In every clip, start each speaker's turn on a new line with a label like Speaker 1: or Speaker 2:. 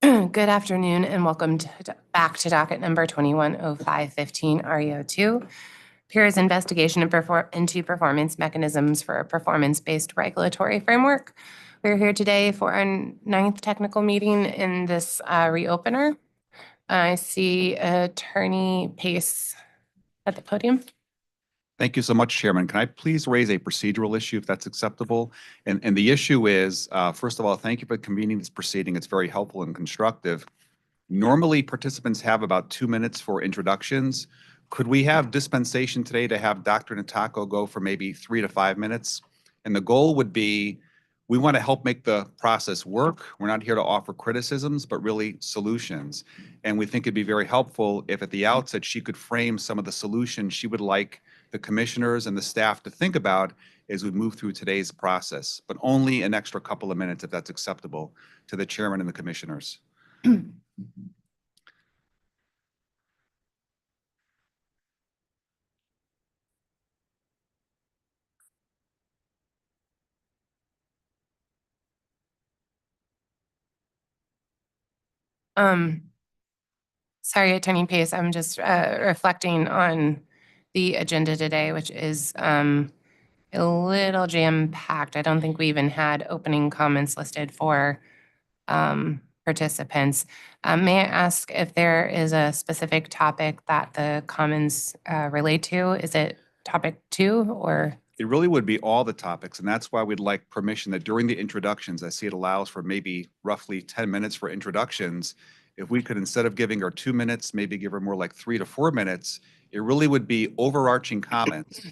Speaker 1: Good afternoon and welcome back to docket number 210515 REO2. PIRA's investigation into performance mechanisms for a performance-based regulatory framework. We're here today for our 9th technical meeting in this reopener. I see Attorney Pace at the podium.
Speaker 2: Thank you so much, Chairman. Can I please raise a procedural issue if that's acceptable? And the issue is, first of all, thank you for convening this proceeding. It's very helpful and constructive. Normally, participants have about 2 minutes for introductions. Could we have dispensation today to have Dr. Natako go for maybe 3 to 5 minutes? And the goal would be, we want to help make the process work. We're not here to offer criticisms, but really solutions. And we think it'd be very helpful if at the outset she could frame some of the solutions she would like the commissioners and the staff to think about as we move through today's process, but only an extra couple of minutes if that's acceptable to the chairman and the commissioners.
Speaker 1: Sorry, Attorney Pace, I'm just reflecting on the agenda today, which is a little jam-packed. I don't think we even had opening comments listed for participants. May I ask if there is a specific topic that the comments relate to? Is it topic 2 or?
Speaker 2: It really would be all the topics, and that's why we'd like permission that during the introductions, I see it allows for maybe roughly 10 minutes for introductions. If we could, instead of giving her 2 minutes, maybe give her more like 3 to 4 minutes, it really would be overarching comments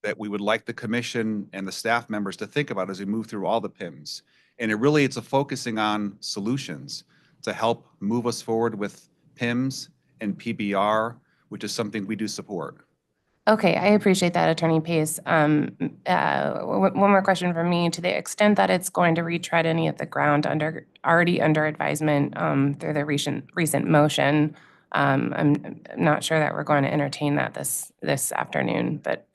Speaker 2: that we would like the commission and the staff members to think about as we move through all the PIMs. And it's a focusing on solutions to help move us forward with PIMs and PBR, which is something we do support.
Speaker 1: Okay, I appreciate that, Attorney Pace. One more question from me. To the extent that it's going to retread any of the ground already under advisement through the recent motion, I'm not sure that we're going to entertain that this afternoon, but.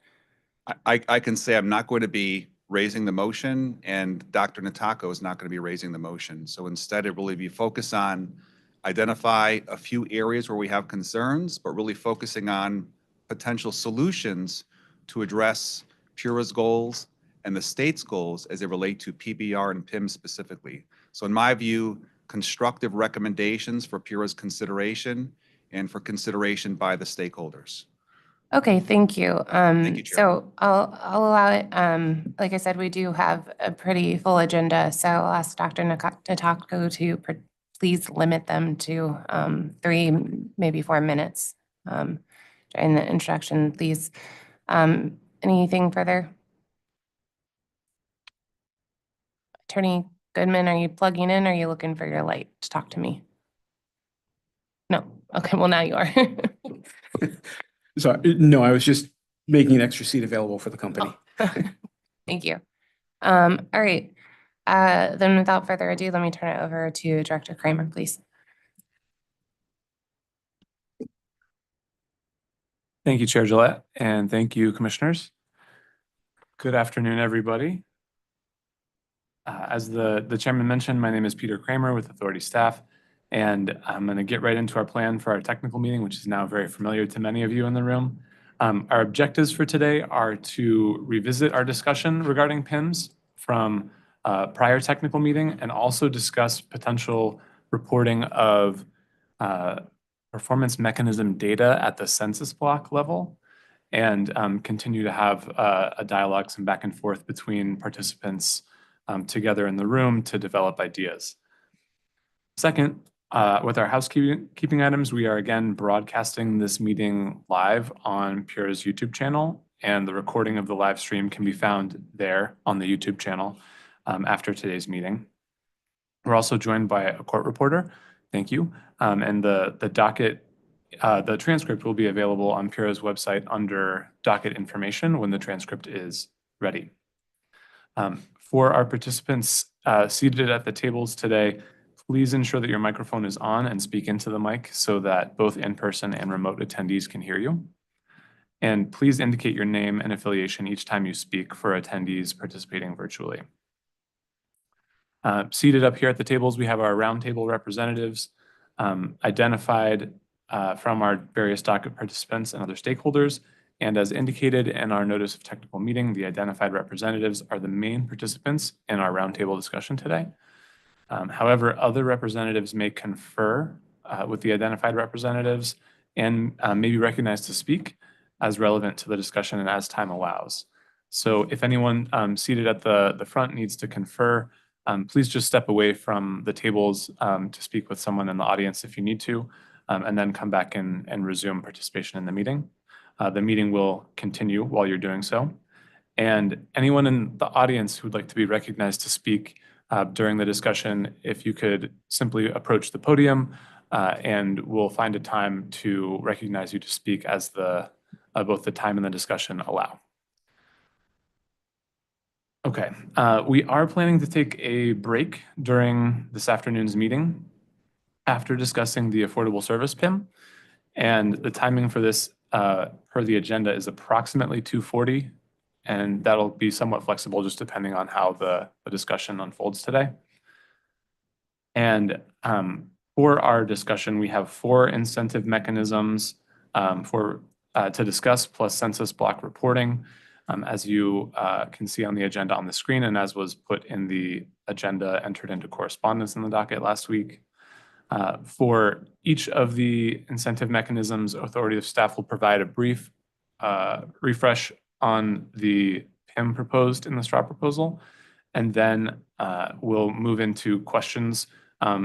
Speaker 2: I can say I'm not going to be raising the motion, and Dr. Natako is not going to be raising the motion. So instead, it really be focused on identify a few areas where we have concerns, but really focusing on potential solutions to address PURA's goals and the state's goals as they relate to PBR and PIM specifically. So in my view, constructive recommendations for PURA's consideration and for consideration by the stakeholders.
Speaker 1: Okay, thank you.
Speaker 2: Thank you, Chair.
Speaker 1: So I'll allow it. Like I said, we do have a pretty full agenda, so I'll ask Dr. Natako to please limit them to 3, maybe 4 minutes during the introduction, please. Anything further? Attorney Goodman, are you plugging in? Or are you looking for your light to talk to me? No. Okay, well, now you are.
Speaker 3: Sorry, no, I was just making an extra seat available for the company.
Speaker 1: Thank you. All right. Then without further ado, let me turn it over to Director Kramer, please.
Speaker 4: Thank you, Chair Gillette, and thank you, commissioners. Good afternoon, everybody. As the chairman mentioned, my name is Peter Kramer with Authority staff, and I'm going to get right into our plan for our technical meeting, which is now very familiar to many of you in the room. Our objectives for today are to revisit our discussion regarding PIMs from prior technical meeting and also discuss potential reporting of performance mechanism data at the census block level and continue to have a dialogue, some back and forth between participants together in the room to develop ideas. Second, with our housekeeping items, we are again broadcasting this meeting live on PURA's YouTube channel, and the recording of the live stream can be found there on the YouTube channel after today's meeting. We're also joined by a court reporter. Thank you. And the docket, the transcript will be available on PURA's website under docket information when the transcript is ready. For our participants seated at the tables today, please ensure that your microphone is on and speak into the mic so that both in-person and remote attendees can hear you. And please indicate your name and affiliation each time you speak for attendees participating virtually. Seated up here at the tables, we have our roundtable representatives identified from our various docket participants and other stakeholders. And as indicated in our notice of technical meeting, the identified representatives are the main participants in our roundtable discussion today. However, other representatives may confer with the identified representatives and may be recognized to speak as relevant to the discussion and as time allows. So if anyone seated at the front needs to confer, please just step away from the tables to speak with someone in the audience if you need to, and then come back and resume participation in the meeting. The meeting will continue while you're doing so. And anyone in the audience who would like to be recognized to speak during the discussion, if you could simply approach the podium and we'll find a time to recognize you to speak as both the time and the discussion allow. Okay, we are planning to take a break during this afternoon's meeting after discussing the Affordable Service PIM. And the timing for this per the agenda is approximately 2:40, and that'll be somewhat flexible just depending on how the discussion unfolds today. And for our discussion, we have 4 incentive mechanisms to discuss, plus census block reporting. As you can see on the agenda on the screen, and as was put in the agenda entered into correspondence in the docket last week. For each of the incentive mechanisms, authority of staff will provide a brief refresh on the PIM proposed in the straw proposal, and then we'll move into questions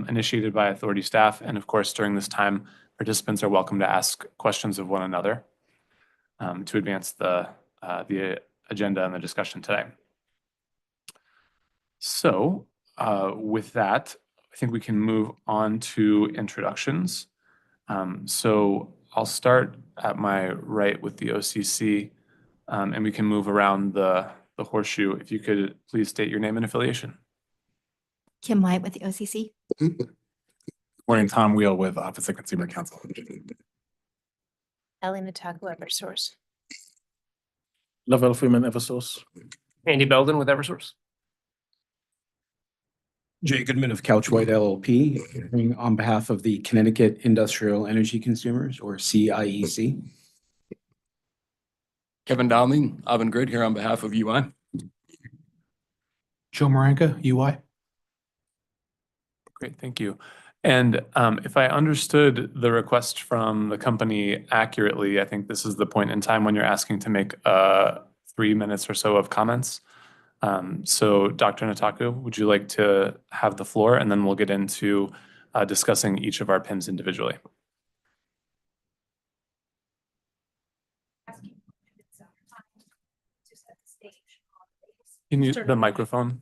Speaker 4: initiated by authority staff. And of course, during this time, participants are welcome to ask questions of one another to advance the agenda and the discussion today. So with that, I think we can move on to introductions. So I'll start at my right with the OCC, and we can move around the horseshoe. If you could please state your name and affiliation.
Speaker 5: Kim White with the OCC.
Speaker 6: Morning, Tom Wheel with Office of Consumer Counsel.
Speaker 5: Ellie Nataku, Eversource.
Speaker 7: Lavelle Freeman, Eversource.
Speaker 8: Andy Belden with Eversource.
Speaker 3: Jay Goodman of Couch White LLP, appearing on behalf of the Connecticut Industrial Energy Consumers, or CIEC.
Speaker 7: Kevin Dowling, Avangrid here on behalf of UI.
Speaker 6: Joe Maranka, UI.
Speaker 4: Great, thank you. And if I understood the request from the company accurately, I think this is the point in time when you're asking to make 3 minutes or so of comments. So Dr. Nataku, would you like to have the floor, and then we'll get into discussing each of our PIMs individually. Can you use the microphone?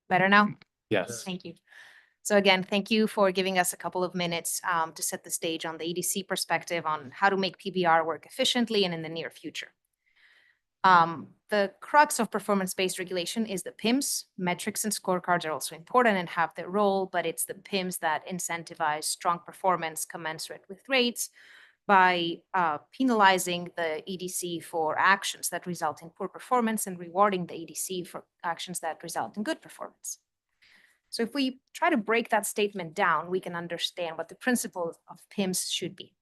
Speaker 5: Better now?
Speaker 4: Yes.
Speaker 5: Thank you. So again, thank you for giving us a couple of minutes to set the stage on the EDC perspective on how to make PBR work efficiently and in the near future. The crux of performance-based regulation is the PIMs. Metrics and scorecards are also important and have their role, but it's the PIMs that incentivize strong performance commensurate with rates by penalizing the EDC for actions that result in poor performance and rewarding the EDC for actions that result in good performance. So if we try to break that statement down, we can understand what the principle of PIMs should be.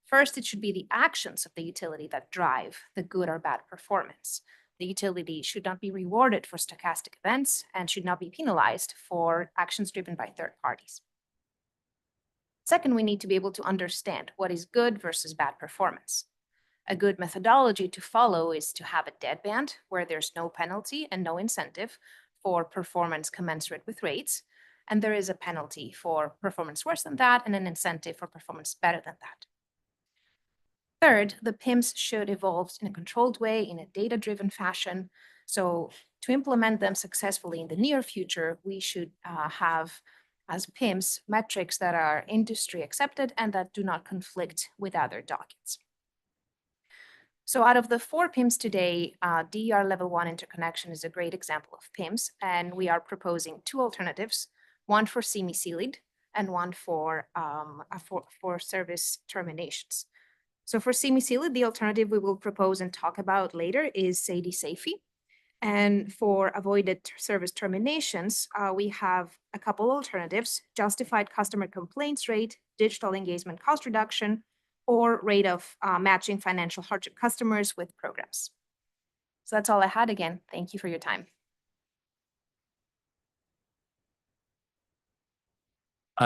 Speaker 5: First, it should be the actions of the utility that drive the good or bad performance. The utility should not be rewarded for stochastic events and should not be penalized for actions driven by third parties. Second, we need to be able to understand what is good versus bad performance. A good methodology to follow is to have a deadband where there's no penalty and no incentive for performance commensurate with rates, and there is a penalty for performance worse than that and an incentive for performance better than that. Third, the PIMs should evolve in a controlled way, in a data-driven fashion. So to implement them successfully in the near future, we should have as PIMs metrics that are industry accepted and that do not conflict with other dockets. So out of the 4 PIMs today, DER level 1 interconnection is a great example of PIMs, and we are proposing 2 alternatives, one for semi-sealed and one for service terminations. So for semi-sealed, the alternative we will propose and talk about later is SAIDI-SAIFI. And for avoided service terminations, we have a couple alternatives: justified customer complaints rate, digital engagement cost reduction, or rate of matching financial hardship customers with programs. So that's all I had. Again, thank you for your time.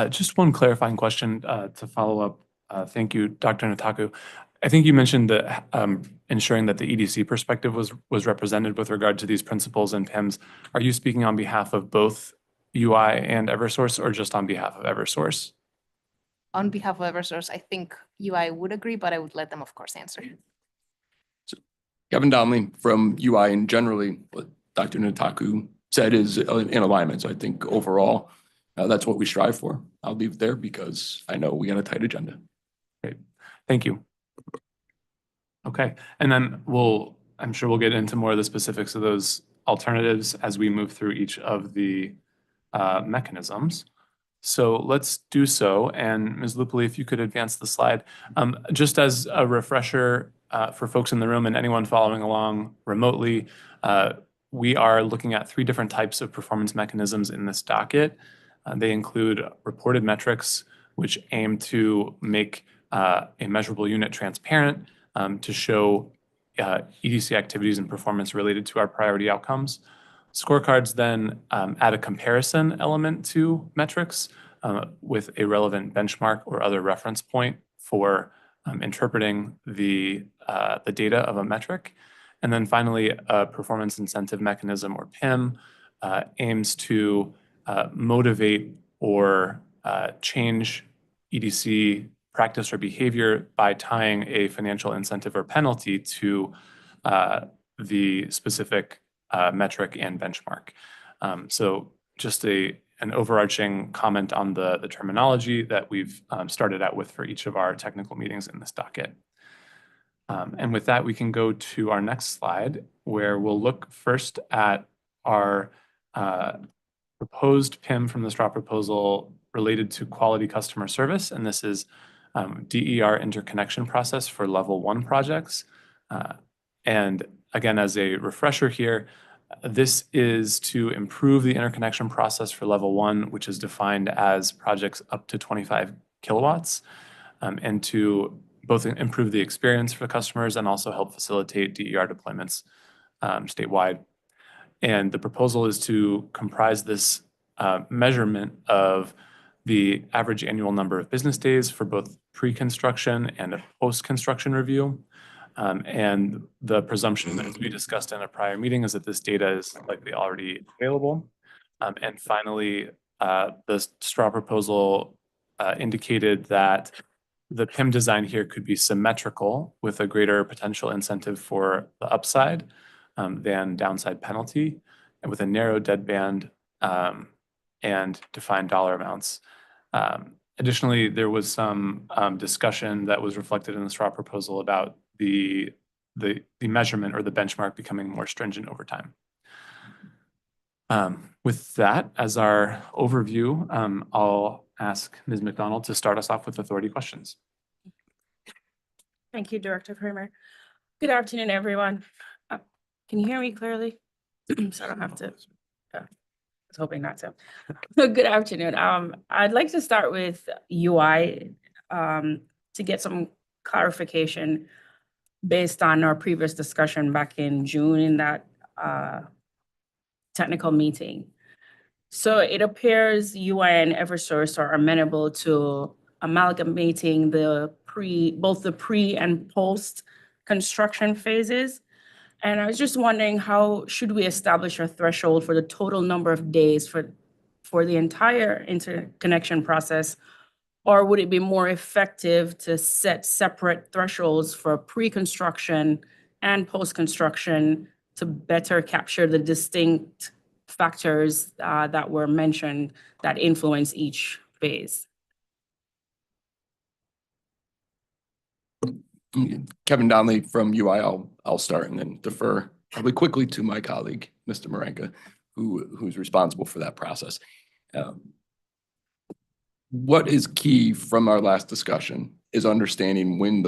Speaker 4: Just one clarifying question to follow up. Thank you, Dr. Nataku. I think you mentioned that ensuring that the EDC perspective was represented with regard to these principles and PIMS. Are you speaking on behalf of both UI and Eversource, or just on behalf of Eversource?
Speaker 5: On behalf of Eversource, I think UI would agree, but I would let them, of course, answer.
Speaker 7: Kevin Donnelly from UI, and generally what Dr. Nataku said is in alignment. So I think overall, that's what we strive for. I'll leave it there because I know we got a tight agenda.
Speaker 4: Great, thank you. Okay, and then I'm sure we'll get into more of the specifics of those alternatives as we move through each of the mechanisms. So let's do so. And Ms. Lupoli, if you could advance the slide. Just as a refresher for folks in the room and anyone following along remotely, we are looking at 3 different types of performance mechanisms in this docket. They include reported metrics, which aim to make a measurable unit transparent, to show EDC activities and performance related to our priority outcomes. Scorecards then add a comparison element to metrics with a relevant benchmark or other reference point for interpreting the data of a metric. And then finally, a performance incentive mechanism, or PIM, aims to motivate or change EDC practice or behavior by tying a financial incentive or penalty to the specific metric and benchmark. So just an overarching comment on the terminology that we've started out with for each of our technical meetings in this docket. And with that, we can go to our next slide, where we'll look first at our proposed PIM from the STRAW proposal related to quality customer service. And this is DER interconnection process for level 1 projects. And again, as a refresher here, this is to improve the interconnection process for level 1, which is defined as projects up to 25 kilowatts, and to both improve the experience for customers and also help facilitate DER deployments statewide. And the proposal is to comprise this measurement of the average annual number of business days for both pre-construction and a post-construction review. And the presumption that we discussed in a prior meeting is that this data is likely already available. And finally, the STRAW proposal indicated that the PIM design here could be symmetrical with a greater potential incentive for the upside than downside penalty, and with a narrow deadband and defined dollar amounts. Additionally, there was some discussion that was reflected in the STRAW proposal about the measurement or the benchmark becoming more stringent over time. With that as our overview, I'll ask Ms. McDonald to start us off with authority questions.
Speaker 9: Thank you, Director Kramer. Good afternoon, everyone. Can you hear me clearly? So I don't have to. I was hoping not to. Good afternoon. I'd like to start with UI to get some clarification based on our previous discussion back in June in that technical meeting. So it appears UI and Eversource are amenable to amalgamating both the pre and post construction phases. And I was just wondering, how should we establish a threshold for the total number of days for the entire interconnection process? Or would it be more effective to set separate thresholds for pre-construction and post-construction to better capture the distinct factors that were mentioned that influence each phase?
Speaker 7: Kevin Donnelly from UI. I'll start and then defer probably quickly to my colleague, Mr. Marenka, who's responsible for that process. What is key from our last discussion is understanding when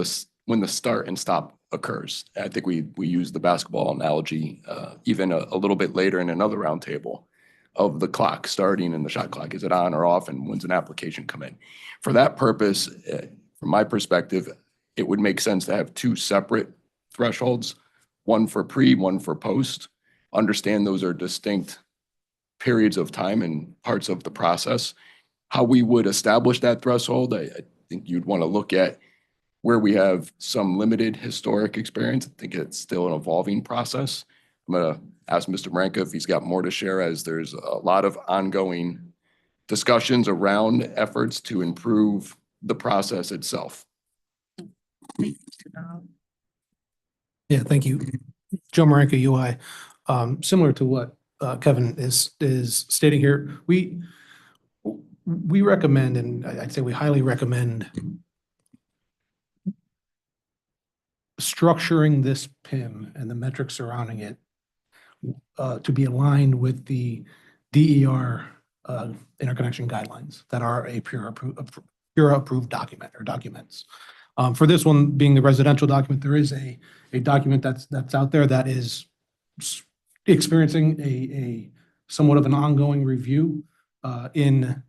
Speaker 7: when the start and stop occurs. I think we use the basketball analogy even a little bit later in another roundtable of the clock starting and the shot clock. Is it on or off, and when's an application come in? For that purpose, from my perspective, it would make sense to have two separate thresholds, one for pre, one for post. Understand those are distinct periods of time and parts of the process. How we would establish that threshold, I think you'd want to look at where we have some limited historic experience. I think it's still an evolving process. I'm going to ask Mr. Maranka if he's got more to share, as there's a lot of ongoing discussions around efforts to improve the process itself.
Speaker 10: Yeah, thank you. Joe Maranka, UI. Similar to what Kevin is stating here, we recommend, and I'd say we highly recommend structuring this PIM and the metrics surrounding it to be aligned with the DER interconnection guidelines that are a PURA approved document or documents. For this one being the residential document, there is a document that's out there that is experiencing a somewhat of an ongoing review in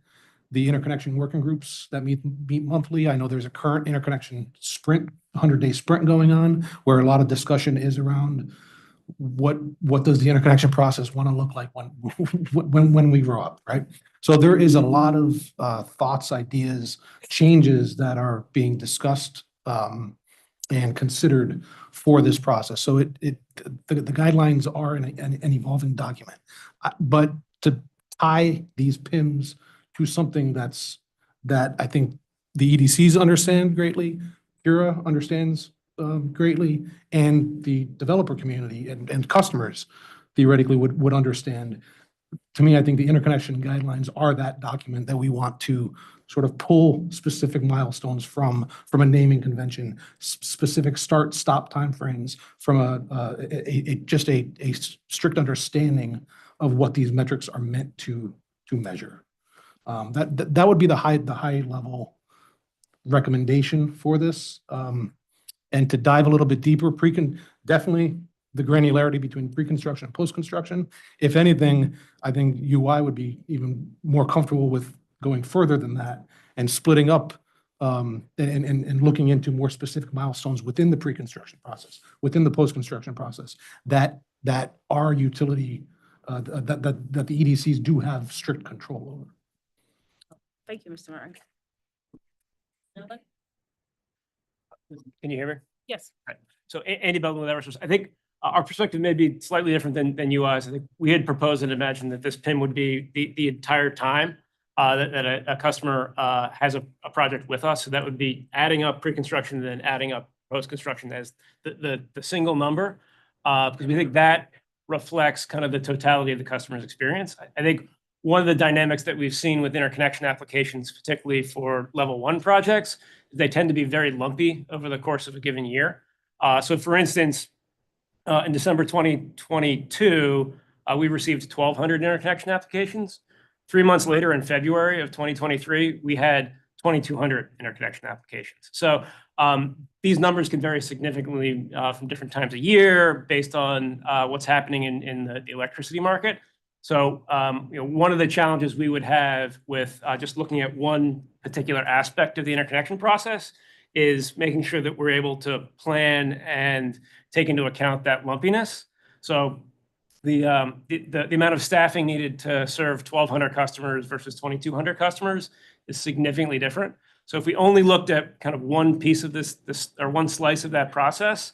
Speaker 10: the interconnection working groups that meet monthly. I know there's a current interconnection sprint, 100-day sprint going on, where a lot of discussion is around what does the interconnection process want to look like when we grow up, right? So there is a lot of thoughts, ideas, changes that are being discussed and considered for this process. So the guidelines are an evolving document, but to tie these PIMs to something that I think the EDCs understand greatly, PURA understands greatly, and the developer community and customers theoretically would understand. To me, I think the interconnection guidelines are that document that we want to sort of pull specific milestones from a naming convention, specific start-stop timeframes, from just a strict understanding of what these metrics are meant to measure. That would be the high level recommendation for this. And to dive a little bit deeper, definitely the granularity between pre-construction and post-construction. If anything, I think UI would be even more comfortable with going further than that and splitting up and looking into more specific milestones within the pre-construction process, within the post-construction process, that our utility, that the EDCs do have strict control over.
Speaker 9: Thank you, Mr. Maranka.
Speaker 8: Can you hear me?
Speaker 9: Yes.
Speaker 8: So Andy Belden with Eversource. I think our perspective may be slightly different than UI's. I think we had proposed and imagined that this PIM would be the entire time that a customer has a project with us. So that would be adding up pre-construction and then adding up post-construction as the single number, because we think that reflects kind of the totality of the customer's experience. I think one of the dynamics that we've seen with interconnection applications, particularly for level 1 projects, is they tend to be very lumpy over the course of a given year. So for instance, in December 2022, we received 1,200 interconnection applications. 3 months later, in February of 2023, we had 2,200 interconnection applications. So these numbers can vary significantly from different times of year based on what's happening in the electricity market. So one of the challenges we would have with just looking at one particular aspect of the interconnection process is making sure that we're able to plan and take into account that lumpiness. So the amount of staffing needed to serve 1,200 customers versus 2,200 customers is significantly different. So if we only looked at kind of one piece of this or one slice of that process,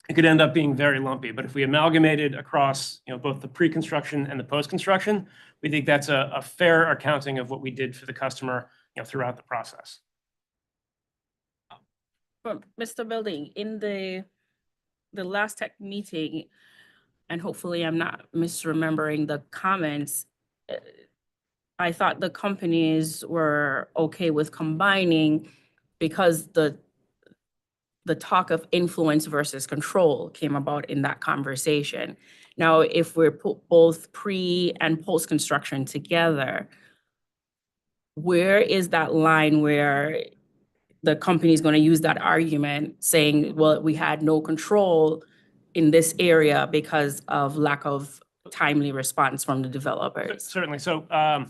Speaker 8: it could end up being very lumpy. But if we amalgamated across both the pre-construction and the post-construction, we think that's a fair accounting of what we did for the customer throughout the process.
Speaker 9: But Mr. Building, in the last tech meeting, and hopefully I'm not misremembering the comments, I thought the companies were okay with combining because the talk of influence versus control came about in that conversation. Now, if we're put both pre and post-construction together, where is that line where the company is going to use that argument saying, well, we had no control in this area because of lack of timely response from the developers.
Speaker 8: Certainly. So, and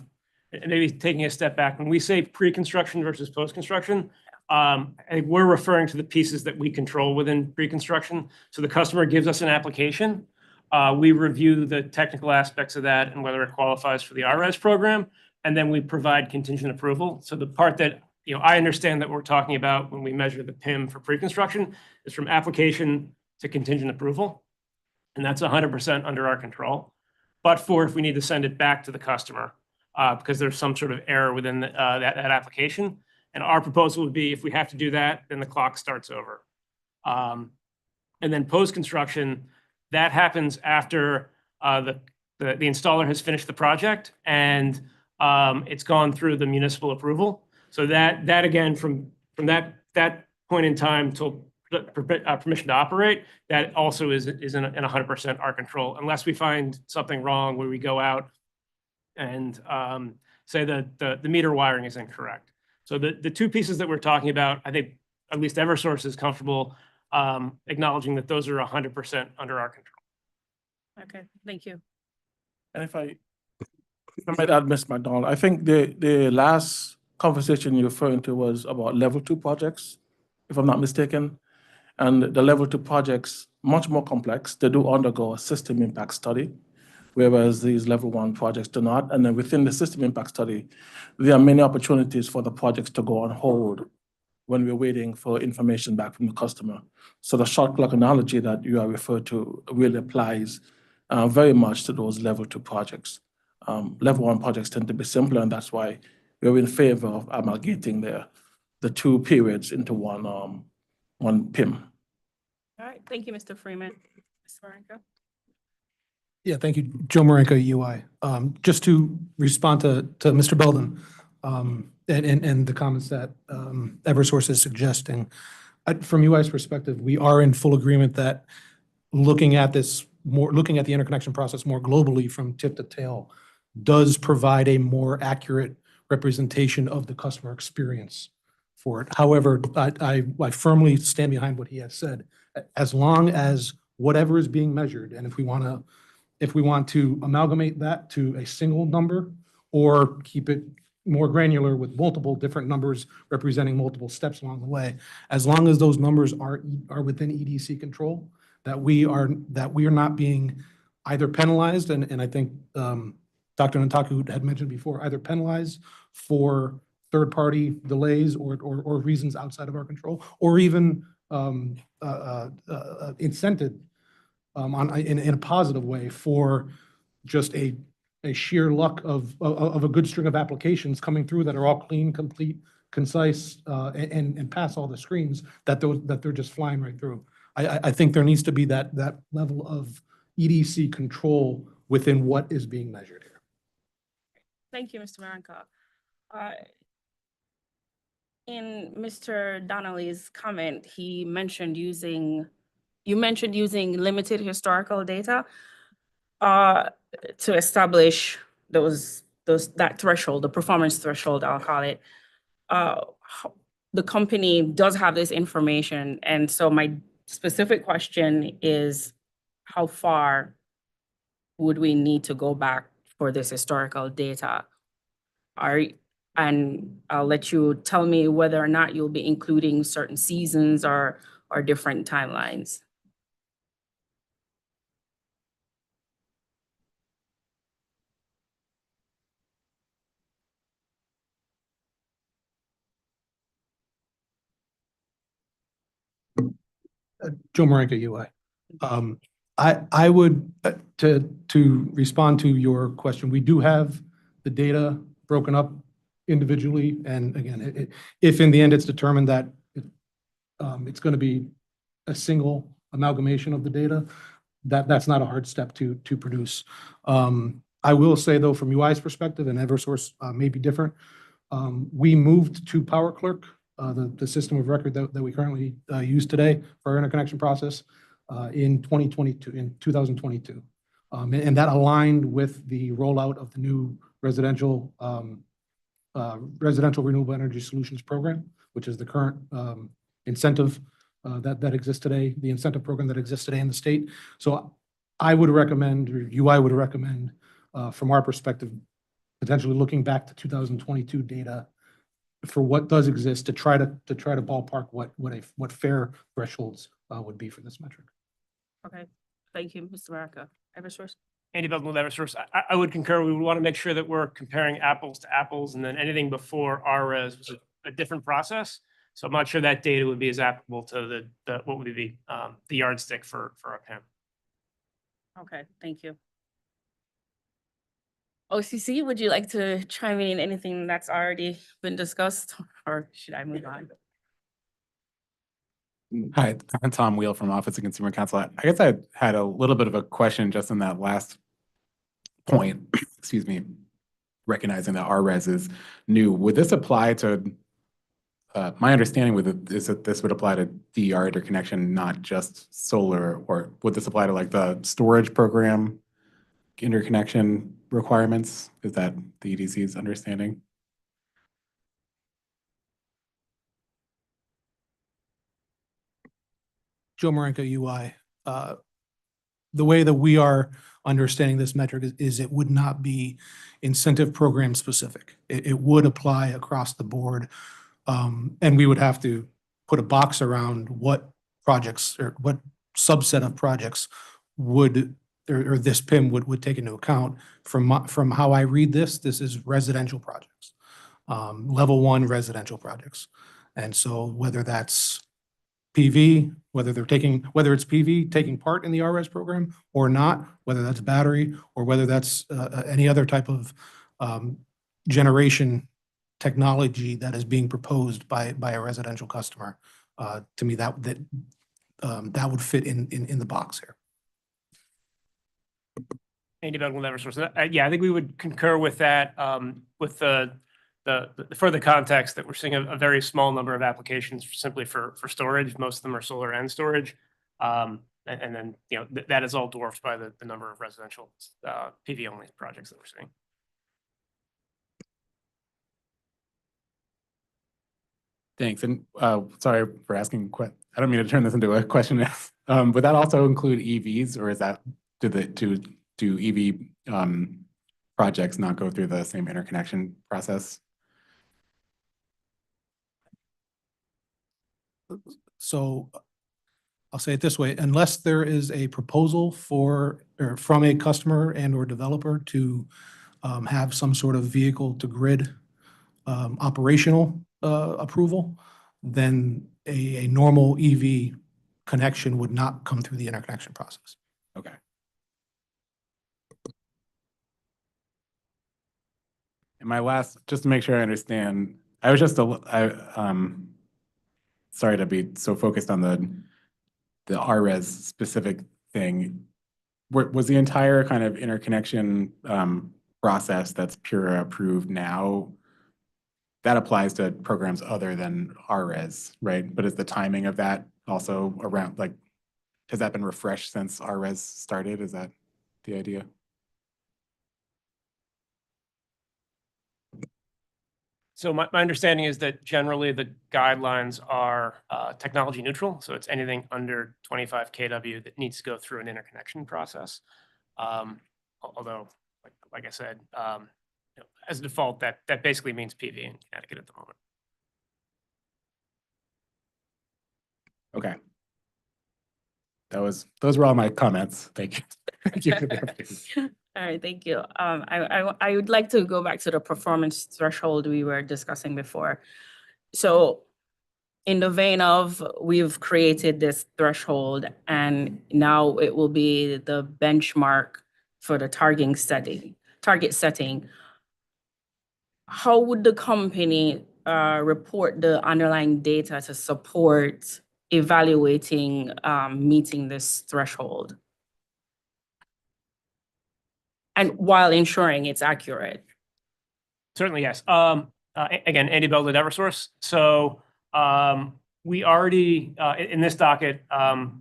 Speaker 8: maybe taking a step back, when we say pre-construction versus post-construction, I think we're referring to the pieces that we control within pre-construction. So the customer gives us an application. We review the technical aspects of that and whether it qualifies for the RRES program, and then we provide contingent approval. So the part that, I understand that we're talking about when we measure the PIM for pre-construction is from application to contingent approval. And that's 100% under our control. But for if we need to send it back to the customer because there's some sort of error within that application. And our proposal would be if we have to do that, then the clock starts over. And then post-construction, that happens after the installer has finished the project and it's gone through the municipal approval. So that again, from that point in time till permission to operate, that also is in 100% our control, unless we find something wrong where we go out and say that the meter wiring is incorrect. So the two pieces that we're talking about, I think at least Eversource is comfortable acknowledging that those are 100% under our control.
Speaker 9: Okay, thank you.
Speaker 11: And if I might add, Ms. McDonald, I think the last conversation you're referring to was about level 2 projects, if I'm not mistaken. And the level 2 projects, much more complex. They do undergo a system impact study, whereas these level 1 projects do not. And then within the system impact study, there are many opportunities for the projects to go on hold when we're waiting for information back from the customer. So the short clock analogy that you are referred to really applies very much to those level 2 projects. Level 1 projects tend to be simpler, and that's why we're in favor of amalgamating the two periods into one PIM.
Speaker 9: All right, thank you, Mr. Freeman. Ms. Marenko?
Speaker 10: Yeah, thank you. Joe Marenko, UI. Just to respond to Mr. Belden and the comments that Eversource is suggesting. From UI's perspective, we are in full agreement that looking at the interconnection process more globally from tip to tail does provide a more accurate representation of the customer experience for it. However, I firmly stand behind what he has said. As long as whatever is being measured, and if we want to amalgamate that to a single number or keep it more granular with multiple different numbers representing multiple steps along the way, as long as those numbers are within EDC control, that we are not being either penalized, and I think Dr. Nantaku had mentioned before, either penalized for third-party delays or reasons outside of our control, or even incented in a positive way for just a sheer luck of a good string of applications coming through that are all clean, complete, concise, and pass all the screens that they're just flying right through. I think there needs to be that level of EDC control within what is being measured here.
Speaker 9: Thank you, Mr. Marenko. In Mr. Donnelly's comment, you mentioned using limited historical data to establish that threshold, the performance threshold, I'll call it. The company does have this information, and so my specific question is, how far would we need to go back for this historical data? And I'll let you tell me whether or not you'll be including certain seasons or different timelines.
Speaker 10: Joe Marenko, UI. I would, to respond to your question, we do have the data broken up individually. And again, if in the end it's determined that it's going to be a single amalgamation of the data, that's not a hard step to produce. I will say though, from UI's perspective, and Eversource may be different, we moved to PowerClerk, the system of record that we currently use today for our interconnection process in 2022. And that aligned with the rollout of the new residential renewable energy solutions program, which is the current incentive that exists today, the incentive program that exists today in the state. So I would recommend, or UI would recommend, from our perspective, potentially looking back to 2022 data for what does exist to try to ballpark what fair thresholds would be for this metric.
Speaker 9: Okay, thank you, Mr. Maraca. Eversource?
Speaker 8: Andy Belton with Eversource. I would concur. We would want to make sure that we're comparing apples to apples, and then anything before RRES was a different process. So I'm not sure that data would be as applicable to the what would be the yardstick for a PIM.
Speaker 9: Okay, thank you. OCC, would you like to chime in anything that's already been discussed, or should I move on?
Speaker 6: Hi, I'm Tom Wheel from Office of Consumer Counsel. I guess I had a little bit of a question just in that last point, excuse me, recognizing that RRES is new. Would this apply to, my understanding with it is that this would apply to DER interconnection, not just solar, or would this apply to like the storage program interconnection requirements? Is that the EDC's understanding?
Speaker 10: Joe Marenko, UI. The way that we are understanding this metric is it would not be incentive program specific. It would apply across the board. And we would have to put a box around what projects or what subset of projects would, or this PIM would take into account. From how I read this is residential projects, level 1 residential projects. And so whether that's PV, whether it's PV taking part in the RRES program or not, whether that's battery or whether that's any other type of generation technology that is being proposed by a residential customer, to me that would fit in the box here.
Speaker 8: Andy Belton with Eversource. Yeah, I think we would concur with that. With the further context that we're seeing a very small number of applications simply for storage. Most of them are solar and storage. And then, you know, that is all dwarfed by the number of residential PV only projects that we're seeing.
Speaker 6: Thanks. And sorry for asking, I don't mean to turn this into a question. Would that also include EVs, or is that, do EV projects not go through the same interconnection process?
Speaker 10: So I'll say it this way, unless there is a proposal for, or from a customer and or developer to have some sort of vehicle to grid operational approval, then a normal EV connection would not come through the interconnection process.
Speaker 6: Okay. And my last, just to make sure I understand, I was just, sorry to be so focused on the RRES specific thing. Was the entire kind of interconnection process that's PURA approved now, that applies to programs other than RRES, right? But is the timing of that also around, like, has that been refreshed since RRES started? Is that the idea?
Speaker 8: So my understanding is that generally the guidelines are technology neutral. So it's anything under 25 kW that needs to go through an interconnection process. Although, like I said, you know, as a default, that basically means PV in Connecticut at the moment.
Speaker 6: Okay. Those were all my comments. Thank you. Thank you for the update.
Speaker 9: All right, thank you. I would like to go back to the performance threshold we were discussing before. So in the vein of, we've created this threshold and now it will be the benchmark for the target setting. How would the company report the underlying data to support evaluating meeting this threshold? And while ensuring it's accurate?
Speaker 8: Certainly, yes. Again, Andy Belton at Eversource. So we already, in this docket,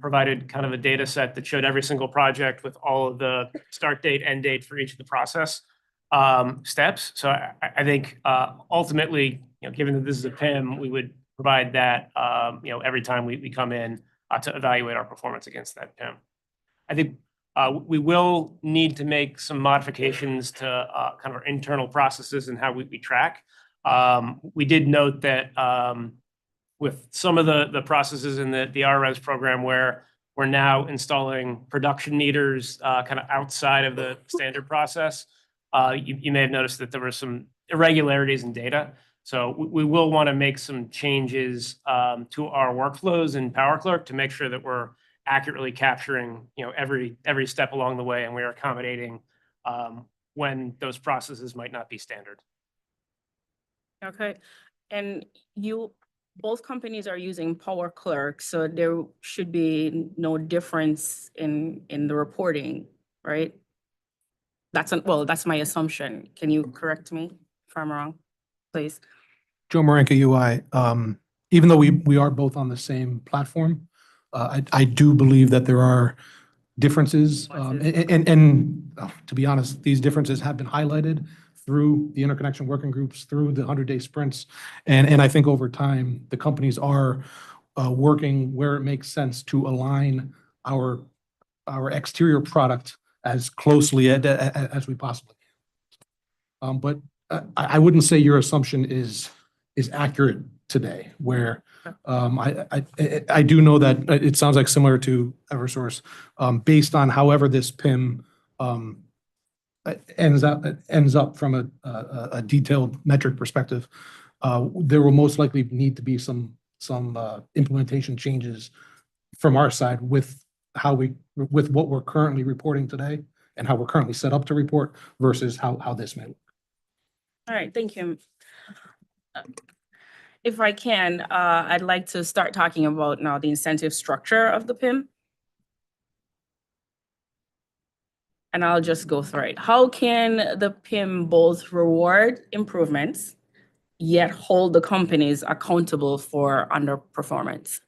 Speaker 8: provided kind of a data set that showed every single project with all of the start date, end date for each of the process steps. So I think ultimately, you know, given that this is a PIM, we would provide that, every time we come in to evaluate our performance against that PIM. I think we will need to make some modifications to kind of our internal processes and how we track. We did note that with some of the processes in the RRES program where we're now installing production meters kind of outside of the standard process, you may have noticed that there were some irregularities in data. So we will want to make some changes to our workflows in PowerClerk to make sure that we're accurately capturing, every step along the way, and we are accommodating when those processes might not be standard.
Speaker 9: Okay, and both companies are using PowerClerk, so there should be no difference in the reporting, right? That's my assumption. Can you correct me if I'm wrong, please?
Speaker 10: Joe Marenka, UI. Even though we are both on the same platform, I do believe that there are differences. And to be honest, these differences have been highlighted through the interconnection working groups, through the 100-day sprints. And I think over time, the companies are working where it makes sense to align our exterior product as closely as we possibly can. But I wouldn't say your assumption is accurate today, where I do know that it sounds like similar to Eversource, based on however this PIM ends up from a detailed metric perspective. There will most likely need to be some implementation changes from our side with what we're currently reporting today and how we're currently set up to report versus how this may look.
Speaker 9: All right, thank you. If I can, I'd like to start talking about now the incentive structure of the PIM. And I'll just go through it. How can the PIM both reward improvements, yet hold the companies accountable for underperformance?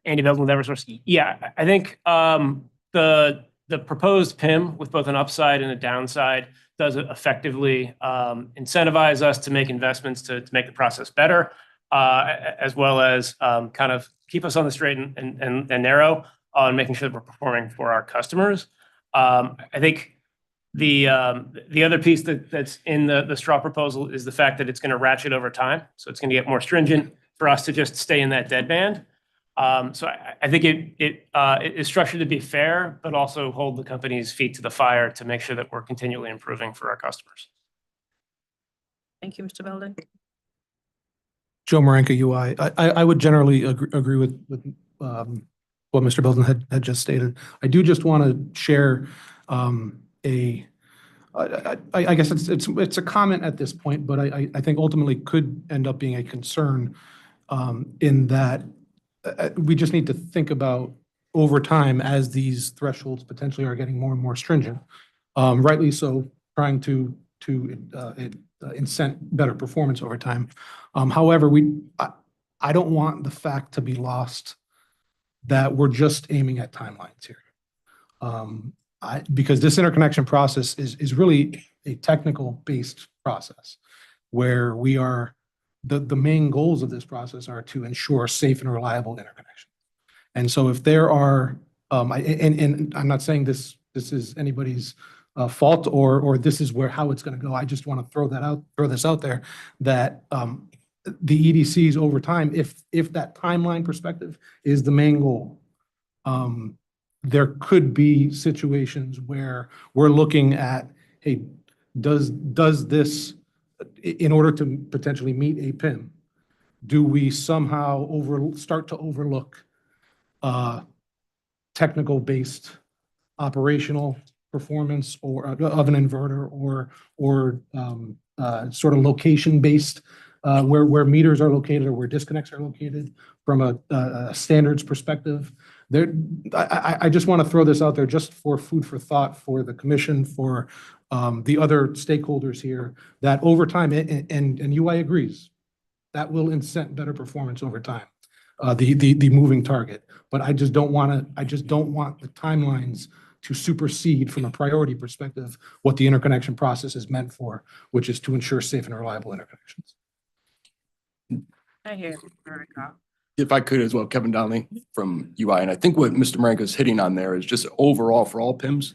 Speaker 8: Andy Belton with Eversource. Yeah, I think the proposed PIM with both an upside and a downside does effectively incentivize us to make investments to make the process better, as well as kind of keep us on the straight and narrow on making sure that we're performing for our customers. I think the other piece that's in the straw proposal is the fact that it's going to ratchet over time. So it's going to get more stringent for us to just stay in that dead band. So I think it is structured to be fair, but also hold the company's feet to the fire to make sure that we're continually improving for our customers.
Speaker 9: Thank you, Mr. Belden.
Speaker 10: Joe Marenka, UI. I would generally agree with what Mr. Belden had just stated. I do just want to share I guess it's a comment at this point, but I think ultimately could end up being a concern in that we just need to think about over time as these thresholds potentially are getting more and more stringent. Rightly so, trying to incent better performance over time. However, I don't want the fact to be lost that we're just aiming at timelines here. Because this interconnection process is really a technical-based process where we are, the main goals of this process are to ensure safe and reliable interconnection. And so if there are, and I'm not saying this is anybody's fault or this is how it's going to go. I just want to throw this out there that the EDCs over time, if that timeline perspective is the main goal, there could be situations where we're looking at, hey, does this, in order to potentially meet a PIM, do we somehow start to overlook technical-based operational performance or of an inverter or sort of location-based where meters are located or where disconnects are located from a standards perspective? I just want to throw this out there just for food for thought for the commission, for the other stakeholders here, that over time, and UI agrees, that will incent better performance over time, the moving target. But I just don't want the timelines to supersede from a priority perspective what the interconnection process is meant for, which is to ensure safe and reliable interconnections.
Speaker 9: I hear you, Veronica.
Speaker 7: If I could as well, Kevin Donnelly from UI, and I think what Mr. Marenko is hitting on there is just overall for all PIMs,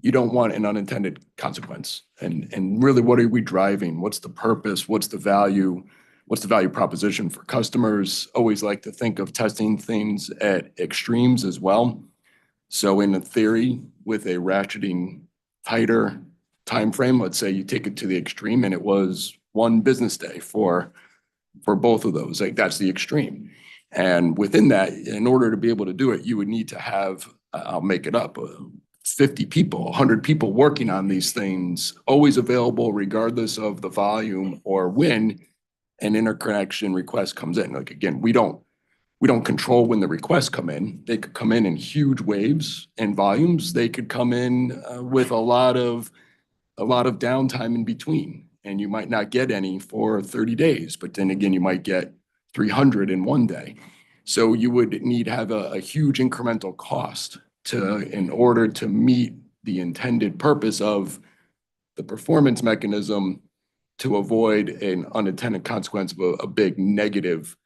Speaker 7: you don't want an unintended consequence. And really, what are we driving? What's the purpose? What's the value? What's the value proposition for customers? Always like to think of testing things at extremes as well. So in theory, with a ratcheting tighter timeframe, let's say you take it to the extreme and it was 1 business day for both of those, like that's the extreme. And within that, in order to be able to do it, you would need to have, I'll make it up, 50 people, 100 people working on these things, always available regardless of the volume or when an interconnection request comes in. Like, again, we don't control when the requests come in. They could come in huge waves and volumes. They could come in with a lot of downtime in between, and you might not get any for 30 days, but then again, you might get 300 in one day. So you would need to have a huge incremental cost in order to meet the intended purpose of the performance mechanism to avoid an unintended consequence of a big negative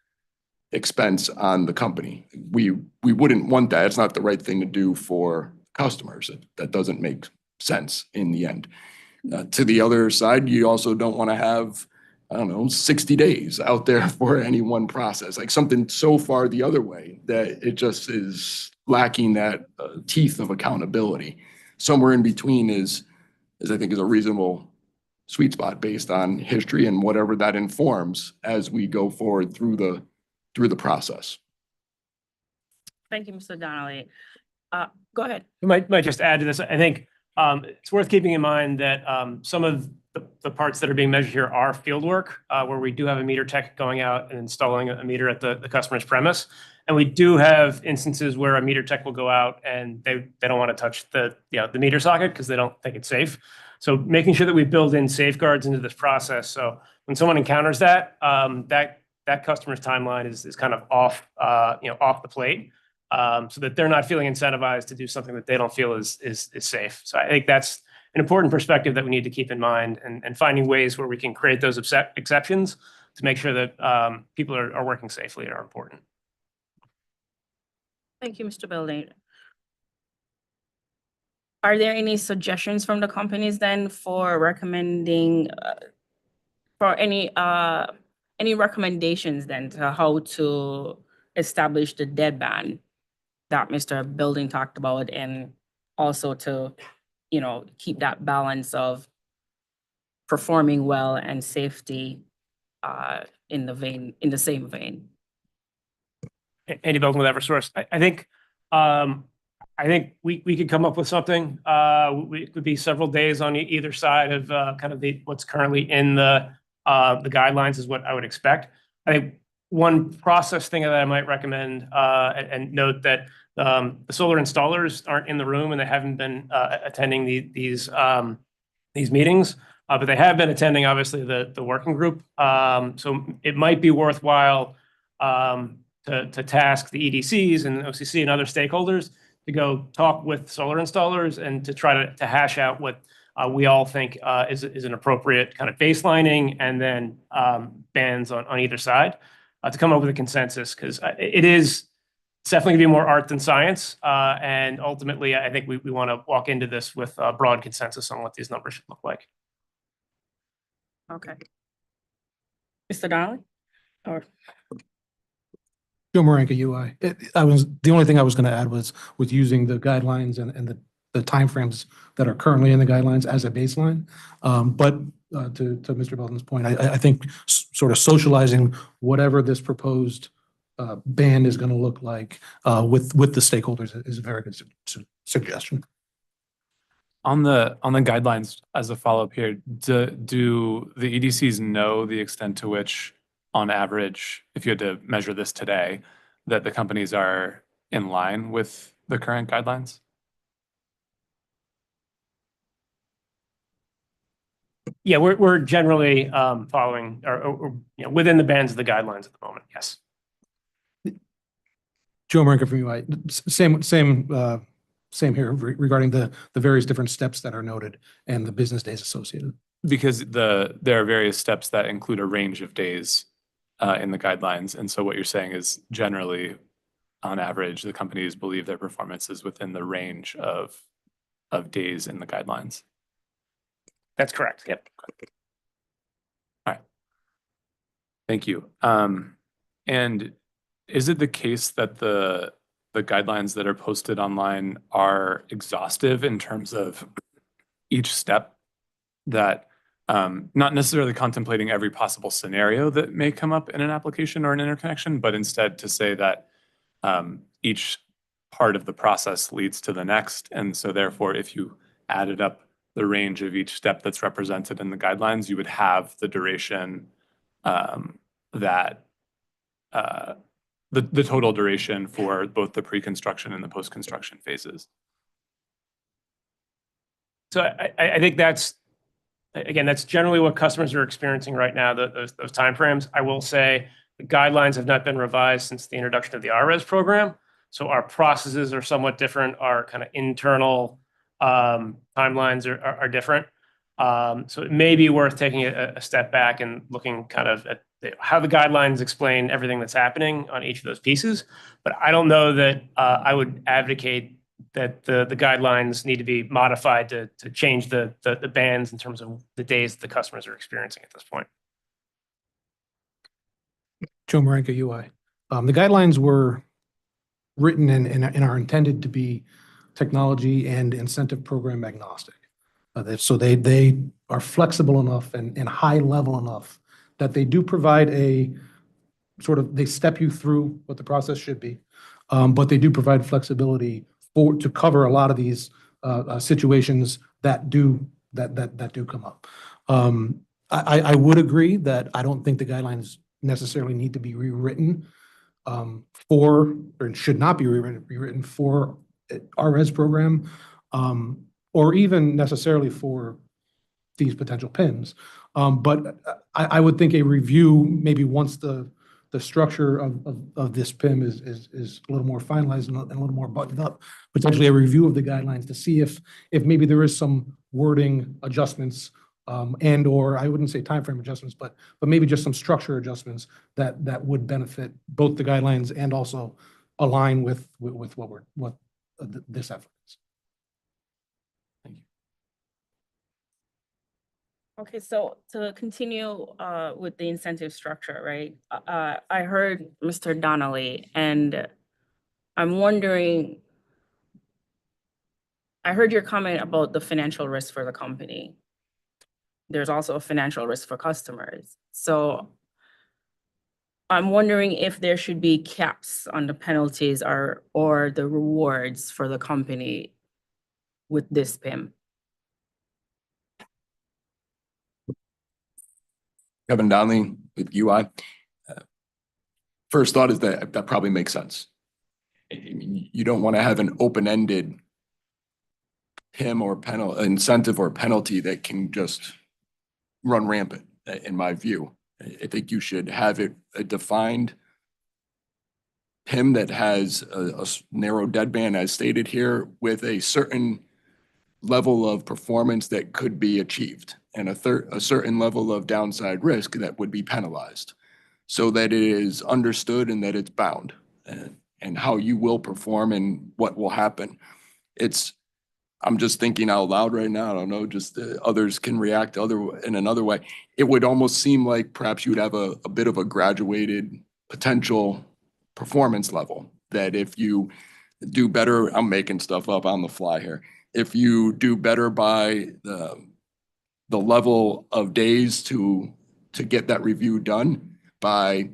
Speaker 7: expense on the company. We wouldn't want that. It's not the right thing to do for customers. That doesn't make sense in the end. To the other side, you also don't want to have, 60 days out there for any one process, like something so far the other way that it just is lacking that teeth of accountability. Somewhere in between is I think is a reasonable sweet spot based on history and whatever that informs as we go forward through the process.
Speaker 9: Thank you, Mr. Donnelly. Go ahead.
Speaker 8: I might just add to this. I think it's worth keeping in mind that some of the parts that are being measured here are field work, where we do have a meter tech going out and installing a meter at the customer's premise. And we do have instances where a meter tech will go out and they don't want to touch the meter socket because they don't think it's safe. So making sure that we build in safeguards into this process. So when someone encounters that, that customer's timeline is kind of off the plate, so that they're not feeling incentivized to do something that they don't feel is safe. So I think that's an important perspective that we need to keep in mind, and finding ways where we can create those exceptions to make sure that people are working safely are important.
Speaker 9: Thank you, Mr. Building. Are there any suggestions from the companies then for recommending, for any recommendations then to how to establish the deadband that Mr. Building talked about, and also to, keep that balance of performing well and safety in the same vein?
Speaker 8: Andy Belton with Eversource. I think we could come up with something. It could be several days on either side of kind of what's currently in the guidelines is what I would expect. I think one process thing that I might recommend and note that the solar installers aren't in the room and they haven't been attending these meetings, but they have been attending obviously the working group. So it might be worthwhile to task the EDCs and OCC and other stakeholders to go talk with solar installers and to try to hash out what we all think is an appropriate kind of baselining and then bands on either side to come up with a consensus, because it's definitely gonna be more art than science. And ultimately, I think we want to walk into this with a broad consensus on what these numbers should look like.
Speaker 9: Okay. Mr. Donnelly? Or
Speaker 10: Joe Marenka, UI. The only thing I was going to add was with using the guidelines and the timeframes that are currently in the guidelines as a baseline. But to Mr. Belton's point, I think sort of socializing whatever this proposed ban is going to look like with the stakeholders is a very good suggestion.
Speaker 4: On the guidelines, as a follow-up here, do the EDCs know the extent to which, on average, if you had to measure this today, that the companies are in line with the current guidelines?
Speaker 8: Yeah, we're generally following or within the bands of the guidelines at the moment. Yes.
Speaker 10: Joe Marenka from UI. Same Same here regarding the various different steps that are noted and the business days associated.
Speaker 4: Because there are various steps that include a range of days in the guidelines. And so what you're saying is generally, on average, the companies believe their performance is within the range of days in the guidelines.
Speaker 8: That's correct. Yep.
Speaker 4: All right. Thank you. And is it the case that the guidelines that are posted online are exhaustive in terms of each step, that not necessarily contemplating every possible scenario that may come up in an application or an interconnection, but instead to say that each part of the process leads to the next. And so therefore, if you added up the range of each step that's represented in the guidelines, you would have the duration the total duration for both the pre-construction and the post-construction phases.
Speaker 8: So I think that's generally what customers are experiencing right now, those timeframes. I will say the guidelines have not been revised since the introduction of the RRES program. So our processes are somewhat different. Our kind of internal timelines are different. So it may be worth taking a step back and looking kind of at how the guidelines explain everything that's happening on each of those pieces. But I don't know that I would advocate that the guidelines need to be modified to change the bands in terms of the days that the customers are experiencing at this point.
Speaker 10: Joe Marenka, UI. The guidelines were written and are intended to be technology and incentive program agnostic. So they are flexible enough and high level enough that they do provide they step you through what the process should be, but they do provide flexibility to cover a lot of these situations that do come up. I would agree that I don't think the guidelines necessarily need to be rewritten or should not be rewritten for RRES program, or even necessarily for these potential PIMs. But I would think a review, maybe once the structure of this PIM is a little more finalized and a little more buttoned up, potentially a review of the guidelines to see if maybe there is some wording adjustments and or I wouldn't say timeframe adjustments, but maybe just some structure adjustments that would benefit both the guidelines and also align with what this effort is.
Speaker 9: Okay, so to continue with the incentive structure, right? I heard Mr. Donnelly, and I'm wondering, I heard your comment about the financial risk for the company. There's also a financial risk for customers. So I'm wondering if there should be caps on the penalties or the rewards for the company with this PIM.
Speaker 7: Kevin Donnelly with UI. First thought is that probably makes sense. I mean, you don't want to have an open-ended PIM or incentive or penalty that can just run rampant, in my view. I think you should have a defined PIM that has a narrow deadband as stated here with a certain level of performance that could be achieved and a certain level of downside risk that would be penalized so that it is understood and that it's bound and how you will perform and what will happen. I'm just thinking out loud right now. I don't know, just others can react in another way. It would almost seem like perhaps you would have a bit of a graduated potential performance level that if you do better, I'm making stuff up on the fly here. If you do better by the level of days to get that review done, by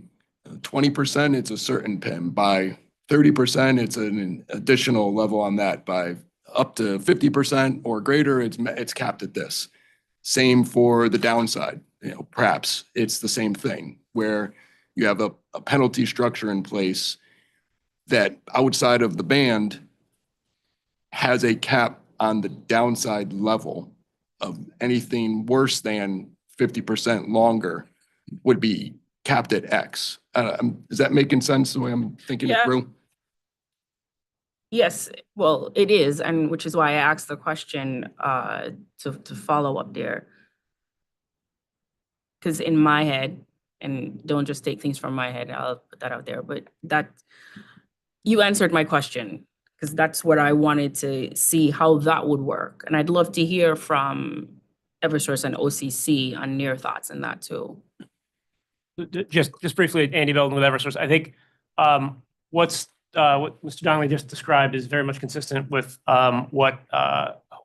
Speaker 7: 20%, it's a certain PIM. By 30%, it's an additional level on that. By up to 50% or greater, it's capped at this. Same for the downside. Perhaps it's the same thing where you have a penalty structure in place that outside of the band has a cap on the downside level of anything worse than 50% longer would be capped at X. Is that making sense the way I'm thinking it through?
Speaker 9: Yes, well, it is, and which is why I asked the question to follow up there. Because in my head, and don't just take things from my head, I'll put that out there, but that you answered my question, because that's what I wanted to see how that would work. And I'd love to hear from Eversource and OCC on their thoughts on that too.
Speaker 8: Just briefly, Andy Belton with Eversource. I think what Mr. Donnelly just described is very much consistent with what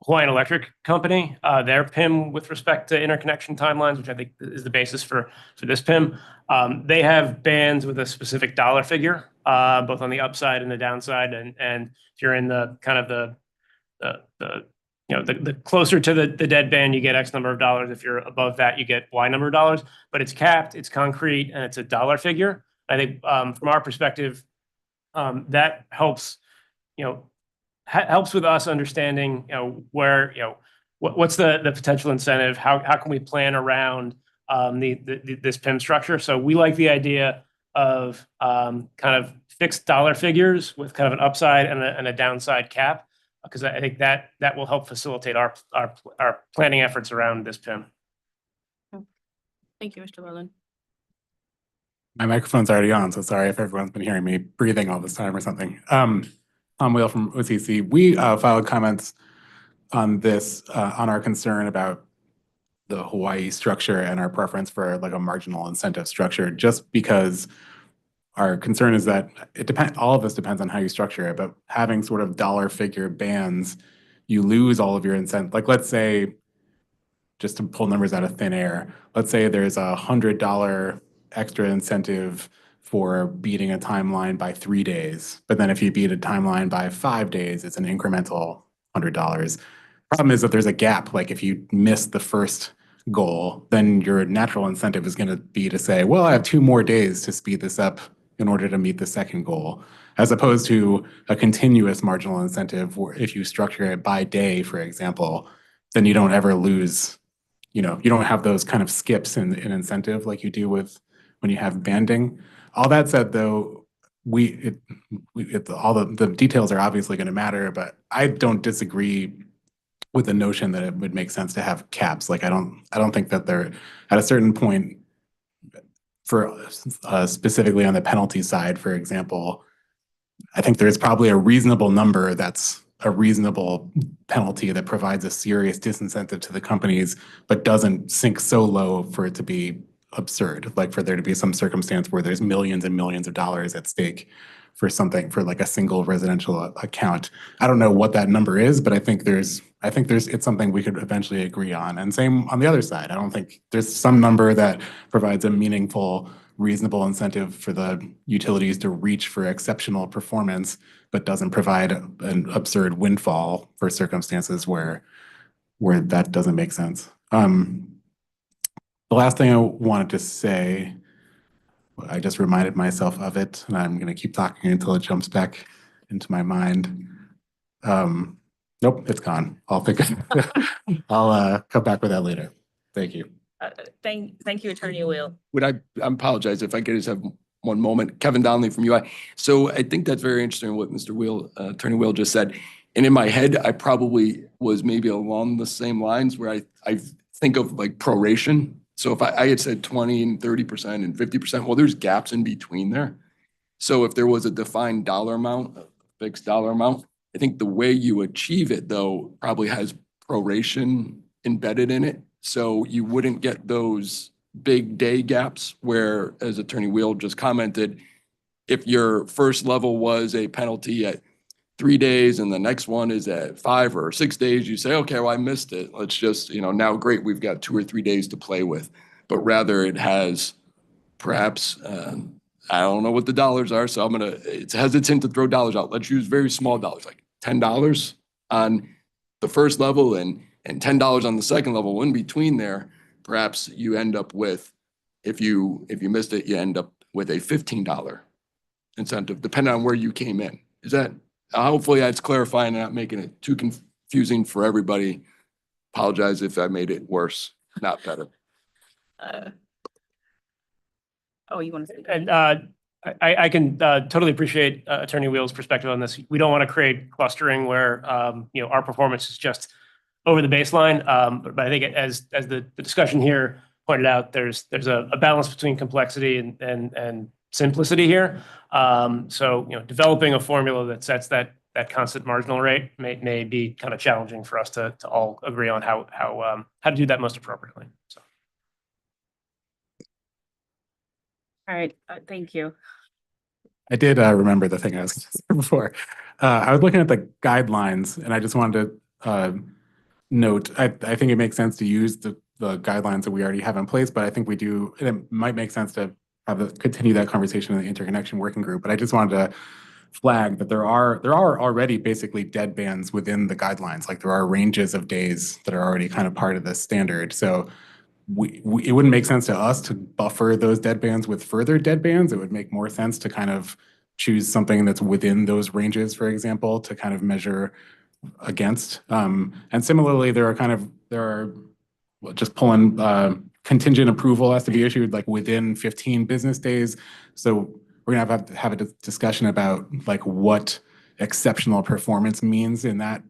Speaker 8: Hawaiian Electric Company, their PIM with respect to interconnection timelines, which I think is the basis for this PIM. They have bands with a specific dollar figure, both on the upside and the downside. And if you're in the kind of the closer to the dead band, you get X number of dollars. If you're above that, you get Y number of dollars. But it's capped, it's concrete, and it's a dollar figure. I think from our perspective, that helps, helps with us understanding, where, what's the potential incentive? How can we plan around this PIM structure? So we like the idea of kind of fixed dollar figures with kind of an upside and a downside cap, because I think that will help facilitate our planning efforts around this PIM.
Speaker 9: Thank you, Mr. Merlin.
Speaker 6: My microphone's already on, so sorry if everyone's been hearing me breathing all this time or something. Tom Wheel from OCC. We filed comments on this, on our concern about the Hawaii structure and our preference for like a marginal incentive structure, just because our concern is that all of this depends on how you structure it, but having sort of dollar figure bands, you lose all of your incentive. Like, let's say, just to pull numbers out of thin air, let's say there's $100 extra incentive for beating a timeline by 3 days. But then if you beat a timeline by 5 days, it's an incremental $100. Problem is that there's a gap. Like if you miss the first goal, then your natural incentive is going to be to say, well, I have 2 more days to speed this up in order to meet the second goal, as opposed to a continuous marginal incentive where if you structure it by day, for example, then you don't ever lose, you don't have those kind of skips in incentive like you do with when you have banding. All that said, though, all the details are obviously going to matter, but I don't disagree with the notion that it would make sense to have caps. Like I don't think that they're at a certain point for specifically on the penalty side, for example. I think there's probably a reasonable number that's a reasonable penalty that provides a serious disincentive to the companies, but doesn't sink so low for it to be absurd, like for there to be some circumstance where there's millions and millions of dollars at stake for something, for like a single residential account. I don't know what that number is, but I think it's something we could eventually agree on. And same on the other side. I don't think there's some number that provides a meaningful, reasonable incentive for the utilities to reach for exceptional performance, but doesn't provide an absurd windfall for circumstances where that doesn't make sense. The last thing I wanted to say, I just reminded myself of it, and I'm going to keep talking until it jumps back into my mind. Nope, it's gone. I'll come back with that later. Thank you.
Speaker 9: Thank you, Attorney Wheel.
Speaker 7: I apologize if I could just have one moment. Kevin Donnelly from UI. So I think that's very interesting what Mr. Wheel, Attorney Wheel just said. And in my head, I probably was maybe along the same lines where I think of like proration. So if I had said 20 and 30% and 50%, well, there's gaps in between there. So if there was a defined dollar amount, a fixed dollar amount, I think the way you achieve it, though, probably has proration embedded in it. So you wouldn't get those big day gaps where, as Attorney Wheel just commented, if your first level was a penalty at 3 days and the next one is at 5 or 6 days, you say, okay, well, I missed it. Let's just, now great, we've got 2 or 3 days to play with. But rather it has perhaps, I don't know what the dollars are, so it's hesitant to throw dollars out. Let's use very small dollars, like $10 on the first level and $10 on the second level. In between there, perhaps you end up with, if you missed it, you end up with a $15 incentive, depending on where you came in. Is that, hopefully that's clarifying and not making it too confusing for everybody. Apologize if I made it worse, not better.
Speaker 9: You want to say?
Speaker 8: And I can totally appreciate Attorney Wheel's perspective on this. We don't want to create clustering where, our performance is just over the baseline. But I think as the discussion here pointed out, there's a balance between complexity and simplicity here. So, developing a formula that sets that constant marginal rate may be kind of challenging for us to all agree on how to do that most appropriately. So.
Speaker 9: All right, thank you.
Speaker 6: I did remember the thing I was going to say before. I was looking at the guidelines, and I just wanted to note, I think it makes sense to use the guidelines that we already have in place, but I think we do, and it might make sense to continue that conversation in the interconnection working group. But I just wanted to flag that there are already basically dead bands within the guidelines. Like there are ranges of days that are already kind of part of the standard. So it wouldn't make sense to us to buffer those dead bands with further dead bands. It would make more sense to kind of choose something that's within those ranges, for example, to kind of measure against. And similarly, there are just pulling contingent approval has to be issued like within 15 business days. So we're gonna have to have a discussion about like what exceptional performance means in that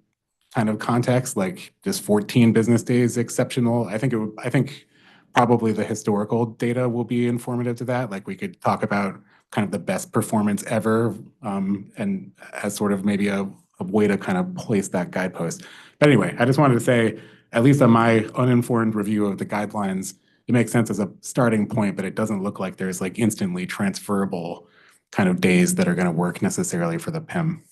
Speaker 6: kind of context. Like, does 14 business days exceptional? I think probably the historical data will be informative to that. Like we could talk about kind of the best performance ever, and as sort of maybe a way to kind of place that guidepost. But anyway, I just wanted to say, at least on my uninformed review of the guidelines, it makes sense as a starting point, but it doesn't look like there's like instantly transferable kind of days that are going to work necessarily for the PIM.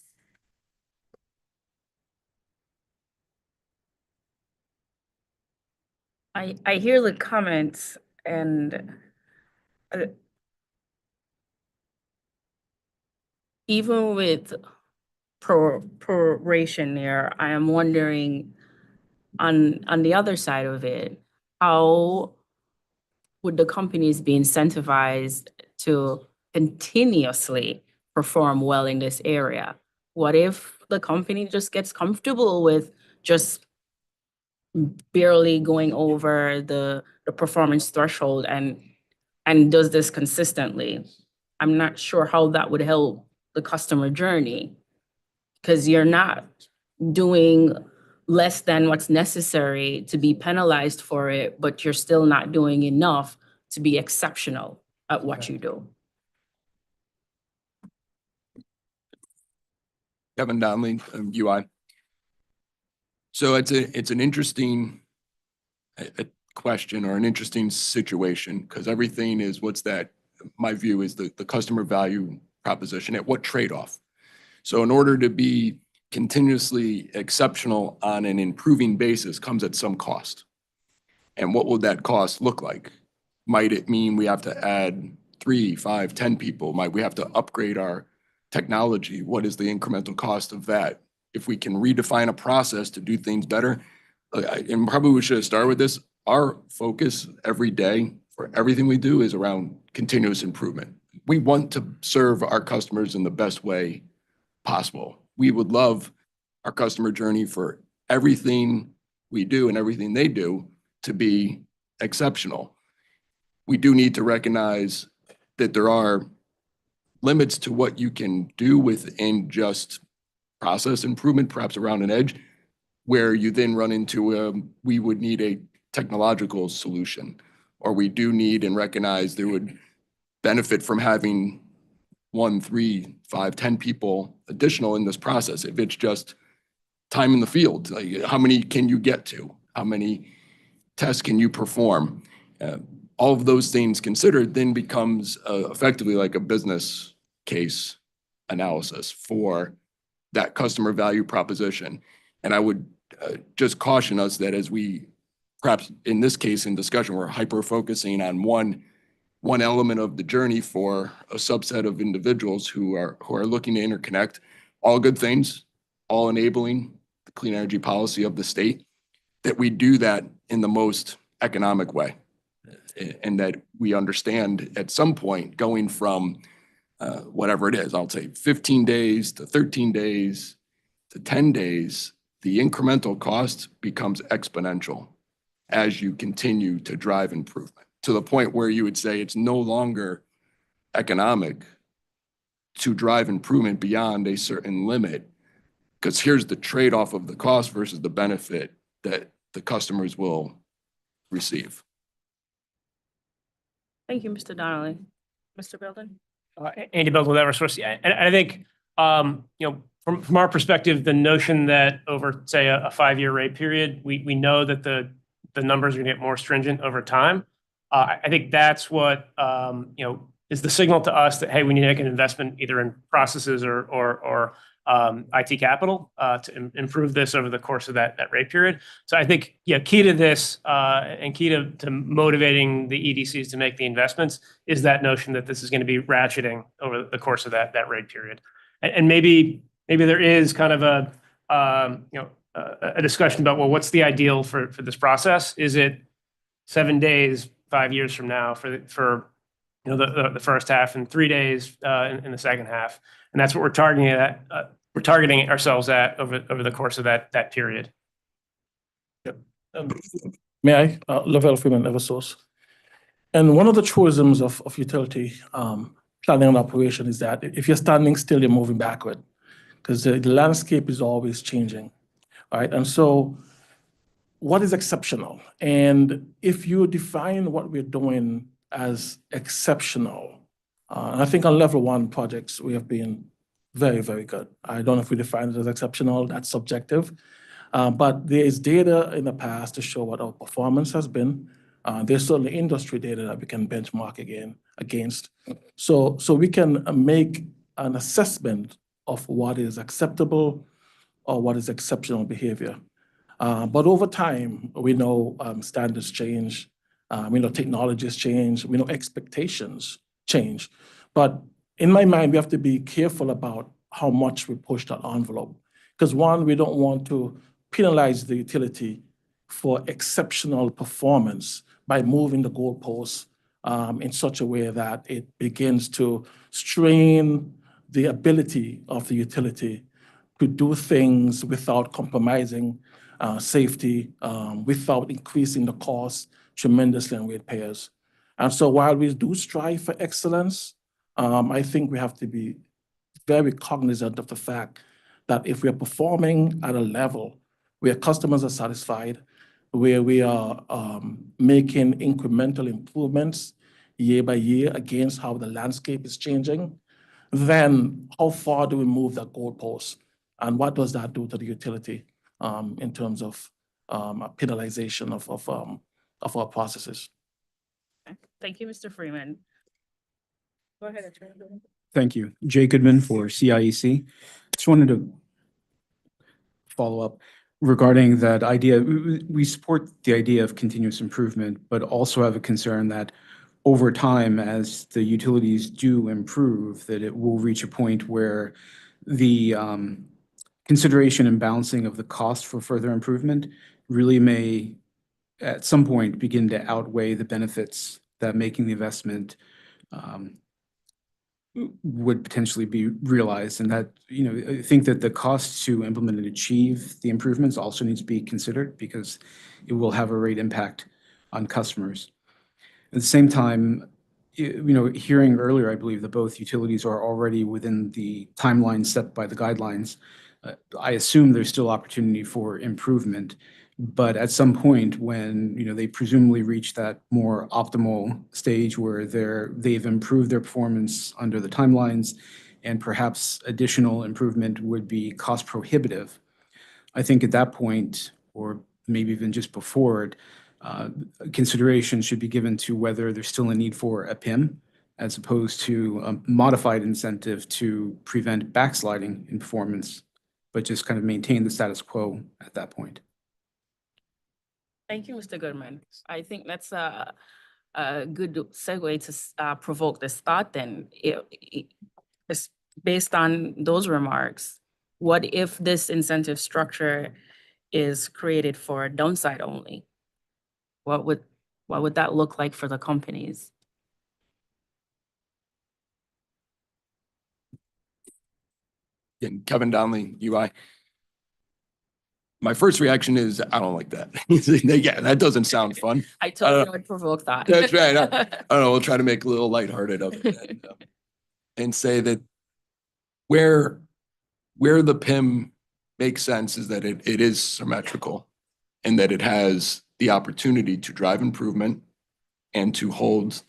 Speaker 9: I hear the comments, and even with proration there, I am wondering on the other side of it, how would the companies be incentivized to continuously perform well in this area? What if the company just gets comfortable with just barely going over the performance threshold and does this consistently? I'm not sure how that would help the customer journey, because you're not doing less than what's necessary to be penalized for it, but you're still not doing enough to be exceptional at what you do.
Speaker 7: Kevin Donnelly, UI. So it's an interesting question or an interesting situation, because everything is my view is the customer value proposition at what trade-off. So in order to be continuously exceptional on an improving basis comes at some cost. And what will that cost look like? Might it mean we have to add 3, 5, 10 people? Might we have to upgrade our technology? What is the incremental cost of that? If we can redefine a process to do things better, and probably we should start with this, our focus every day for everything we do is around continuous improvement. We want to serve our customers in the best way possible. We would love our customer journey for everything we do and everything they do to be exceptional. We do need to recognize that there are limits to what you can do within just process improvement, perhaps around an edge, where you then run into we would need a technological solution, or we do need and recognize there would benefit from having 1, 3, 5, 10 people additional in this process. If it's just time in the field, like how many can you get to? How many tests can you perform? All of those things considered then becomes effectively like a business case analysis for that customer value proposition. And I would just caution us that as we, perhaps in this case in discussion, we're hyper-focusing on one element of the journey for a subset of individuals who are looking to interconnect. All good things, all enabling the clean energy policy of the state, that we do that in the most economic way. And that we understand at some point going from whatever it is, I'll say 15 days to 13 days to 10 days, the incremental cost becomes exponential as you continue to drive improvement, to the point where you would say it's no longer economic to drive improvement beyond a certain limit. Because here's the trade-off of the cost versus the benefit that the customers will receive.
Speaker 9: Thank you, Mr. Donnelly. Mr. Belden?
Speaker 8: Andy Belton with Eversource. Yeah, and I think, from our perspective, the notion that over, say, a 5-year rate period, we know that the numbers are going to get more stringent over time. I think that's what, is the signal to us that, hey, we need to make an investment either in processes or IT capital to improve this over the course of that rate period. So I think, key to this and key to motivating the EDCs to make the investments is that notion that this is going to be ratcheting over the course of that rate period. And maybe there is kind of a discussion about, well, what's the ideal for this process? Is it 7 days, 5 years from now for the first half, and 3 days in the second half? And that's what we're targeting at. We're targeting ourselves at over the course of that period.
Speaker 11: May I? Lavelle Freeman, Eversource. And one of the truisms of utility planning and operation is that if you're standing still, you're moving backward, because the landscape is always changing, right? And so what is exceptional? And if you define what we're doing as exceptional, and I think on level 1 projects, we have been very, very good. I don't know if we define it as exceptional, that's subjective. But there is data in the past to show what our performance has been. There's certainly industry data that we can benchmark against. So we can make an assessment of what is acceptable or what is exceptional behavior. But over time, we know standards change, we know technologies change, we know expectations change. But in my mind, we have to be careful about how much we push that envelope. Because one, we don't want to penalize the utility for exceptional performance by moving the goalposts in such a way that it begins to strain the ability of the utility to do things without compromising safety, without increasing the cost tremendously on ratepayers. And so while we do strive for excellence, I think we have to be very cognizant of the fact that if we are performing at a level where customers are satisfied, where we are making incremental improvements year by year against how the landscape is changing, then how far do we move that goalpost? And what does that do to the utility in terms of penalization of our processes?
Speaker 9: Thank you, Mr. Freeman. Go ahead, Attorney.
Speaker 3: Thank you. Jay Goodman for CIEC. Just wanted to follow up regarding that idea. We support the idea of continuous improvement, but also have a concern that over time, as the utilities do improve, that it will reach a point where the consideration and balancing of the cost for further improvement really may, at some point, begin to outweigh the benefits that making the investment would potentially be realized. And that, I think that the cost to implement and achieve the improvements also needs to be considered, because it will have a great impact on customers. At the same time, hearing earlier, I believe that both utilities are already within the timeline set by the guidelines. I assume there's still opportunity for improvement, but at some point when they presumably reach that more optimal stage where they've improved their performance under the timelines, and perhaps additional improvement would be cost prohibitive, I think at that point, or maybe even just before it, consideration should be given to whether there's still a need for a PIM, as opposed to a modified incentive to prevent backsliding in performance, but just kind of maintain the status quo at that point.
Speaker 9: Thank you, Mr. Goodman. I think that's a good segue to provoke this thought then. It's based on those remarks, what if this incentive structure is created for downside only? What would that look like for the companies?
Speaker 7: And Kevin Donnelly, UI. My first reaction is, I don't like that. Yeah, that doesn't sound fun.
Speaker 9: I told you it would provoke thought.
Speaker 7: That's right. I don't know, we'll try to make a little lighthearted of it and say that Where the PIM makes sense is that it is symmetrical and that it has the opportunity to drive improvement and to hold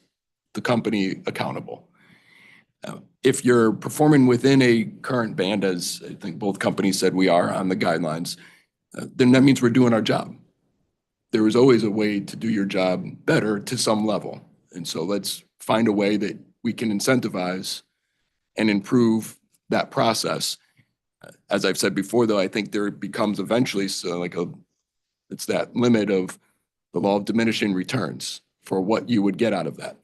Speaker 7: the company accountable. If you're performing within a current band, as I think both companies said we are on the guidelines, then that means we're doing our job. There is always a way to do your job better to some level. And so let's find a way that we can incentivize and improve that process. As I've said before, though, I think there becomes eventually it's that limit of the law of diminishing returns for what you would get out of that.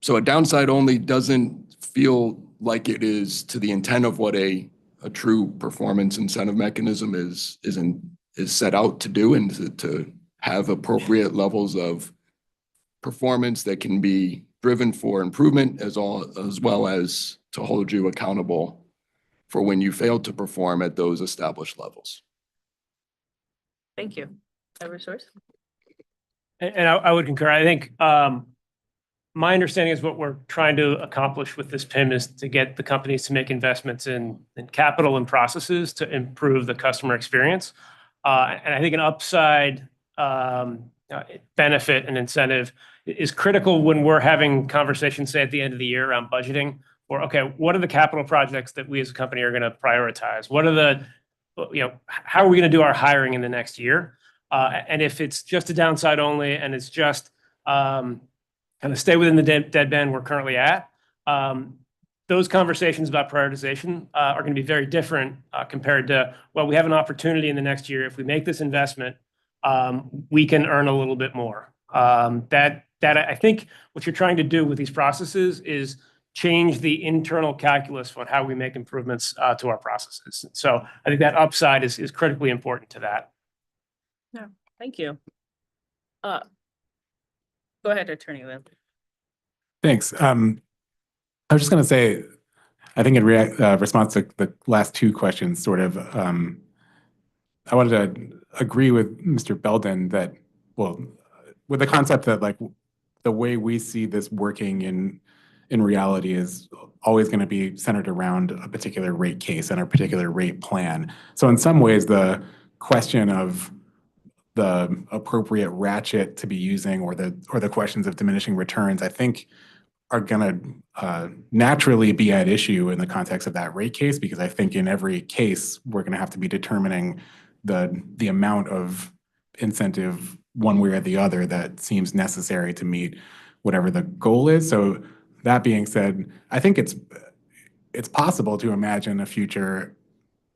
Speaker 7: So a downside only doesn't feel like it is to the intent of what a true performance incentive mechanism is set out to do, and to have appropriate levels of performance that can be driven for improvement as well as to hold you accountable for when you fail to perform at those established levels.
Speaker 9: Thank you. Eversource?
Speaker 8: And I would concur. I think my understanding is what we're trying to accomplish with this PIM is to get the companies to make investments in capital and processes to improve the customer experience. And I think an upside benefit and incentive is critical when we're having conversations, say, at the end of the year around budgeting, or, okay, what are the capital projects that we as a company are going to prioritize? What are the, how are we going to do our hiring in the next year? And if it's just a downside only and it's just kind of stay within the dead band we're currently at, those conversations about prioritization are going to be very different compared to, well, we have an opportunity in the next year. If we make this investment, we can earn a little bit more. That I think what you're trying to do with these processes is change the internal calculus on how we make improvements to our processes. So I think that upside is critically important to that.
Speaker 9: Yeah, thank you. Go ahead, Attorney Will.
Speaker 6: Thanks. I was just going to say, I think in response to the last two questions, sort of, I wanted to agree with Mr. Belden that, well, with the concept that like the way we see this working in reality is always going to be centered around a particular rate case and a particular rate plan. So in some ways, the question of the appropriate ratchet to be using or the questions of diminishing returns, I think are going to naturally be at issue in the context of that rate case, because I think in every case, we're going to have to be determining the amount of incentive one way or the other that seems necessary to meet whatever the goal is. So that being said, I think it's possible to imagine a future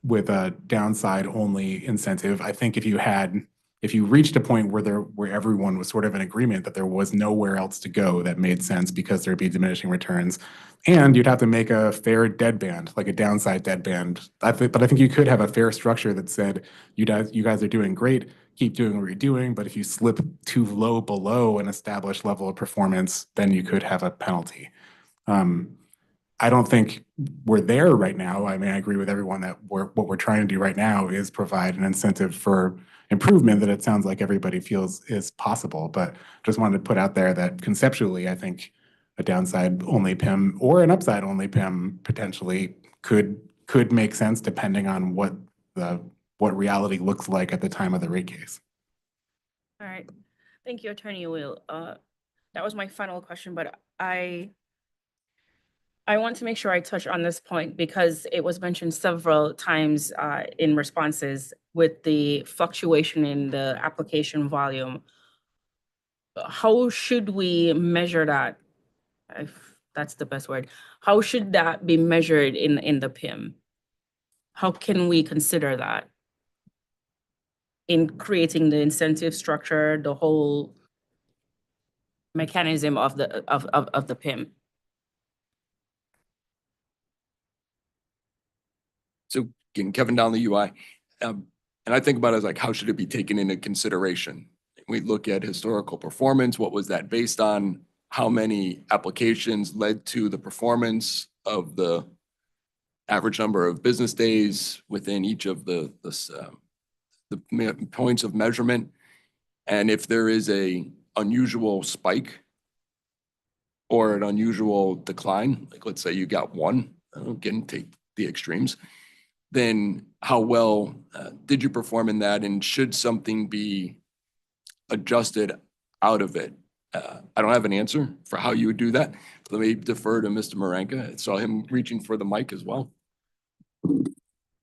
Speaker 6: with a downside only incentive. I think if you reached a point where everyone was sort of in agreement that there was nowhere else to go that made sense because there'd be diminishing returns, and you'd have to make a fair deadband, like a downside deadband. But I think you could have a fair structure that said, you guys are doing great, keep doing what you're doing, but if you slip too low below an established level of performance, then you could have a penalty. I don't think we're there right now. I mean, I agree with everyone that what we're trying to do right now is provide an incentive for improvement that it sounds like everybody feels is possible. But just wanted to put out there that conceptually, I think a downside only PIM or an upside only PIM potentially could make sense depending on what reality looks like at the time of the rate case.
Speaker 9: All right. Thank you, Attorney Will. That was my final question, but I want to make sure I touch on this point because it was mentioned several times in responses with the fluctuation in the application volume. How should we measure that? If that's the best word. How should that be measured in the PIM? How can we consider that in creating the incentive structure, the whole mechanism of the PIM?
Speaker 7: So again, Kevin Donnelly, UI, and I think about it as like, how should it be taken into consideration? We look at historical performance. What was that based on? How many applications led to the performance of the average number of business days within each of the points of measurement? And if there is a unusual spike or an unusual decline, like let's say you got one, again, take the extremes, then how well did you perform in that? And should something be adjusted out of it? I don't have an answer for how you would do that. Let me defer to Mr. Maranka. I saw him reaching for the mic as well.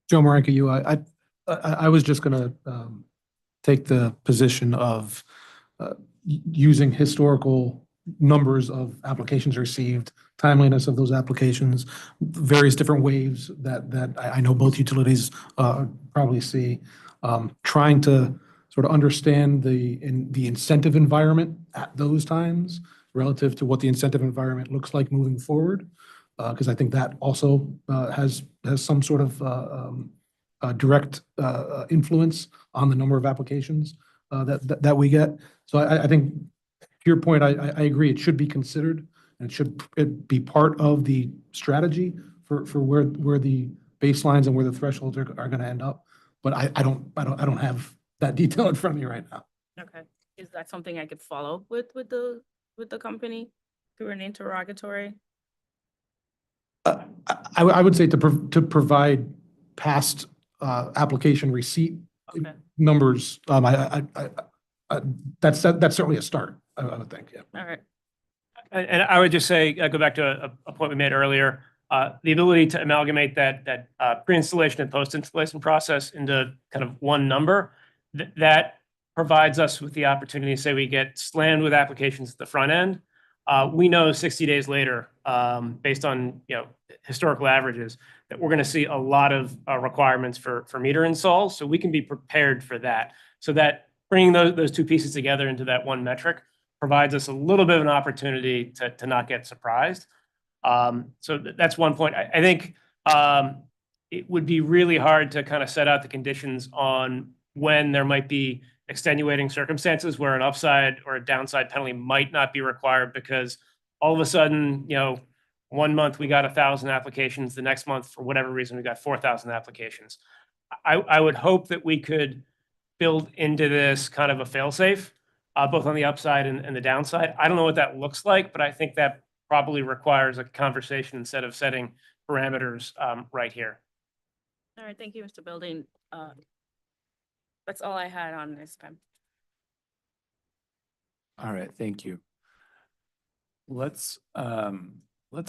Speaker 10: Joe Maranka, I was just gonna take the position of using historical numbers of applications received, timeliness of those applications, various different waves that I know both utilities probably see, trying to sort of understand the incentive environment at those times relative to what the incentive environment looks like moving forward. Because I think that also has some sort of direct influence on the number of applications that we get. So I think, to your point, I agree. It should be considered, and it should be part of the strategy for where the baselines and where the thresholds are going to end up. But I don't have that detail in front of me right now.
Speaker 9: Okay, is that something I could follow with the company through an interrogatory?
Speaker 10: I would say to provide past application receipt
Speaker 9: Okay,
Speaker 10: numbers. That's certainly a start, I would think, yeah.
Speaker 9: all right.
Speaker 8: And I would just say, go back to a point we made earlier, the ability to amalgamate that pre-installation and post-installation process into kind of one number, that provides us with the opportunity to say we get slammed with applications at the front end. We know 60 days later, based on historical averages, that we're going to see a lot of requirements for meter installs. So we can be prepared for that. So that bringing those two pieces together into that one metric provides us a little bit of an opportunity to not get surprised. So that's one point. I think it would be really hard to kind of set out the conditions on when there might be extenuating circumstances where an upside or a downside penalty might not be required, because all of a sudden, 1 month we got 1,000 applications, the next month, for whatever reason, we got 4,000 applications. I would hope that we could build into this kind of a fail-safe, both on the upside and the downside. I don't know what that looks like, but I think that probably requires a conversation instead of setting parameters right here.
Speaker 9: All right, thank you, Mr. Building. That's all I had on this time.
Speaker 4: All right, thank you. Let's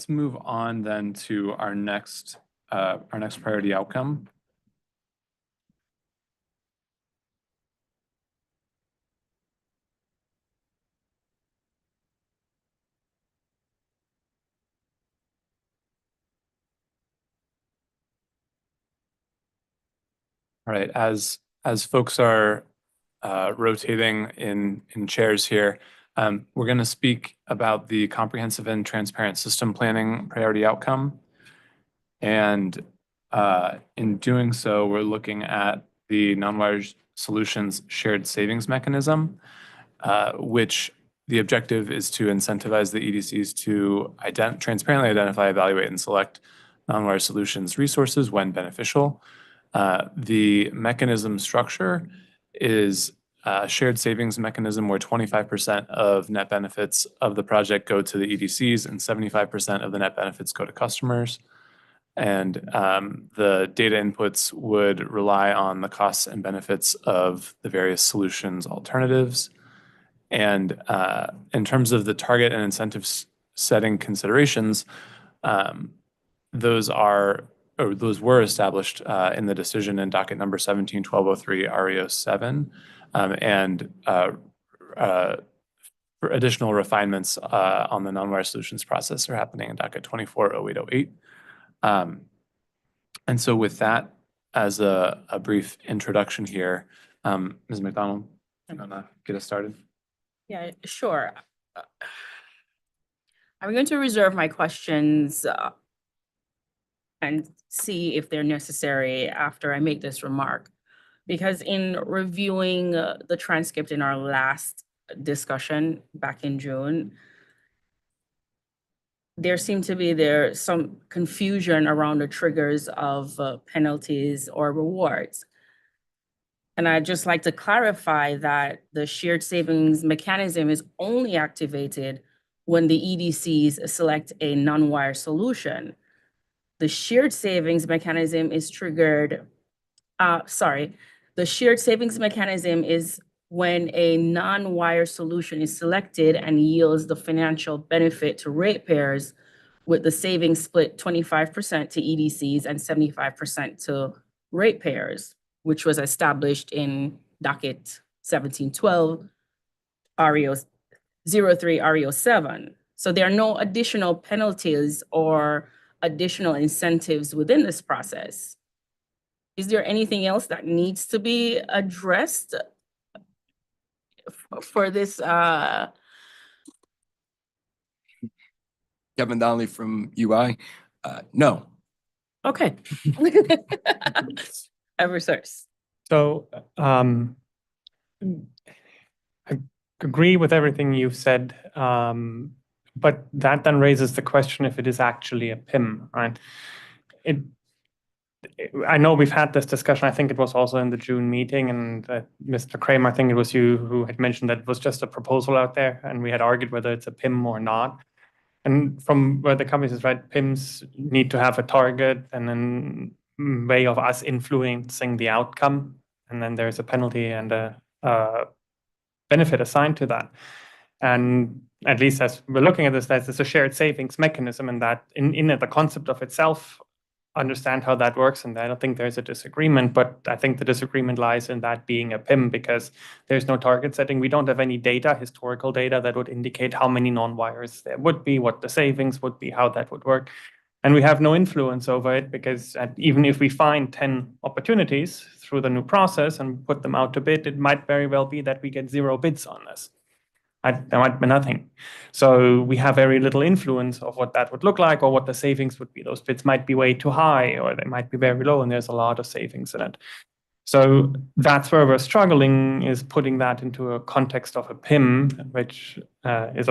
Speaker 4: move on then to our next priority outcome. All right, as folks are rotating in chairs here, we're going to speak about the comprehensive and transparent system planning priority outcome. And in doing so, we're looking at the Non-Wire Solutions Shared Savings Mechanism, which the objective is to incentivize the EDCs to transparently identify, evaluate, and select non-wire solutions resources when beneficial. The mechanism structure is a shared savings mechanism where 25% of net benefits of the project go to the EDCs and 75% of the net benefits go to customers. And the data inputs would rely on the costs and benefits of the various solutions alternatives. And in terms of the target and incentive setting considerations, those were established in the decision in docket number 17-1203 REO 7, and for additional refinements on the non-wire solutions process are happening in docket 24-0808. And so with that as a brief introduction here, Ms. McDonald, you want to get us started?
Speaker 9: Yeah, sure. I'm going to reserve my questions and see if they're necessary after I make this remark. Because in reviewing the transcript in our last discussion back in June, there seemed to be some confusion around the triggers of penalties or rewards. And I'd just like to clarify that the shared savings mechanism is only activated when the EDCs select a non-wire solution. the shared savings mechanism is triggered, the shared savings mechanism is when a non-wire solution is selected and yields the financial benefit to ratepayers, with the savings split 25% to EDCs and 75% to ratepayers, which was established in docket 1712, REO 03, REO 7. So there are no additional penalties or additional incentives within this process. Is there anything else that needs to be addressed for this?
Speaker 7: Kevin Donnelly from UI. No.
Speaker 9: Okay. Eversource.
Speaker 12: So I agree with everything you've said, but that then raises the question if it is actually a PIM, right? I know we've had this discussion. I think it was also in the June meeting, and Mr. Kramer, I think it was you who had mentioned that it was just a proposal out there, and we had argued whether it's a PIM or not. And from where the company is, right, PIMs need to have a target and then way of us influencing the outcome. And then there's a penalty and a benefit assigned to that. And at least as we're looking at this, there's a shared savings mechanism, and that in the concept of itself, understand how that works. And I don't think there's a disagreement, but I think the disagreement lies in that being a PIM because there's no target setting. We don't have any data, historical data, that would indicate how many non-wires there would be, what the savings would be, how that would work. And we have no influence over it because even if we find 10 opportunities through the new process and put them out to bid, it might very well be that we get 0 bids on this. There might be nothing. So we have very little influence of what that would look like or what the savings would be. Those bids might be way too high or they might be very low, and there's a lot of savings in it. So that's where we're struggling, is putting that into a context of a PIM, which is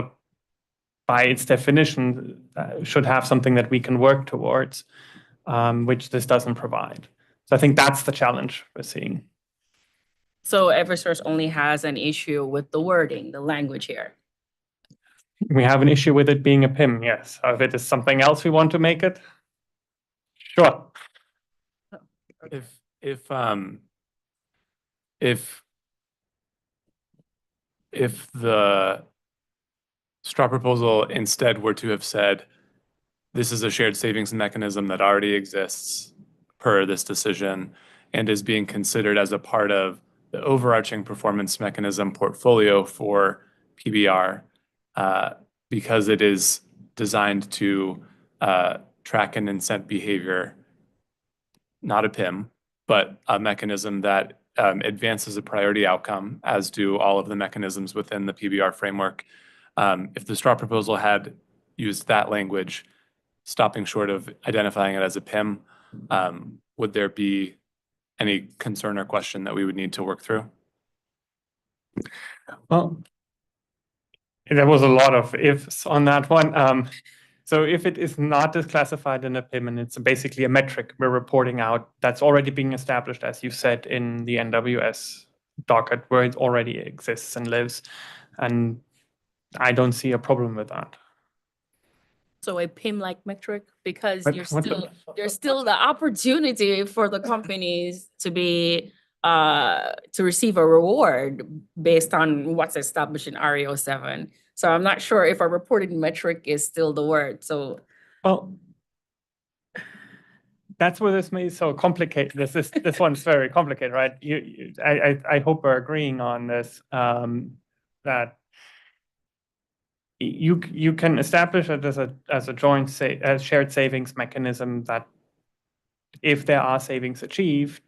Speaker 12: by its definition, should have something that we can work towards, which this doesn't provide. So I think that's the challenge we're seeing.
Speaker 9: So Eversource only has an issue with the wording, the language here.
Speaker 12: We have an issue with it being a PIM, yes. If it is something else we want to make it, sure.
Speaker 4: If the straw proposal instead were to have said, this is a shared savings mechanism that already exists per this decision and is being considered as a part of the overarching performance mechanism portfolio for PBR, because it is designed to track and incent behavior, not a PIM, but a mechanism that advances a priority outcome, as do all of the mechanisms within the PBR framework. If the straw proposal had used that language, stopping short of identifying it as a PIM, would there be any concern or question that we would need to work through?
Speaker 12: Well, there was a lot of ifs on that one. So if it is not disclassified in a PIM and it's basically a metric we're reporting out that's already being established, as you said, in the NWS docket where it already exists and lives, and I don't see a problem with that.
Speaker 9: So a PIM-like metric, because
Speaker 12: But
Speaker 9: you're
Speaker 12: what-
Speaker 9: still, there's still the opportunity for the companies to be, to receive a reward based on what's established in REO 7. So I'm not sure if a reported metric is still the word, so.
Speaker 12: Well, that's where this may be so complicated. This one's very complicated, right? I hope we're agreeing on this, that you can establish it as a joint shared savings mechanism that, if there are savings achieved,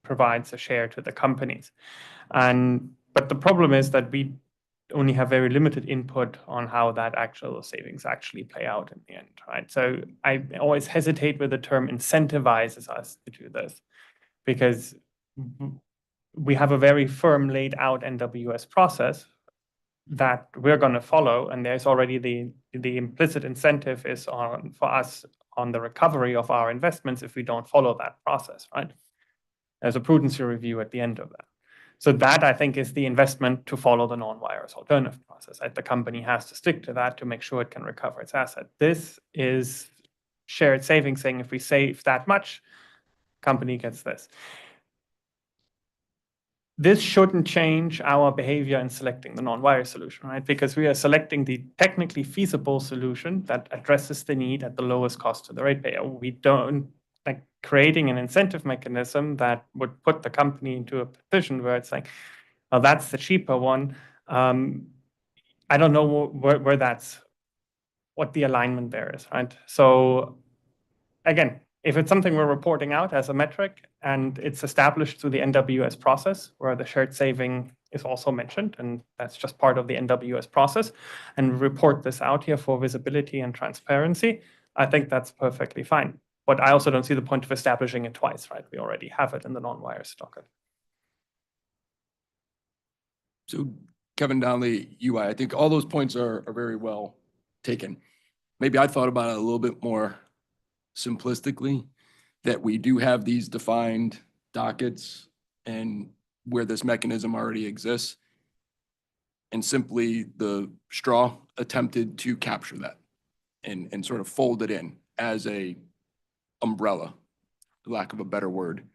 Speaker 12: provides a share to the companies. But the problem is that we only have very limited input on how that actual savings actually play out in the end, right? So I always hesitate with the term incentivizes us to do this, because we have a very firm laid out NWS process that we're going to follow, and there's already the implicit incentive is for us on the recovery of our investments if we don't follow that process, right? There's a prudency review at the end of that. So that, I think, is the investment to follow the non-wires alternative process. Right? The company has to stick to that to make sure it can recover its asset. This is shared savings saying if we save that much, company gets this. This shouldn't change our behavior in selecting the non-wire solution, right? Because we are selecting the technically feasible solution that addresses the need at the lowest cost to the ratepayer. We don't like creating an incentive mechanism that would put the company into a position where it's like, well, that's the cheaper one. I don't know where that's, what the alignment there is, right? So again, if it's something we're reporting out as a metric and it's established through the NWS process where the shared saving is also mentioned, and that's just part of the NWS process, and report this out here for visibility and transparency, I think that's perfectly fine. But I also don't see the point of establishing it twice, right? We already have it in the non-wires docket.
Speaker 7: So Kevin Donnelly, UI, I think all those points are very well taken. Maybe I thought about it a little bit more simplistically, that we do have these defined dockets and where this mechanism already exists. And simply the straw attempted to capture that and sort of fold it in as a umbrella, for lack of a better word,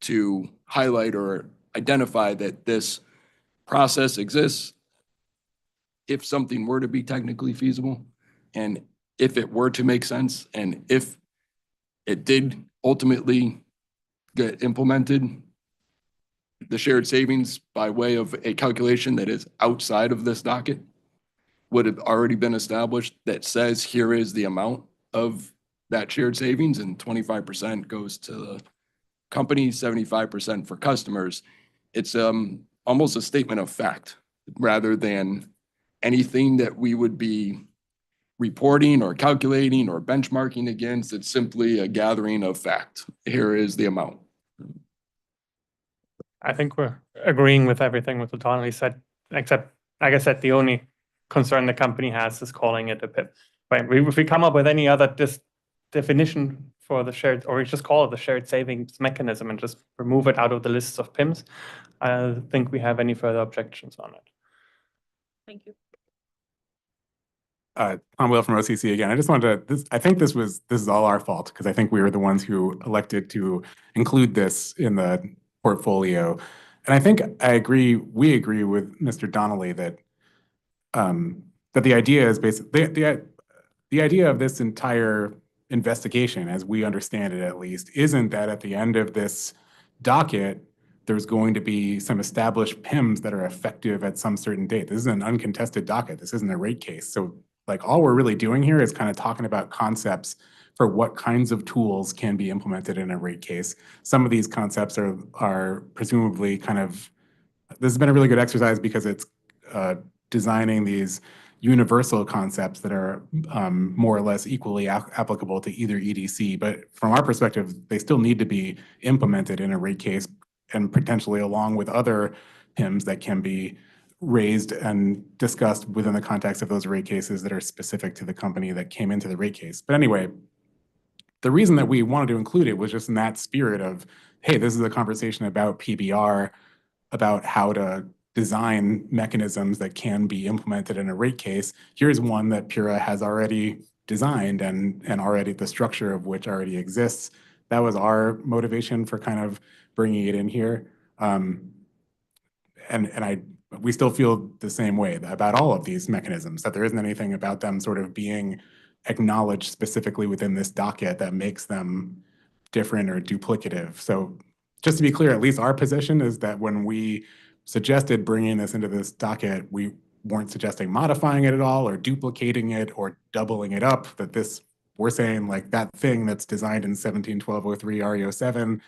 Speaker 7: to highlight or identify that this process exists if something were to be technically feasible, and if it were to make sense, and if it did ultimately get implemented, the shared savings by way of a calculation that is outside of this docket would have already been established that says here is the amount of that shared savings, and 25% goes to the company, 75% for customers. It's almost a statement of fact rather than anything that we would be reporting or calculating or benchmarking against. It's simply a gathering of fact. Here is the amount.
Speaker 12: I think we're agreeing with everything what Donnelly said, except, like I said, the only concern the company has is calling it a PIP. Right? If we come up with any other definition for the shared, or we just call it the shared savings mechanism and just remove it out of the lists of PIMs, I don't think we have any further objections on it.
Speaker 9: Thank you.
Speaker 6: Tom Wheel from OCC again. I just wanted to, I think this is all our fault because I think we were the ones who elected to include this in the portfolio. And I think we agree with Mr. Donnelly that that the idea is basically the idea of this entire investigation, as we understand it at least, isn't that at the end of this docket there's going to be some established PIMs that are effective at some certain date. This is an uncontested docket. This isn't a rate case. So like all we're really doing here is kind of talking about concepts for what kinds of tools can be implemented in a rate case. Some of these concepts are presumably kind of, this has been a really good exercise because it's designing these universal concepts that are more or less equally applicable to either EDC. But from our perspective, they still need to be implemented in a rate case and potentially along with other PIMs that can be raised and discussed within the context of those rate cases that are specific to the company that came into the rate case. But anyway, the reason that we wanted to include it was just in that spirit of, hey, this is a conversation about PBR, about how to design mechanisms that can be implemented in a rate case. Here's one that Pura has already designed and already the structure of which already exists. That was our motivation for kind of bringing it in here. We still feel the same way about all of these mechanisms, that there isn't anything about them sort of being acknowledged specifically within this docket that makes them different or duplicative. So just to be clear, at least our position is that when we suggested bringing this into this docket, we weren't suggesting modifying it at all or duplicating it or doubling it up, that this, we're saying like that thing that's designed in 171203 REO7,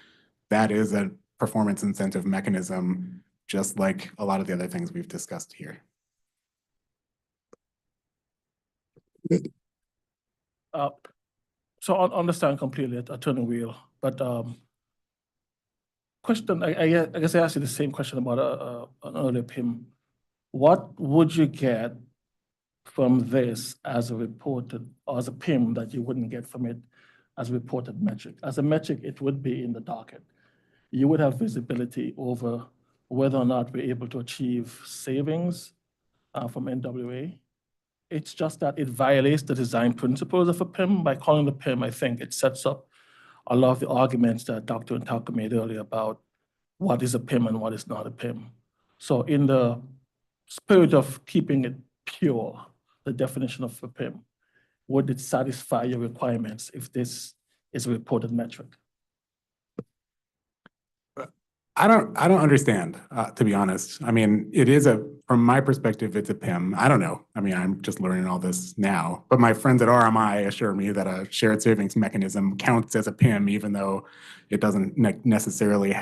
Speaker 6: that is a performance incentive mechanism, just like a lot of the other things we've discussed here.
Speaker 11: So I understand completely, Attorney Wheel, but question, I guess I asked you the same question about an earlier PIM. What would you get from this as a reported, or as a PIM that you wouldn't get from it as a reported metric? As a metric, it would be in the docket. You would have visibility over whether or not we're able to achieve savings from NWA. It's just that it violates the design principles of a PIM. By calling the PIM, I think it sets up a lot of the arguments that Dr. Intalka made earlier about what is a PIM and what is not a PIM. So in the spirit of keeping it pure, the definition of a PIM, would it satisfy your requirements if this is a reported metric?
Speaker 6: I don't understand, to be honest. I mean, from my perspective, it's a PIM. I don't know. I mean, I'm just learning all this now, but my friends at RMI assure me that a shared savings mechanism counts as a PIM, even though it doesn't necessarily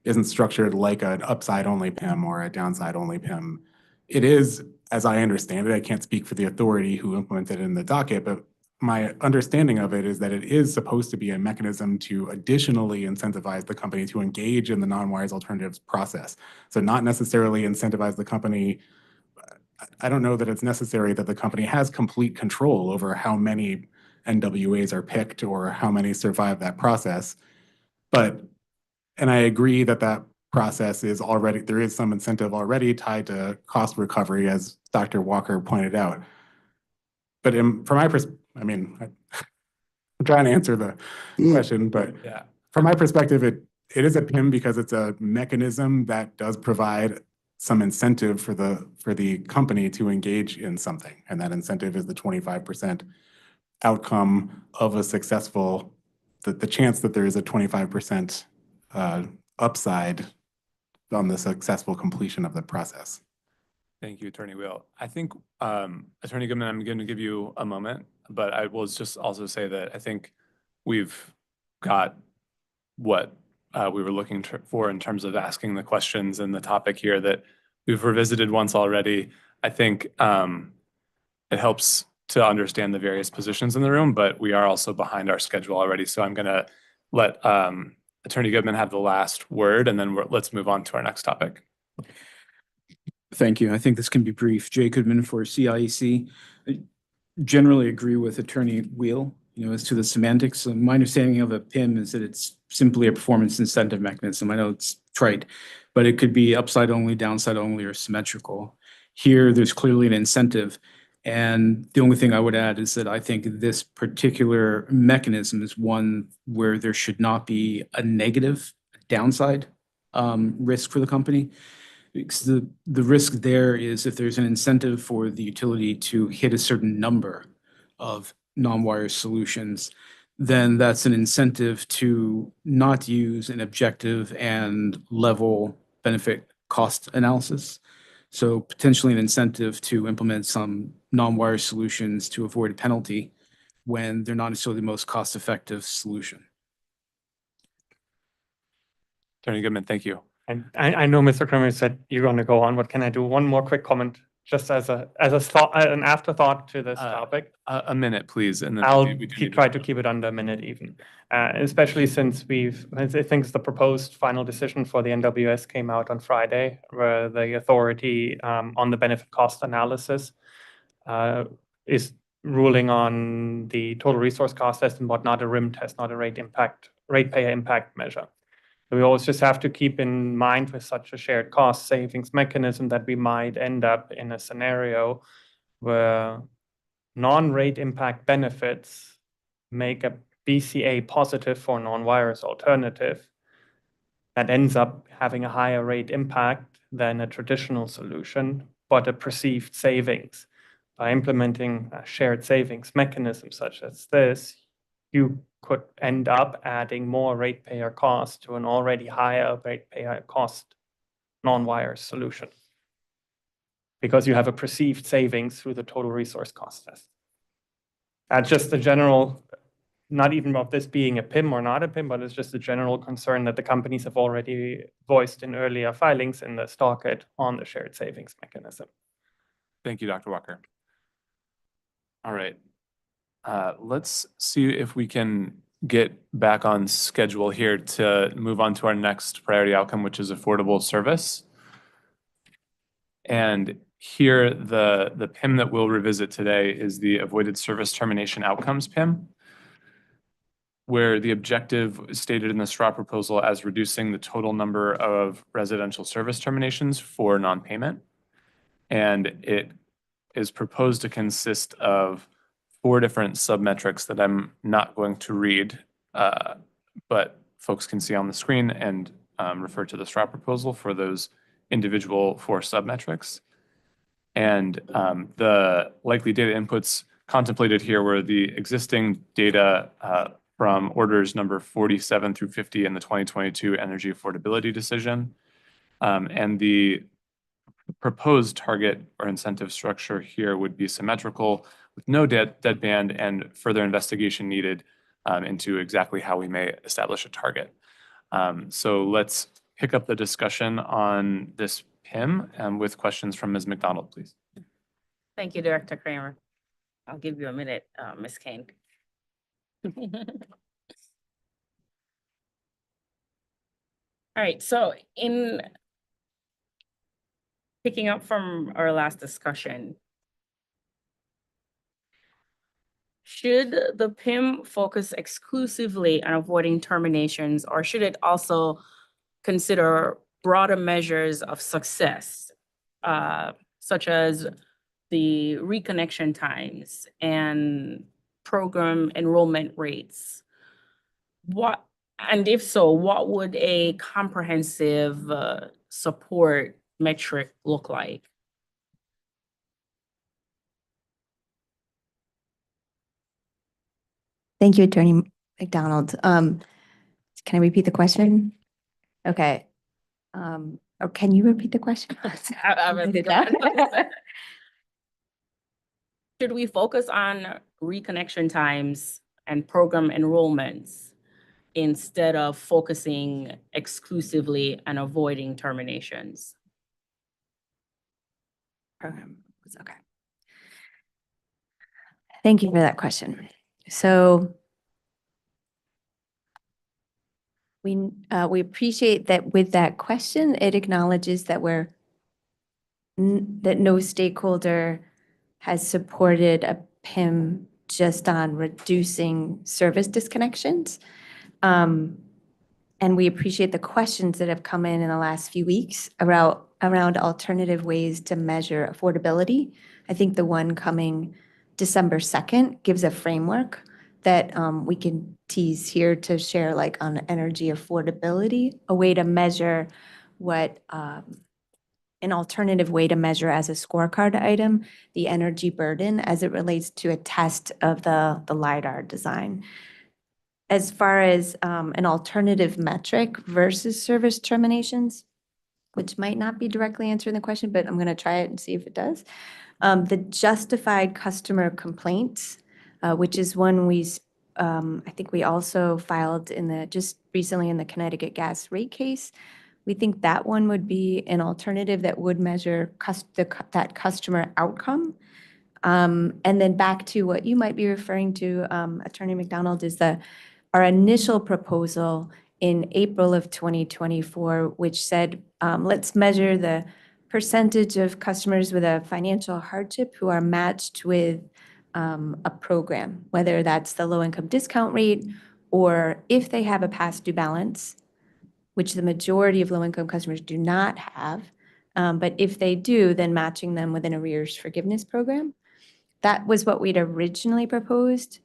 Speaker 6: isn't structured like an upside only PIM or a downside only PIM. It is, as I understand it, I can't speak for the authority who implemented it in the docket, but my understanding of it is that it is supposed to be a mechanism to additionally incentivize the company to engage in the non-wires alternatives process. So not necessarily incentivize the company. I don't know that it's necessary that the company has complete control over how many NWAs are picked or how many survive that process. And I agree that process is already, there is some incentive already tied to cost recovery, as Dr. Walker pointed out. But from my perspective, I mean, I'm trying to answer the question, but
Speaker 4: Yeah.
Speaker 6: from my perspective, it is a PIM because it's a mechanism that does provide some incentive for the company to engage in something. And that incentive is the 25% outcome of a successful, the chance that there is a 25% upside on the successful completion of the process.
Speaker 4: Thank you, Attorney Wheel. I think, Attorney Goodman, I'm going to give you a moment, but I will just also say that I think we've got what we were looking for in terms of asking the questions and the topic here that we've revisited once already. I think it helps to understand the various positions in the room, but we are also behind our schedule already. So I'm going to let Attorney Goodman have the last word, and then let's move on to our next topic.
Speaker 3: Thank you. I think this can be brief. Jay Goodman for CIEC. I generally agree with Attorney Wheel, as to the semantics. My understanding of a PIM is that it's simply a performance incentive mechanism. I know it's trite, but it could be upside only, downside only, or symmetrical. Here, there's clearly an incentive. And the only thing I would add is that I think this particular mechanism is one where there should not be a negative downside risk for the company. Because the risk there is if there's an incentive for the utility to hit a certain number of non-wire solutions, then that's an incentive to not use an objective and level benefit cost analysis. So potentially an incentive to implement some non-wire solutions to avoid a penalty when they're not necessarily the most cost-effective solution.
Speaker 4: Attorney Goodman, thank you.
Speaker 12: And I know Mr. Kramer said you're going to go on. What can I do? One more quick comment, just as a thought, an afterthought to this topic.
Speaker 4: A minute, please, and then
Speaker 12: I'll
Speaker 4: we do need
Speaker 12: try to keep it under a minute even, especially since I think the proposed final decision for the NWS came out on Friday, where the authority on the benefit cost analysis is ruling on the total resource cost test and not a RIM test, not a ratepayer impact measure. So we always just have to keep in mind with such a shared cost savings mechanism that we might end up in a scenario where non-rate impact benefits make a BCA positive for non-wires alternative that ends up having a higher rate impact than a traditional solution, but a perceived savings. By implementing a shared savings mechanism such as this, you could end up adding more ratepayer cost to an already higher ratepayer cost non-wire solution, because you have a perceived savings through the total resource cost test. Just the general, not even of this being a PIM or not a PIM, but it's just a general concern that the companies have already voiced in earlier filings in the docket on the shared savings mechanism.
Speaker 4: Thank you, Dr. Walker. All right. Let's see if we can get back on schedule here to move on to our next priority outcome, which is affordable service. And here, the PIM that we'll revisit today is the Avoided Service Termination Outcomes PIM, where the objective is stated in the straw proposal as reducing the total number of residential service terminations for non-payment. And it is proposed to consist of 4 different submetrics that I'm not going to read, but folks can see on the screen and refer to the STRAT proposal for those individual 4 submetrics. And the likely data inputs contemplated here were the existing data from orders number 47 through 50 in the 2022 energy affordability decision. And the proposed target or incentive structure here would be symmetrical with no deadband and further investigation needed into exactly how we may establish a target. So let's pick up the discussion on this PIM with questions from Ms. McDonald, please.
Speaker 9: Thank you, Director Kramer. I'll give you a minute, Ms. Kane. All right, so in picking up from our last discussion, should the PIM focus exclusively on avoiding terminations, or should it also consider broader measures of success, such as the reconnection times and program enrollment rates? And if so, what would a comprehensive support metric look like?
Speaker 13: Thank you, Attorney McDonald. Can I repeat the question? Okay. Or can you repeat the question?
Speaker 9: I
Speaker 13: did that.
Speaker 9: Should we focus on reconnection times and program enrollments instead of focusing exclusively on avoiding terminations?
Speaker 13: Program, okay. Thank you for that question. So we appreciate that with that question, it acknowledges that that no stakeholder has supported a PIM just on reducing service disconnections. And we appreciate the questions that have come in the last few weeks around alternative ways to measure affordability. I think the one coming December 2nd gives a framework that we can tease here to share, like on energy affordability, a way to measure what an alternative way to measure as a scorecard item, the energy burden as it relates to a test of the LiDAR design. As far as an alternative metric versus service terminations, which might not be directly answering the question, but I'm going to try it and see if it does. The justified customer complaints, which is one I think we also filed just recently in the Connecticut gas rate case. We think that one would be an alternative that would measure that customer outcome. And then back to what you might be referring to, Attorney McDonald, is our initial proposal in April of 2024, which said, let's measure the percentage of customers with a financial hardship who are matched with a program, whether that's the low-income discount rate or if they have a past due balance, which the majority of low-income customers do not have. But if they do, then matching them with an arrears forgiveness program. That was what we'd originally proposed.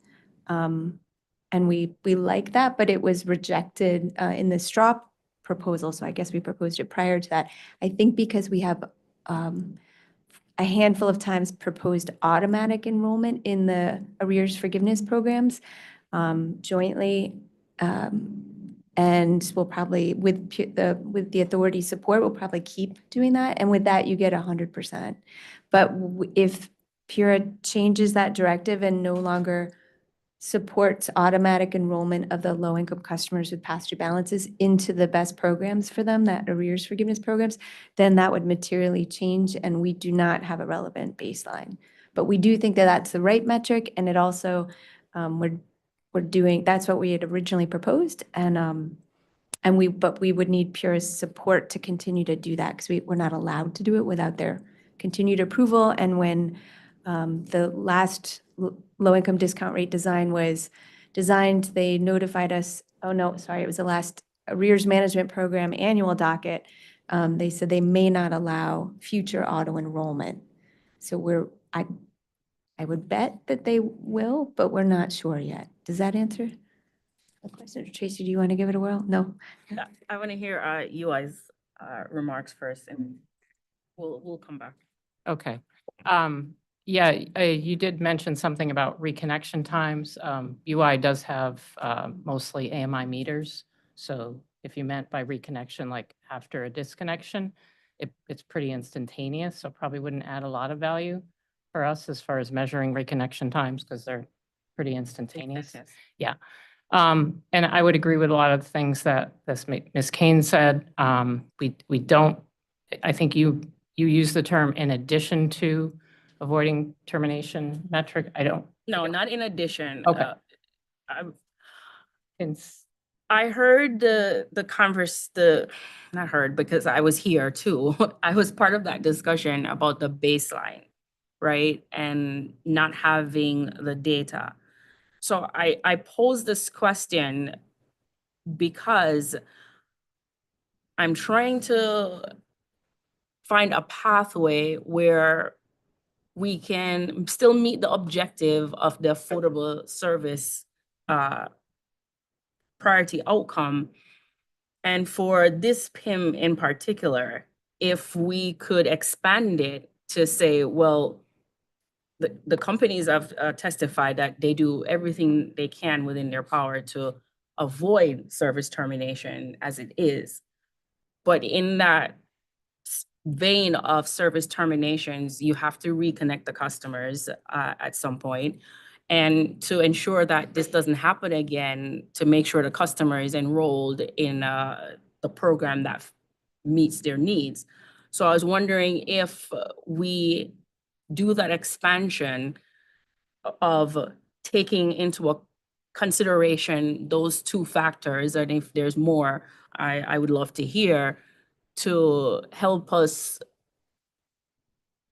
Speaker 13: And we like that, but it was rejected in the straw proposal. So I guess we proposed it prior to that. I think because we have a handful of times proposed automatic enrollment in the arrears forgiveness programs jointly. And we'll probably, with the authority support, we'll probably keep doing that. And with that, you get 100%. But if PURA changes that directive and no longer supports automatic enrollment of the low-income customers with past due balances into the best programs for them, that arrears forgiveness programs, then that would materially change, and we do not have a relevant baseline. But we do think that that's the right metric, and it also, we're doing, that's what we had originally proposed, but we would need PURA's support to continue to do that, because we're not allowed to do it without their continued approval. And when the last low-income discount rate design was designed, they notified us, oh no, sorry, it was the last arrears management program annual docket. They said they may not allow future auto enrollment. So I would bet that they will, but we're not sure yet. Does that answer the question? Tracy, do you want to give it a whirl? No?
Speaker 9: I want to hear UI's remarks first, and we'll come back.
Speaker 14: Okay. Yeah, you did mention something about reconnection times. UI does have mostly AMI meters. So if you meant by reconnection, like after a disconnection, it's pretty instantaneous. So probably wouldn't add a lot of value for us as far as measuring reconnection times because they're pretty instantaneous. Yeah. And I would agree with a lot of the things that Ms. Kane said. We don't, I think you use the term in addition to avoiding termination metric. I don't.
Speaker 9: No, not in addition.
Speaker 14: Okay.
Speaker 9: I heard not heard because I was here too. I was part of that discussion about the baseline, right? And not having the data. So I posed this question because I'm trying to find a pathway where we can still meet the objective of the affordable service priority outcome. And for this PIM in particular, if we could expand it to say, well, the companies have testified that they do everything they can within their power to avoid service termination as it is. But in that vein of service terminations, you have to reconnect the customers at some point. And to ensure that this doesn't happen again, to make sure the customer is enrolled in the program that meets their needs. So I was wondering if we do that expansion of taking into a consideration those two factors, and if there's more, I would love to hear, to help us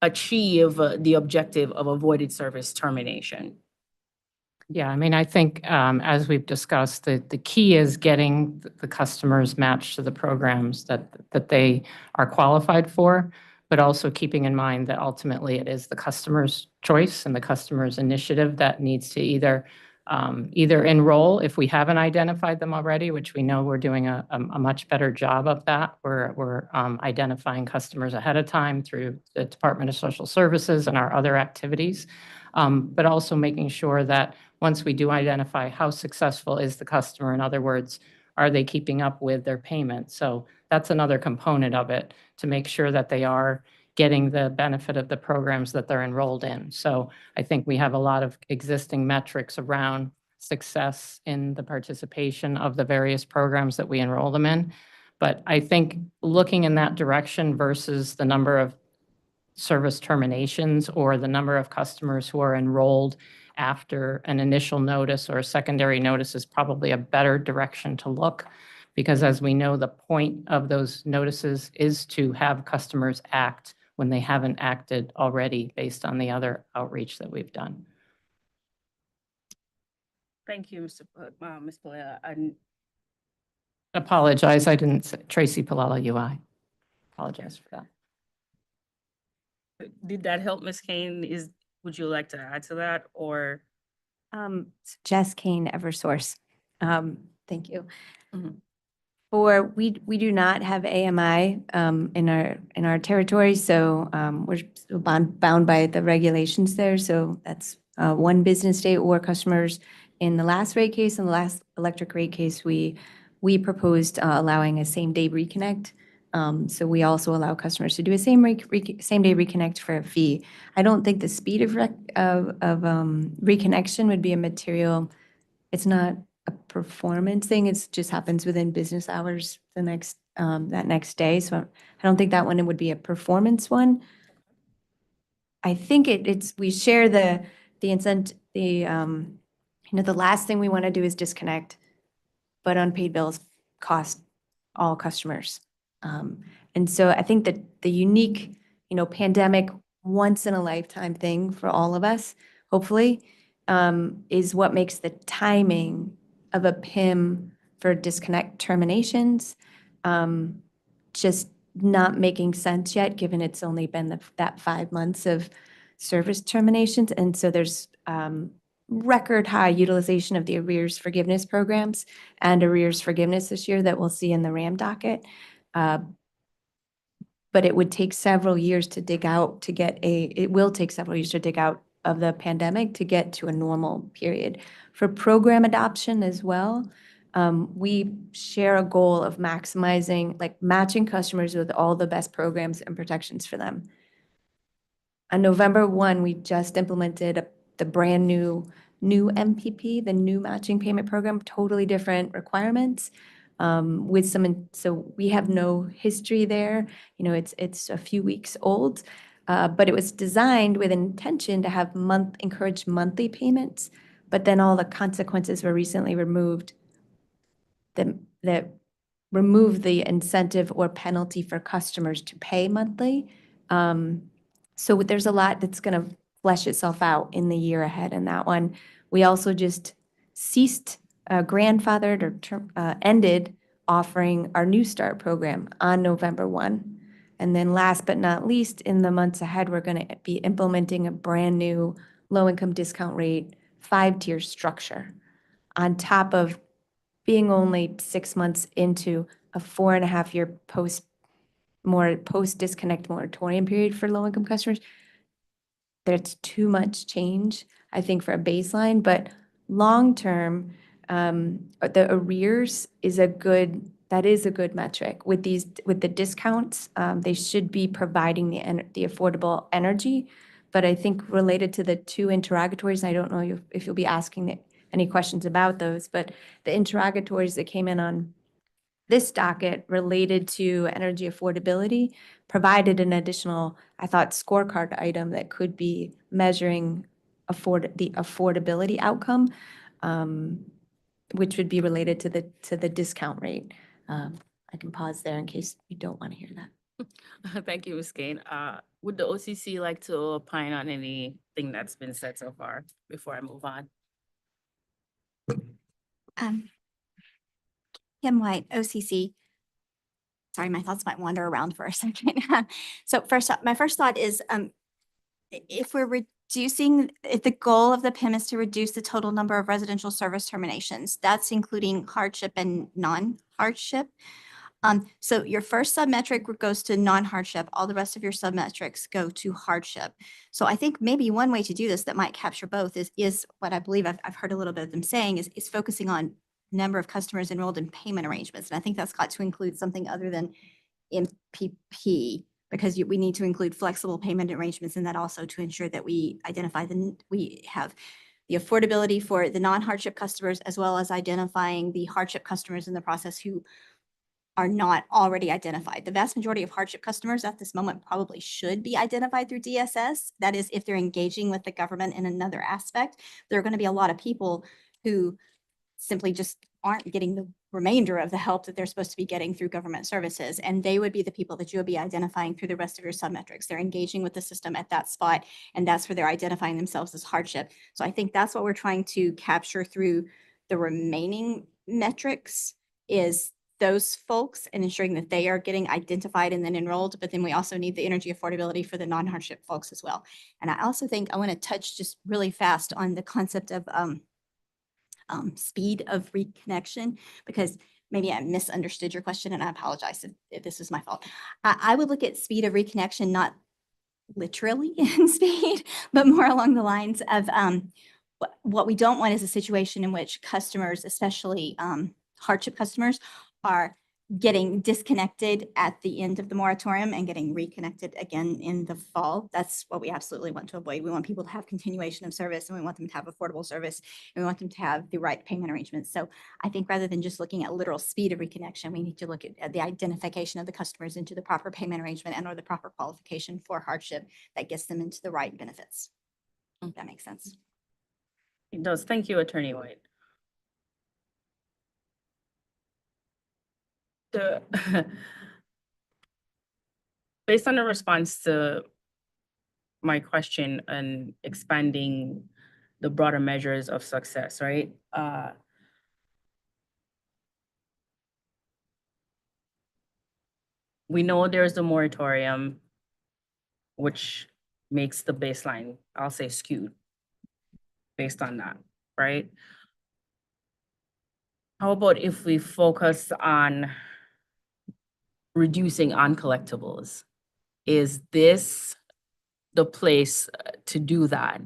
Speaker 9: achieve the objective of avoided service termination.
Speaker 14: Yeah, I mean, I think as we've discussed, the key is getting the customers matched to the programs that they are qualified for, but also keeping in mind that ultimately it is the customer's choice and the customer's initiative that needs to either enroll if we haven't identified them already, which we know we're doing a much better job of that. We're identifying customers ahead of time through the Department of Social Services and our other activities, but also making sure that once we do identify how successful is the customer, in other words, are they keeping up with their payment? So that's another component of it, to make sure that they are getting the benefit of the programs that they're enrolled in. So I think we have a lot of existing metrics around success in the participation of the various programs that we enroll them in. But I think looking in that direction versus the number of service terminations or the number of customers who are enrolled after an initial notice or a secondary notice is probably a better direction to look. Because as we know, the point of those notices is to have customers act when they haven't acted already based on the other outreach that we've done.
Speaker 9: Thank you, Ms. Palella.
Speaker 14: Apologize, I didn't say Tracy Palella, UI. Apologize for that.
Speaker 9: Did that help, Ms. Kane? Would you like to add to that, or?
Speaker 13: Jess Kane, Eversource. Thank you.
Speaker 9: Mhm.
Speaker 13: We do not have AMI in our territory, so we're still bound by the regulations there. So that's one business day or customers. In the last rate case, in the last electric rate case, we proposed allowing a same-day reconnect. So we also allow customers to do a same-day reconnect for a fee. I don't think the speed of reconnection would be a material. It's not a performance thing. It just happens within business hours that next day. So I don't think that one would be a performance one. I think we share the incentive. The last thing we want to do is disconnect, but unpaid bills cost all customers. And so I think that the unique, pandemic, once in a lifetime thing for all of us, hopefully, is what makes the timing of a PIM for disconnect terminations just not making sense yet, given it's only been that 5 months of service terminations. And so there's record high utilization of the arrears forgiveness programs and arrears forgiveness this year that we'll see in the RAM docket. But it would take several years to dig out to get it will take several years to dig out of the pandemic to get to a normal period. For program adoption as well, we share a goal of maximizing, like matching customers with all the best programs and protections for them. On November 1, we just implemented the brand new MPP, the new matching payment program, totally different requirements. So we have no history there. You know, it's a few weeks old, but it was designed with intention to have encourage monthly payments. But then all the consequences were recently removed that remove the incentive or penalty for customers to pay monthly. So there's a lot that's going to flesh itself out in the year ahead in that one. We also just ceased, grandfathered or ended offering our New Start program on November 1. And then last but not least, in the months ahead, we're going to be implementing a brand new low-income discount rate 5-tier structure on top of being only 6 months into a 4.5-year post-disconnect moratorium period for low-income customers. There's too much change, I think, for a baseline, but long-term, the arrears is a good metric. With the discounts, they should be providing the affordable energy. But I think related to the 2 interrogatories, I don't know if you'll be asking any questions about those, but the interrogatories that came in on this docket related to energy affordability provided an additional, I thought, scorecard item that could be measuring the affordability outcome, which would be related to the discount rate. I can pause there in case you don't want to hear that.
Speaker 9: Thank you, Ms. Kane. Would the OCC like to opine on anything that's been said so far before I move on?
Speaker 15: Kim White, OCC. Sorry, my thoughts might wander around for a second. So first up, my first thought is if the goal of the PIM is to reduce the total number of residential service terminations, that's including hardship and non-hardship. So your first submetric goes to non-hardship. All the rest of your submetrics go to hardship. So I think maybe one way to do this that might capture both is what I believe I've heard a little bit of them saying is focusing on number of customers enrolled in payment arrangements. And I think that's got to include something other than MPP, because we need to include flexible payment arrangements in that also to ensure that we identify we have the affordability for the non-hardship customers, as well as identifying the hardship customers in the process who are not already identified. The vast majority of hardship customers at this moment probably should be identified through DSS. That is, if they're engaging with the government in another aspect. There are going to be a lot of people who simply just aren't getting the remainder of the help that they're supposed to be getting through government services. And they would be the people that you would be identifying through the rest of your submetrics. They're engaging with the system at that spot, and that's where they're identifying themselves as hardship. So I think that's what we're trying to capture through the remaining metrics is those folks and ensuring that they are getting identified and then enrolled. But then we also need the energy affordability for the non-hardship folks as well. And I also think I want to touch just really fast on the concept of speed of reconnection, because maybe I misunderstood your question, and I apologize if this is my fault. I would look at speed of reconnection, not literally in speed, but more along the lines of what we don't want is a situation in which customers, especially hardship customers, are getting disconnected at the end of the moratorium and getting reconnected again in the fall. That's what we absolutely want to avoid. We want people to have continuation of service, and we want them to have affordable service, and we want them to have the right payment arrangements. So I think rather than just looking at literal speed of reconnection, we need to look at the identification of the customers into the proper payment arrangement and or the proper qualification for hardship that gets them into the right benefits. If that makes sense.
Speaker 9: It does. Thank you, Attorney White. Based on the response to my question and expanding the broader measures of success, right? We know there's the moratorium, which makes the baseline, I'll say, skewed based on that, right? How about if we focus on reducing uncollectibles? Is this the place to do that?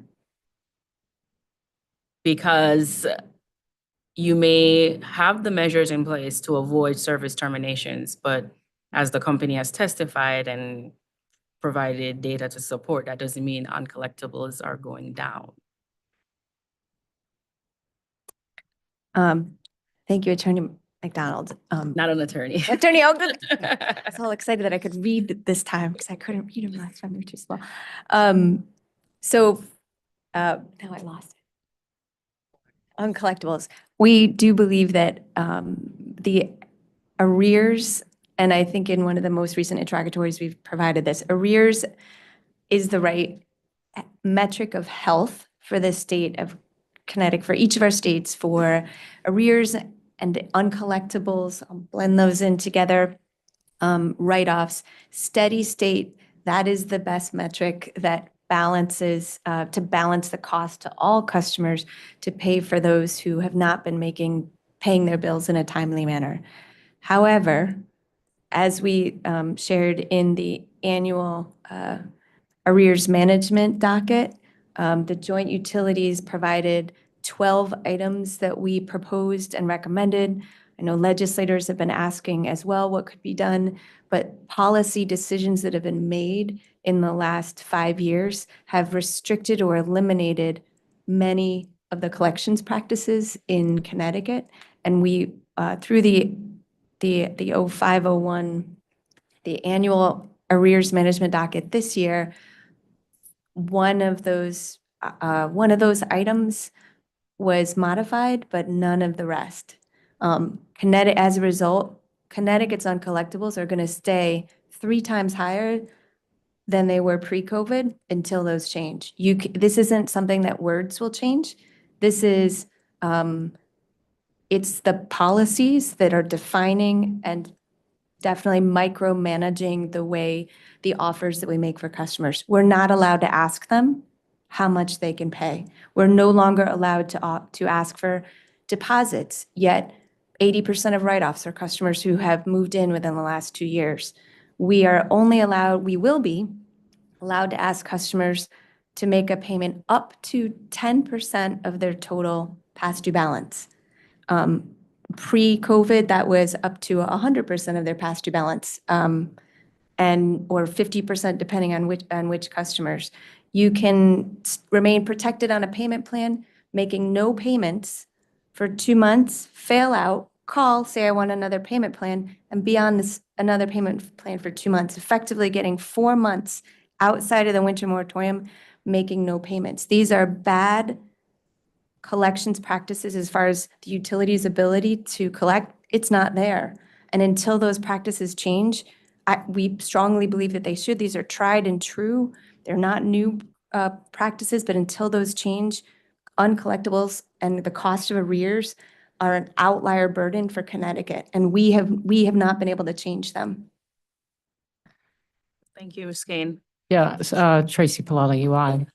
Speaker 9: Because you may have the measures in place to avoid service terminations, but as the company has testified and provided data to support, that doesn't mean uncollectibles are going down.
Speaker 13: Thank you, Attorney McDonald.
Speaker 9: Not an attorney.
Speaker 13: Attorney Ogden. I was all excited that I could read this time because I couldn't read them last time, they were too small. Now I lost it. Uncollectibles. We do believe that the arrears, and I think in one of the most recent interrogatories we've provided this, arrears is the right metric of health for the state of Connecticut, for each of our states, for arrears and uncollectibles. I'll blend those in together. Write-offs, steady state, that is the best metric that balances, to balance the cost to all customers to pay for those who have not been paying their bills in a timely manner. However, as we shared in the annual arrears management docket, the joint utilities provided 12 items that we proposed and recommended. I know legislators have been asking as well what could be done, but policy decisions that have been made in the last 5 years have restricted or eliminated many of the collections practices in Connecticut. And we, through the 0501, the annual arrears management docket this year, one of those items was modified, but none of the rest. As a result, Connecticut's uncollectibles are going to stay 3 times higher than they were pre-COVID until those change. This isn't something that words will change. This is, it's the policies that are defining and definitely micromanaging the way the offers that we make for customers. We're not allowed to ask them how much they can pay. We're no longer allowed to ask for deposits, yet 80% of write-offs are customers who have moved in within the last 2 years. We will be allowed to ask customers to make a payment up to 10% of their total past due balance. Pre-COVID, that was up to 100% of their past due balance, or 50% depending on which customers. You can remain protected on a payment plan, making no payments for 2 months, fail out, call, say I want another payment plan, and be on this another payment plan for 2 months, effectively getting 4 months outside of the winter moratorium, making no payments. These are bad collections practices as far as the utility's ability to collect. It's not there. And until those practices change, we strongly believe that they should. These are tried and true. They're not new practices, but until those change, uncollectibles and the cost of arrears are an outlier burden for Connecticut, and we have not been able to change them.
Speaker 9: Thank you, Ms. Kane.
Speaker 14: Yeah, Tracy Palala, UI.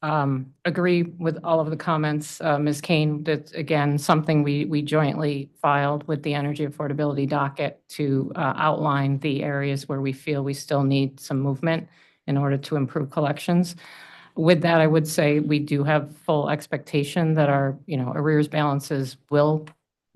Speaker 14: Agree with all of the comments. Ms. Kane, that's again, something we jointly filed with the energy affordability docket to outline the areas where we feel we still need some movement in order to improve collections. With that, I would say we do have full expectation that our, arrears balances will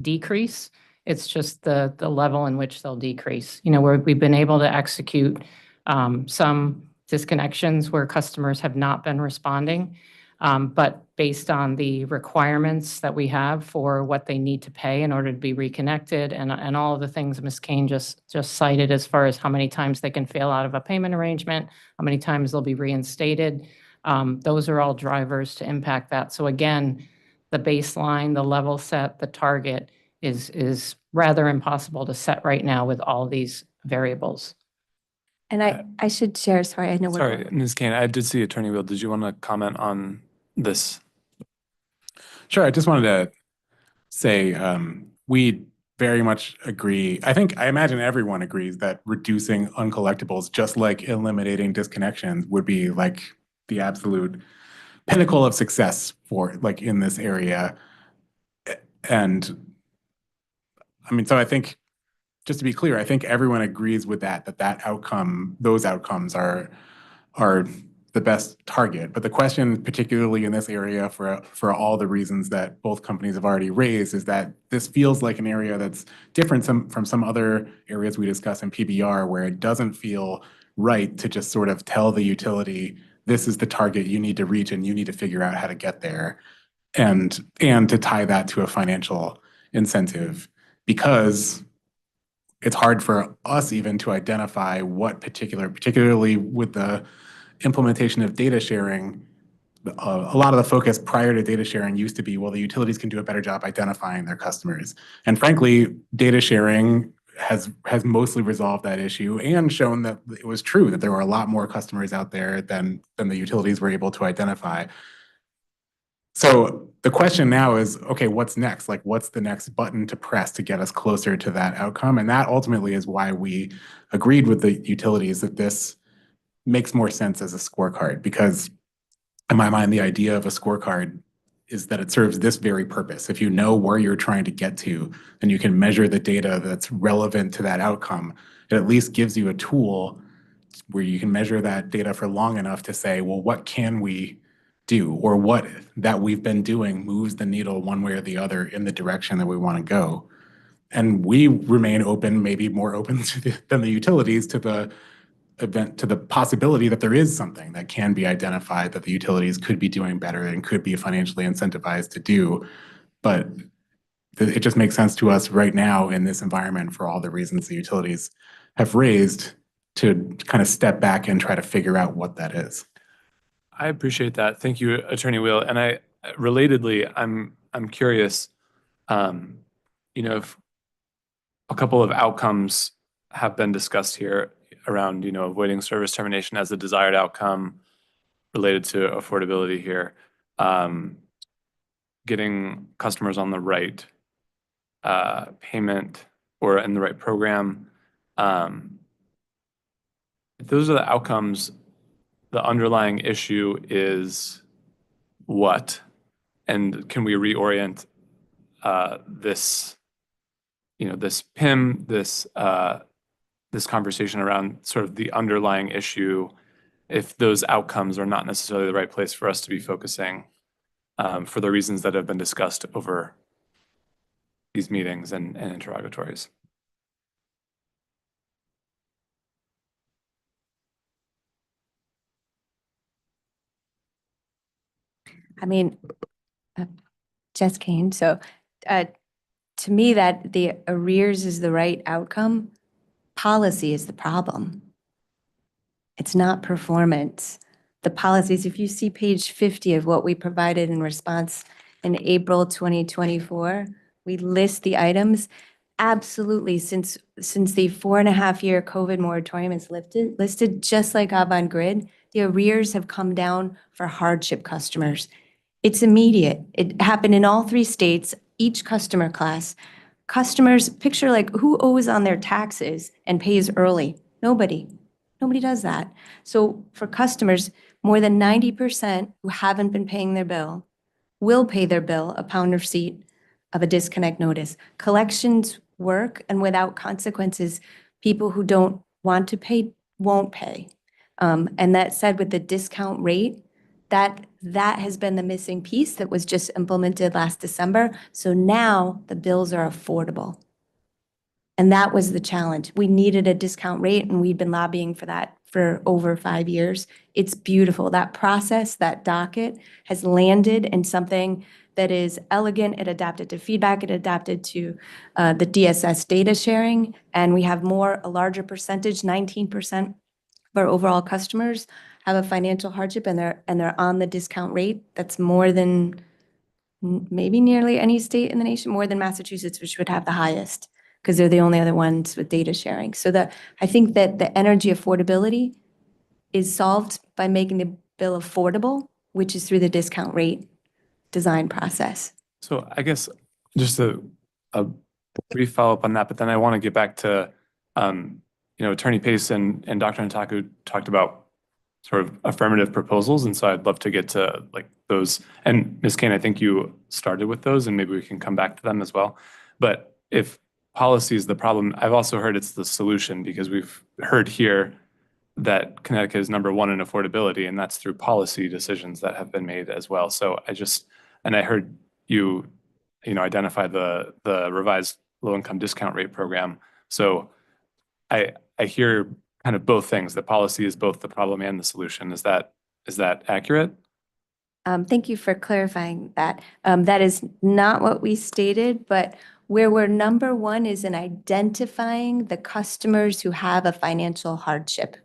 Speaker 14: decrease. It's just the level in which they'll decrease. We've been able to execute some disconnections where customers have not been responding. But based on the requirements that we have for what they need to pay in order to be reconnected and all of the things Ms. Kane just cited as far as how many times they can fail out of a payment arrangement, how many times they'll be reinstated, those are all drivers to impact that. So again, the baseline, the level set, the target is rather impossible to set right now with all these variables.
Speaker 13: And I should share, sorry, I know.
Speaker 4: Sorry, Ms. Kane, I did see Attorney Wheel. Did you want to comment on this?
Speaker 6: Sure, I just wanted to say we very much agree. I imagine everyone agrees that reducing uncollectibles, just like eliminating disconnections, would be like the absolute pinnacle of success for like in this area. And I mean, so I think, just to be clear, I think everyone agrees with that outcome, those outcomes are the best target. But the question, particularly in this area, for all the reasons that both companies have already raised, is that this feels like an area that's different from some other areas we discuss in PBR, where it doesn't feel right to just sort of tell the utility, this is the target you need to reach and you need to figure out how to get there, and to tie that to a financial incentive, because it's hard for us even to identify what particularly with the implementation of data sharing, a lot of the focus prior to data sharing used to be, well, the utilities can do a better job identifying their customers. And frankly, data sharing has mostly resolved that issue and shown that it was true that there were a lot more customers out there than the utilities were able to identify. So the question now is, okay, what's next? Like, what's the next button to press to get us closer to that outcome? And that ultimately is why we agreed with the utilities that this makes more sense as a scorecard, because in my mind, the idea of a scorecard is that it serves this very purpose. If you know where you're trying to get to, then you can measure the data that's relevant to that outcome. It at least gives you a tool where you can measure that data for long enough to say, well, what can we do, or what that we've been doing moves the needle one way or the other in the direction that we want to go. And we remain open, maybe more open than the utilities, to the possibility that there is something that can be identified that the utilities could be doing better and could be financially incentivized to do. But it just makes sense to us right now in this environment, for all the reasons the utilities have raised, to kind of step back and try to figure out what that is.
Speaker 4: I appreciate that. Thank you, Attorney Wheel. And relatedly, I'm curious, if a couple of outcomes have been discussed here around, avoiding service termination as a desired outcome related to affordability here, getting customers on the right payment or in the right program. If those are the outcomes, the underlying issue is what? And can we reorient this PIM, this conversation around sort of the underlying issue, if those outcomes are not necessarily the right place for us to be focusing, for the reasons that have been discussed over these meetings and interrogatories?
Speaker 13: I mean, Jess Kane, so to me, that the arrears is the right outcome, policy is the problem. It's not performance. The policies, if you see page 50 of what we provided in response in April 2024, we list the items. Absolutely, since the 4.5-year COVID moratorium is listed, just like Avangrid, the arrears have come down for hardship customers. It's immediate. It happened in all 3 states, each customer class. Customers, picture like who owes on their taxes and pays early? Nobody. Nobody does that. So for customers, more than 90% who haven't been paying their bill will pay their bill upon receipt of a disconnect notice. Collections work, and without consequences, people who don't want to pay won't pay. And that said, with the discount rate, that has been the missing piece that was just implemented last December. So now the bills are affordable. And that was the challenge. We needed a discount rate, and we've been lobbying for that for over 5 years. It's beautiful. That process, that docket has landed in something that is elegant. It adapted to feedback. It adapted to the DSS data sharing. And we have a larger percentage, 19% of our overall customers have a financial hardship, and they're on the discount rate. That's more than maybe nearly any state in the nation, more than Massachusetts, which would have the highest, because they're the only other ones with data sharing. So I think that the energy affordability is solved by making the bill affordable, which is through the discount rate design process.
Speaker 4: So I guess just a brief follow-up on that, but then I want to get back to, Attorney Pace and Dr. Ntaku talked about sort of affirmative proposals. And so I'd love to get to like those. And Ms. Kane, I think you started with those and maybe we can come back to them as well. But if policy is the problem, I've also heard it's the solution because we've heard here that Connecticut is number one in affordability, and that's through policy decisions that have been made as well. So I heard you identify the revised low-income discount rate program. So I hear kind of both things. The policy is both the problem and the solution. Is that accurate?
Speaker 13: Thank you for clarifying that. That is not what we stated, but where we're number one is in identifying the customers who have a financial hardship.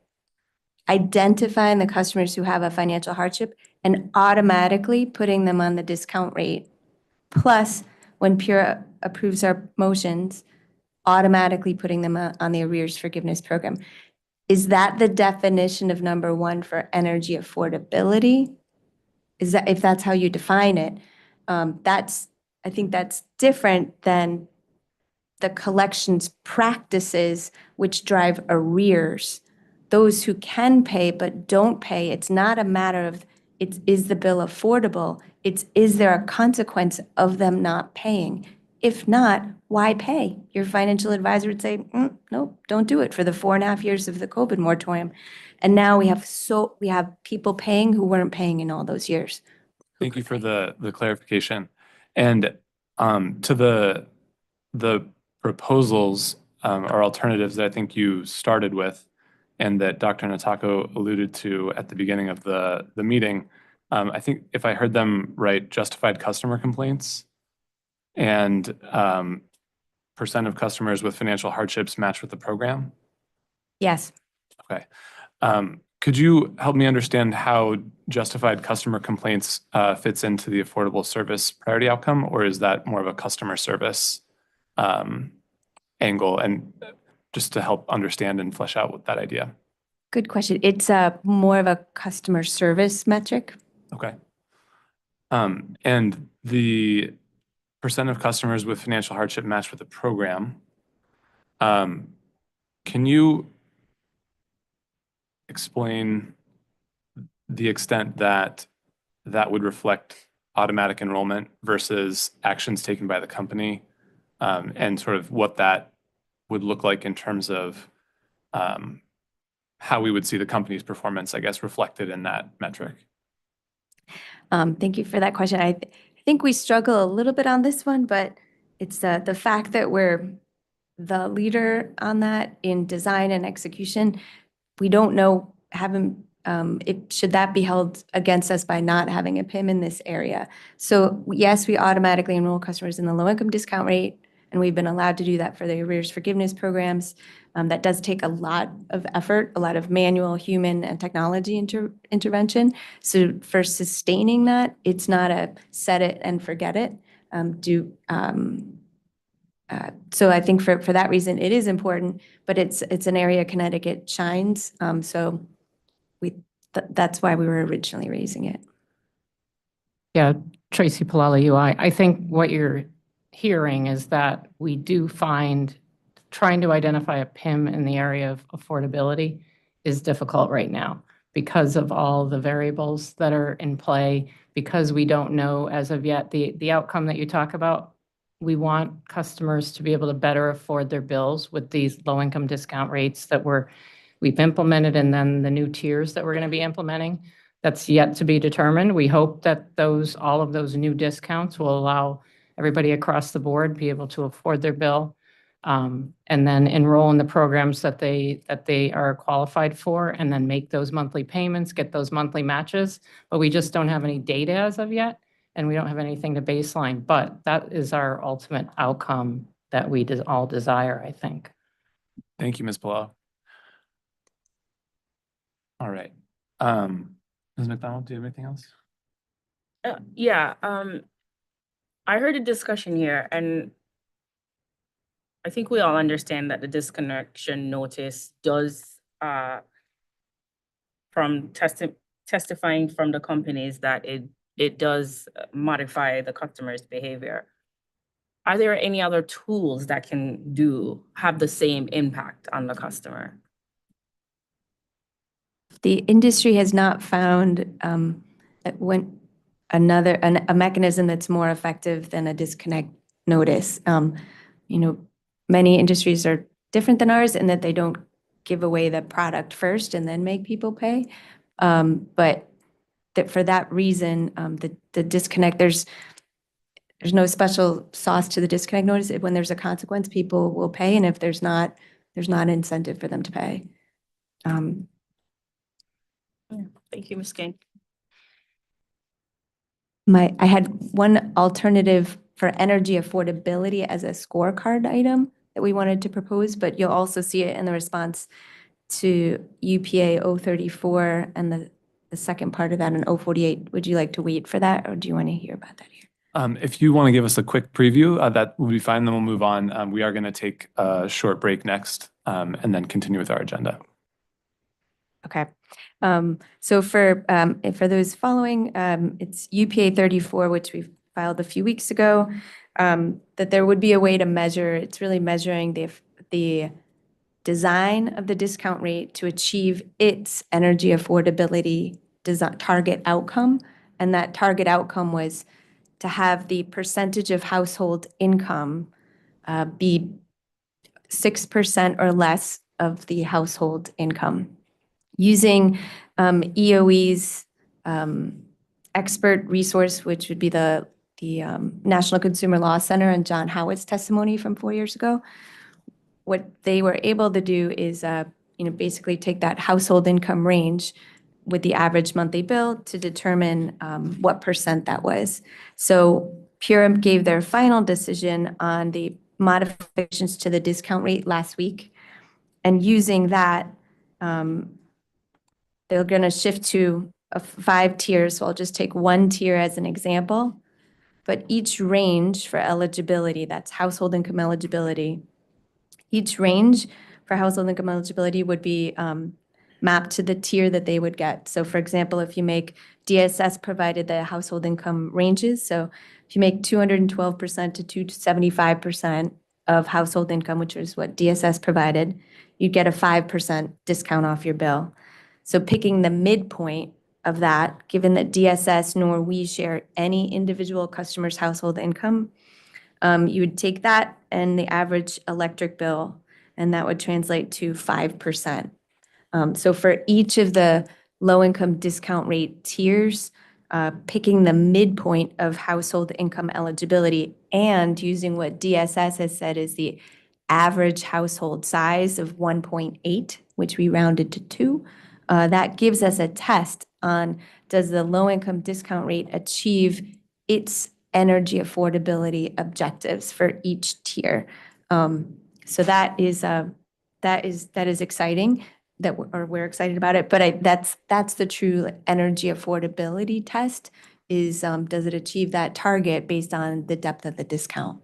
Speaker 13: Identifying the customers who have a financial hardship and automatically putting them on the discount rate. Plus, when Pura approves our motions, automatically putting them on the arrears forgiveness program. Is that the definition of number one for energy affordability? If that's how you define it, I think that's different than the collections practices which drive arrears. Those who can pay but don't pay, it's not a matter of is the bill affordable? Is there a consequence of them not paying? If not, why pay? Your financial advisor would say, nope, don't do it for the 4.5 years of the COVID moratorium. And now we have people paying who weren't paying in all those years.
Speaker 4: Thank you for the clarification. And to the proposals or alternatives that I think you started with and that Dr. Natako alluded to at the beginning of the meeting, I think if I heard them right, justified customer complaints and percent of customers with financial hardships matched with the program?
Speaker 13: Yes.
Speaker 4: Okay. Could you help me understand how justified customer complaints fits into the affordable service priority outcome, or is that more of a customer service angle? And just to help understand and flesh out with that idea.
Speaker 13: Good question. It's more of a customer service metric.
Speaker 4: Okay. And the percent of customers with financial hardship matched with the program, can you explain the extent that that would reflect automatic enrollment versus actions taken by the company, and sort of what that would look like in terms of how we would see the company's performance, I guess, reflected in that metric?
Speaker 13: Thank you for that question. I think we struggle a little bit on this one, but it's the fact that we're the leader on that in design and execution. We don't know, should that be held against us by not having a PIM in this area? So yes, we automatically enroll customers in the low-income discount rate, and we've been allowed to do that for the arrears forgiveness programs. That does take a lot of effort, a lot of manual, human, and technology intervention. So for sustaining that, it's not a set it and forget it. So I think for that reason, it is important, but it's an area Connecticut shines. So that's why we were originally raising it.
Speaker 14: Yeah, Tracy Palala, UI. I think what you're hearing is that we do find trying to identify a PIM in the area of affordability is difficult right now because of all the variables that are in play, because we don't know as of yet the outcome that you talk about. We want customers to be able to better afford their bills with these low-income discount rates that we've implemented, and then the new tiers that we're going to be implementing. That's yet to be determined. We hope that all of those new discounts will allow everybody across the board be able to afford their bill, and then enroll in the programs that they are qualified for, and then make those monthly payments, get those monthly matches. But we just don't have any data as of yet, and we don't have anything to baseline. But that is our ultimate outcome that we all desire, I think.
Speaker 4: Thank you, Ms. Palau. All right. Ms. McDonald, do you have anything else?
Speaker 9: Yeah, I heard a discussion here, and I think we all understand that the disconnection notice does, from testifying from the companies, that it does modify the customer's behavior. Are there any other tools that can have the same impact on the customer?
Speaker 13: the industry has not found a mechanism that's more effective than a disconnect notice. Many industries are different than ours in that they don't give away the product first and then make people pay. But that for that reason, the disconnect, there's no special sauce to the disconnect notice. When there's a consequence, people will pay, and if there's not incentive for them to pay.
Speaker 9: Thank you, Ms. Kane.
Speaker 13: I had one alternative for energy affordability as a scorecard item that we wanted to propose, but you'll also see it in the response to UPA 034 and the second part of that in 048. Would you like to wait for that, or do you want to hear about that here?
Speaker 4: If you want to give us a quick preview, that will be fine. Then we'll move on. We are going to take a short break next and then continue with our agenda.
Speaker 13: Okay. So for those following, it's UPA 34, which we filed a few weeks ago, that there would be a way to measure, it's really measuring the design of the discount rate to achieve its energy affordability target outcome. And that target outcome was to have the percentage of household income be 6% or less of the household income. Using EOE's expert resource, which would be the National Consumer Law Center and John Howitt's testimony from 4 years ago, what they were able to do is basically take that household income range with the average monthly bill to determine what percent that was. So Pura gave their final decision on the modifications to the discount rate last week. And using that, they're going to shift to 5 tiers. So I'll just take one tier as an example. But each range for eligibility, that's household income eligibility, each range for household income eligibility would be mapped to the tier that they would get. So for example, if you make DSS provided the household income ranges, so if you make 212% to 275% of household income, which is what DSS provided, you'd get a 5% discount off your bill. So picking the midpoint of that, given that DSS nor we share any individual customer's household income, you would take that and the average electric bill, and that would translate to 5%. So for each of the low-income discount rate tiers, picking the midpoint of household income eligibility and using what DSS has said is the average household size of 1.8, which we rounded to 2, that gives us a test on does the low-income discount rate achieve its energy affordability objectives for each tier. So that is exciting. We're excited about it, but that's the true energy affordability test is does it achieve that target based on the depth of the discount?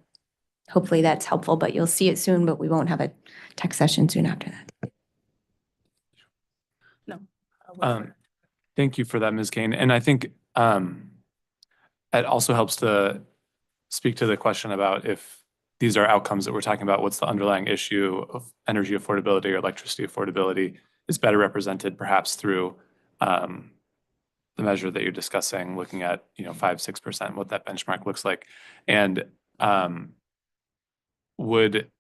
Speaker 13: Hopefully that's helpful, but you'll see it soon, but we won't have a tech session soon after that.
Speaker 9: No.
Speaker 4: Thank you for that, Ms. Kane. And I think it also helps to speak to the question about if these are outcomes that we're talking about, what's the underlying issue of energy affordability or electricity affordability is better represented perhaps through the measure that you're discussing, looking at 5-6%, what that benchmark looks like. And would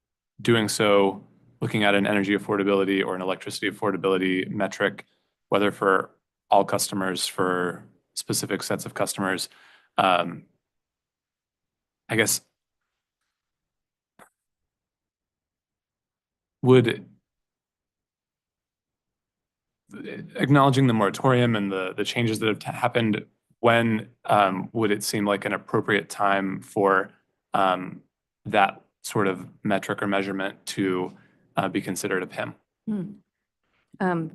Speaker 4: doing so, looking at an energy affordability or an electricity affordability metric, whether for all customers, for specific sets of customers, I guess, would acknowledging the moratorium and the changes that have happened, when would it seem like an appropriate time for that sort of metric or measurement to be considered a PIM?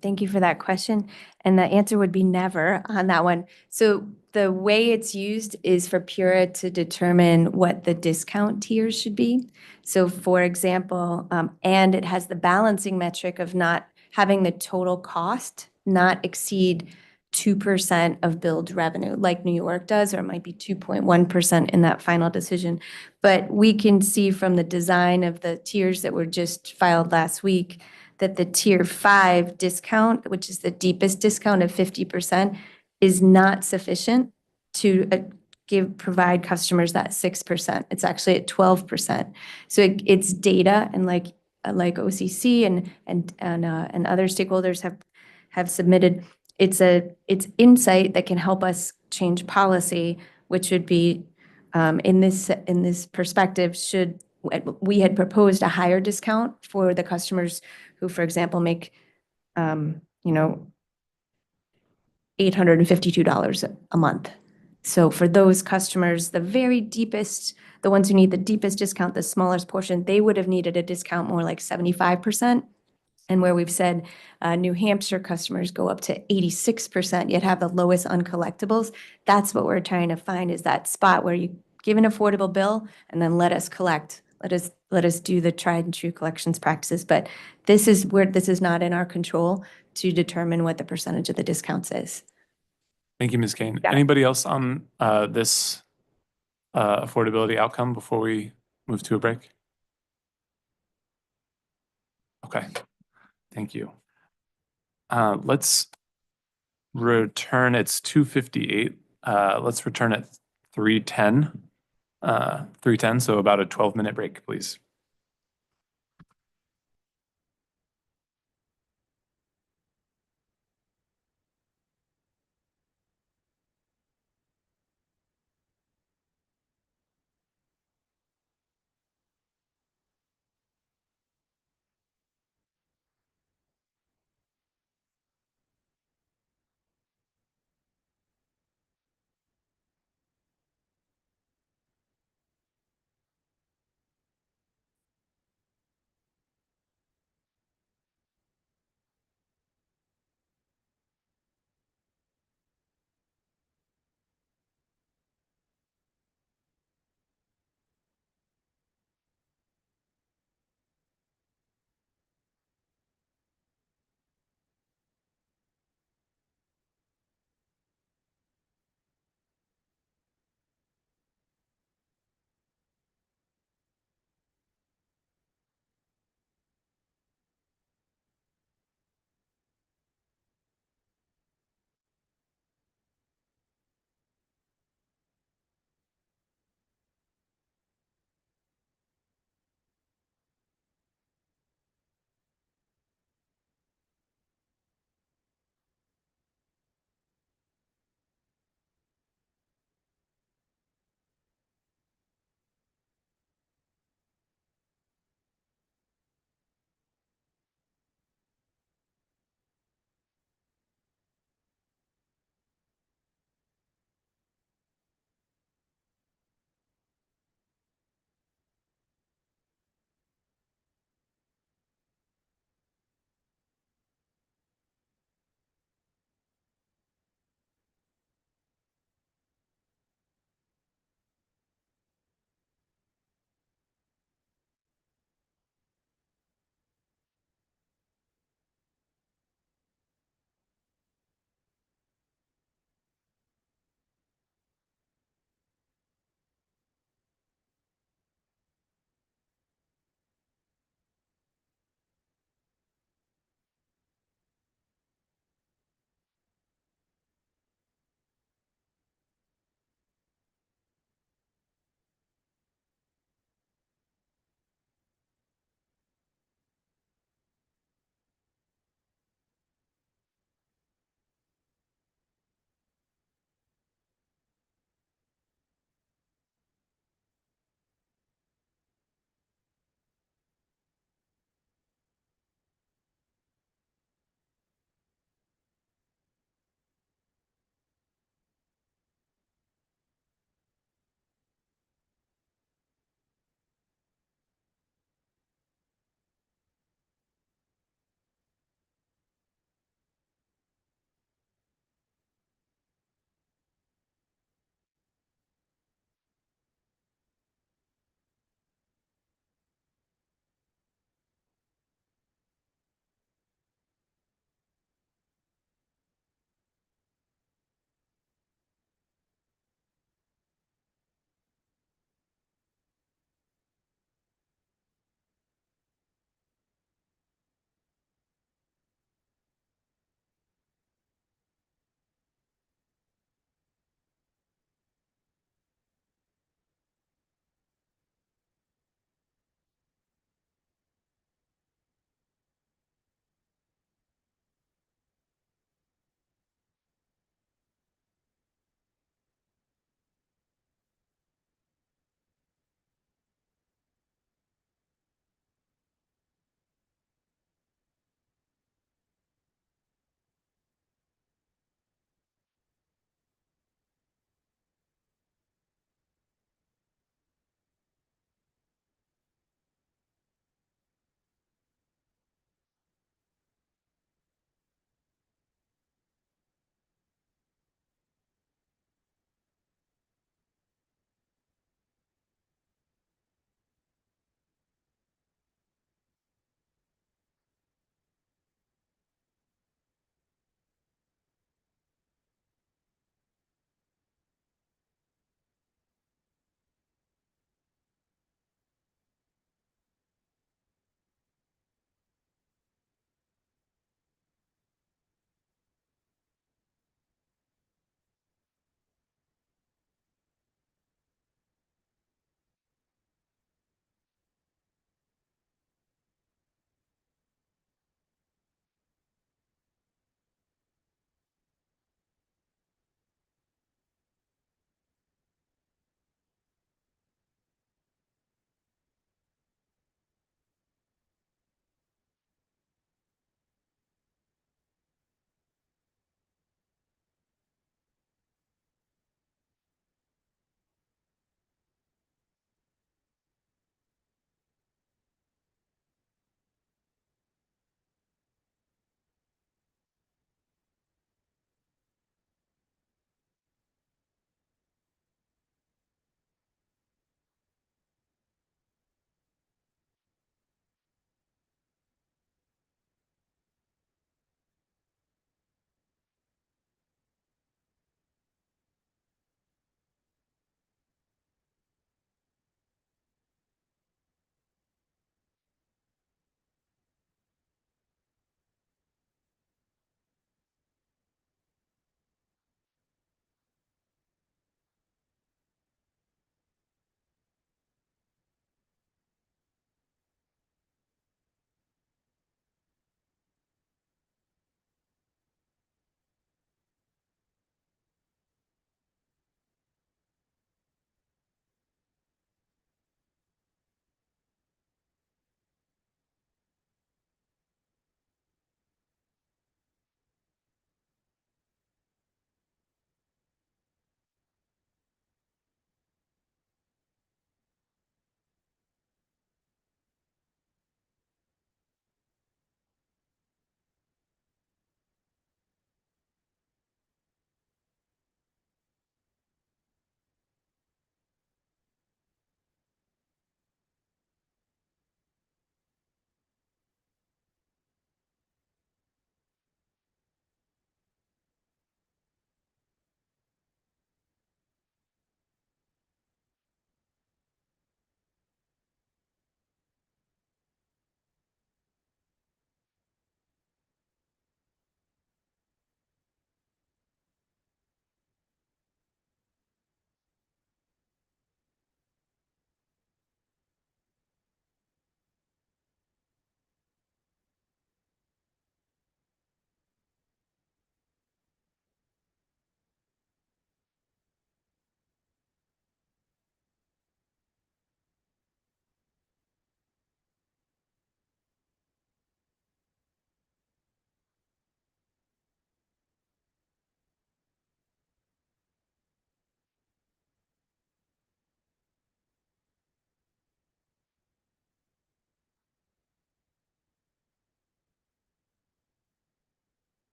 Speaker 13: Thank you for that question. And the answer would be never on that one. So the way it's used is for Pura to determine what the discount tiers should be. So for example, and it has the balancing metric of not having the total cost not exceed 2% of billed revenue like New York does, or it might be 2.1% in that final decision. But we can see from the design of the tiers that were just filed last week that the tier 5 discount, which is the deepest discount of 50%, is not sufficient to provide customers that 6%. It's actually at 12%. So it's data, and like OCC and other stakeholders have submitted, it's insight that can help us change policy, which would be in this perspective, we had proposed a higher discount for the customers who, for example, make $852 a month. So for those customers, the very deepest, the ones who need the deepest discount, the smallest portion, they would have needed a discount more like 75%. And where we've said New Hampshire customers go up to 86%, yet have the lowest uncollectibles. That's what we're trying to find, is that spot where you give an affordable bill and then let us collect. Let us do the tried and true collections practices. But this is not in our control to determine what the percentage of the discounts is.
Speaker 4: Thank you, Ms. Kane.
Speaker 13: Got it.
Speaker 4: Anybody else on this affordability outcome before we move to a break? Okay, thank you. Let's return, it's 2:58. Let's return at 3:10. 3:10, so about a 12-minute break, please.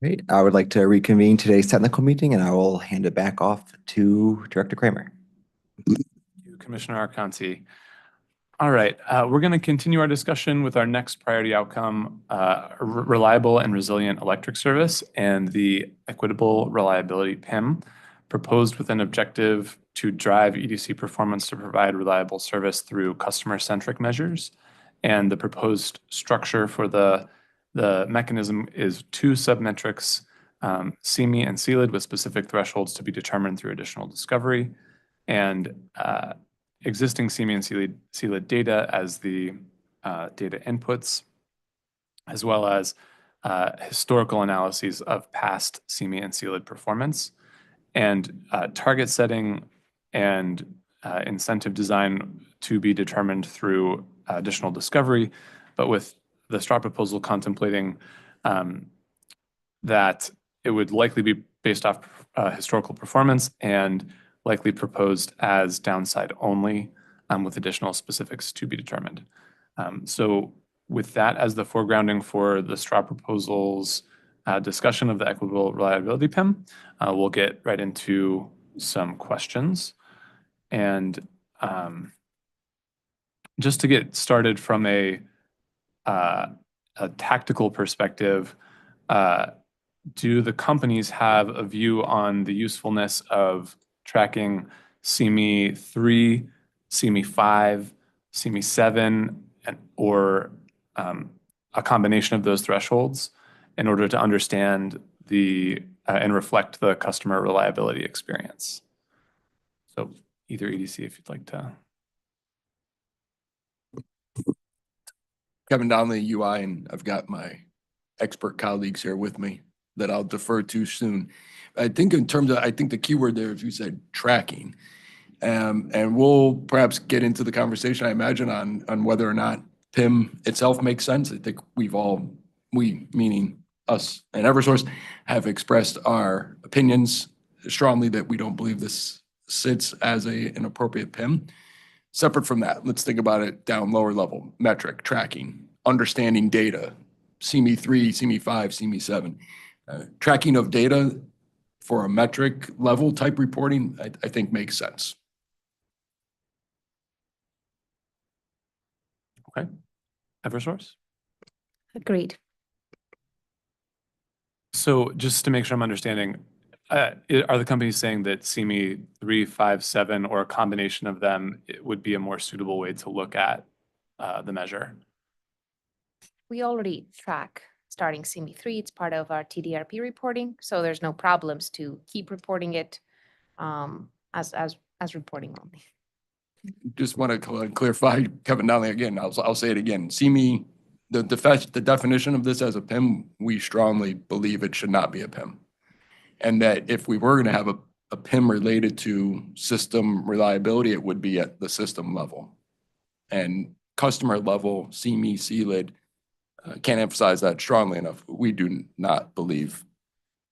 Speaker 16: Great. I would like to reconvene today's technical meeting and I will hand it back off to Director Kramer.
Speaker 4: Thank you, Commissioner Arconti. All right, we're going to continue our discussion with our next priority outcome, reliable and resilient electric service and the equitable reliability PIM, proposed with an objective to drive EDC performance to provide reliable service through customer-centric measures. And the proposed structure for the mechanism is 2 submetrics, CME and CLID, with specific thresholds to be determined through additional discovery, and existing CME and CLID data as the data inputs, as well as historical analyses of past CME and CLID performance, and target setting and incentive design to be determined through additional discovery, but with the STRAW proposal contemplating that it would likely be based off historical performance and likely proposed as downside only, with additional specifics to be determined. So with that as the foregrounding for the STRAW proposals discussion of the equitable reliability PIM, we'll get right into some questions. And just to get started from a tactical perspective, do the companies have a view on the usefulness of tracking CME 3, CME 5, CME 7, or a combination of those thresholds in order to understand the and reflect the customer reliability experience? So either EDC, if you'd like to.
Speaker 7: Kevin Donnelly, UI, and I've got my expert colleagues here with me that I'll defer to soon. I think in terms of, I think the keyword there, if you said tracking, and we'll perhaps get into the conversation, I imagine, on whether or not PIM itself makes sense. I think we meaning us and Eversource, have expressed our opinions strongly that we don't believe this sits as an appropriate PIM. Separate from that, let's think about it down lower level, metric, tracking, understanding data, CME 3, CME 5, CME 7. Tracking of data for a metric level type reporting, I think makes sense.
Speaker 4: Okay. Eversource?
Speaker 5: Agreed.
Speaker 4: So just to make sure I'm understanding, are the companies saying that CME 3, 5, 7, or a combination of them, it would be a more suitable way to look at the measure?
Speaker 5: We already track starting CME 3. It's part of our TDRP reporting, so there's no problems to keep reporting it as reporting only.
Speaker 7: Just want to clarify, Kevin Donnelly, again, I'll say it again. CME, the definition of this as a PIM, we strongly believe it should not be a PIM. And that if we were going to have a PIM related to system reliability, it would be at the system level. And customer level, CME, CLID, can't emphasize that strongly enough. We do not believe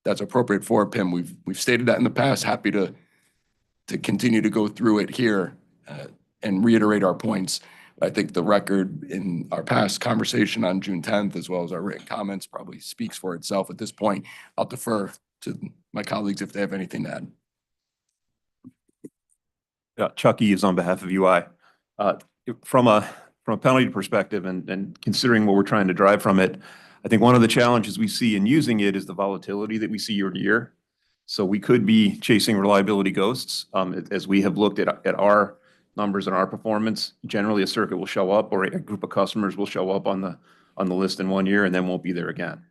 Speaker 7: that's appropriate for a PIM. We've stated that in the past, happy to continue to go through it here and reiterate our points. I think the record in our past conversation on June 10th, as well as our written comments, probably speaks for itself at this point. I'll defer to my colleagues if they have anything to add.
Speaker 17: Chuck Eves on behalf of UI. From a penalty perspective and considering what we're trying to drive from it, I think one of the challenges we see in using it is the volatility that we see year to year. So we could be chasing reliability ghosts. As we have looked at our numbers and our performance, generally a circuit will show up or a group of customers will show up on the list in 1 year and then won't be there again.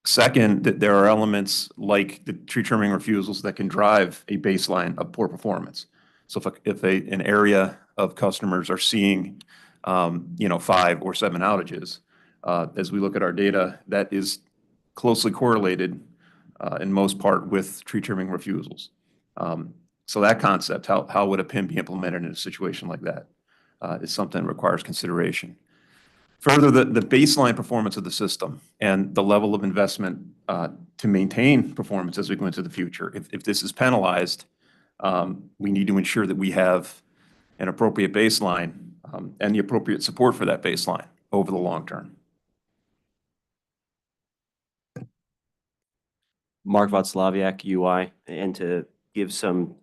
Speaker 17: Second, that there are elements like the tree trimming refusals that can drive a baseline of poor performance. So if an area of customers are seeing 5 or 7 outages, as we look at our data, that is closely correlated in most part with tree trimming refusals. So that concept, how would a PIM be implemented in a situation like that, is something that requires consideration. Further, the baseline performance of the system and the level of investment to maintain performance as we go into the future. If this is penalized, we need to ensure that we have an appropriate baseline and the appropriate support for that baseline over the long term.
Speaker 18: Mark Václaviak, UI, and to give some,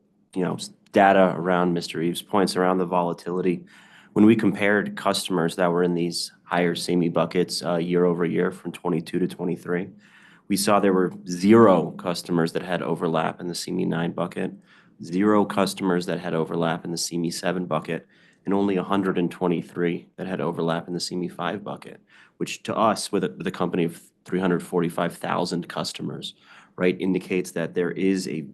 Speaker 18: data around Mr. Eves' points around the volatility. When we compared customers that were in these higher CME buckets year over year from 22 to 23, we saw there were 0 customers that had overlap in the CME 9 bucket, 0 customers that had overlap in the CME 7 bucket, and only 123 that had overlap in the CME 5 bucket, which to us, with a company of 345,000 customers, right, indicates that there is a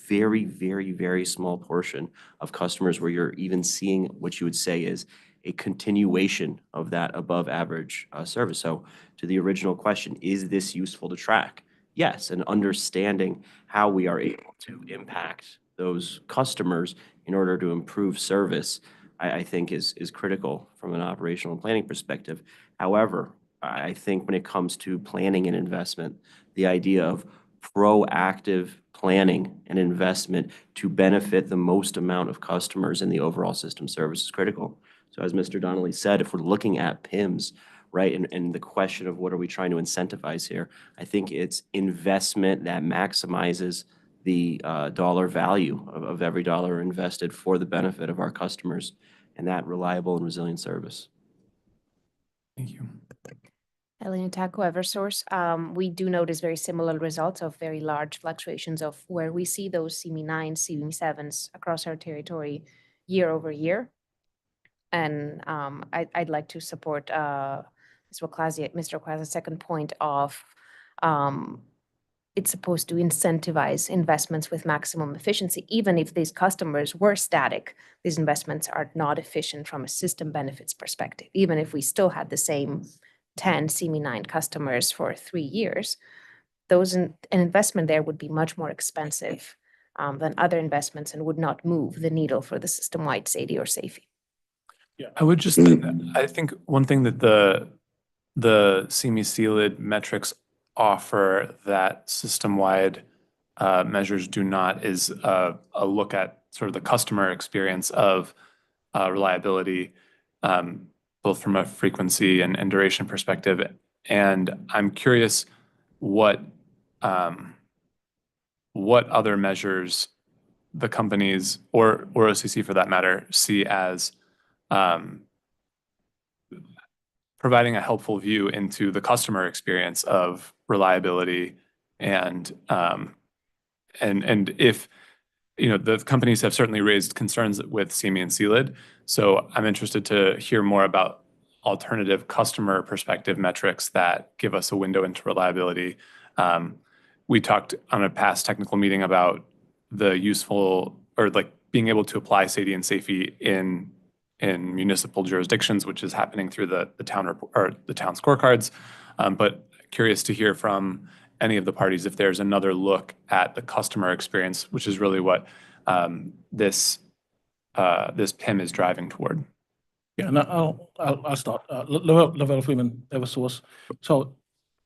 Speaker 18: very, very, very small portion of customers where you're even seeing what you would say is a continuation of that above average service. So to the original question, is this useful to track? Yes, and understanding how we are able to impact those customers in order to improve service, I think is critical from an operational and planning perspective. However, I think when it comes to planning and investment, the idea of proactive planning and investment to benefit the most amount of customers in the overall system service is critical. So as Mr. Donnelly said, if we're looking at PIMS, right, and the question of what are we trying to incentivize here, I think it's investment that maximizes the dollar value of every dollar invested for the benefit of our customers and that reliable and resilient service.
Speaker 4: Thank you.
Speaker 5: Elena Taco, Eversource. We do notice very similar results of very large fluctuations of where we see those CME 9, CME 7s across our territory year over year. And I'd like to support Mr. Wacłaziak's second point of it's supposed to incentivize investments with maximum efficiency. Even if these customers were static, these investments are not efficient from a system benefits perspective. Even if we still had the same 10 CME 9 customers for 3 years, an investment there would be much more expensive than other investments and would not move the needle for the system-wide SAIDI or SAFE.
Speaker 4: Yeah, I would just, I think one thing that the CME CLID metrics offer that system-wide measures do not is a look at sort of the customer experience of reliability, both from a frequency and duration perspective. And I'm curious what other measures the companies or OCC for that matter see as providing a helpful view into the customer experience of reliability and if the companies have certainly raised concerns with CME and CLID. So I'm interested to hear more about alternative customer perspective metrics that give us a window into reliability. We talked on a past technical meeting about the useful or like being able to apply SAIDI and SAFE in municipal jurisdictions, which is happening through the town or the town scorecards. But curious to hear from any of the parties if there's another look at the customer experience, which is really what this PIM is driving toward.
Speaker 11: Yeah, and I'll start. Lavelle Freeman, Eversource. So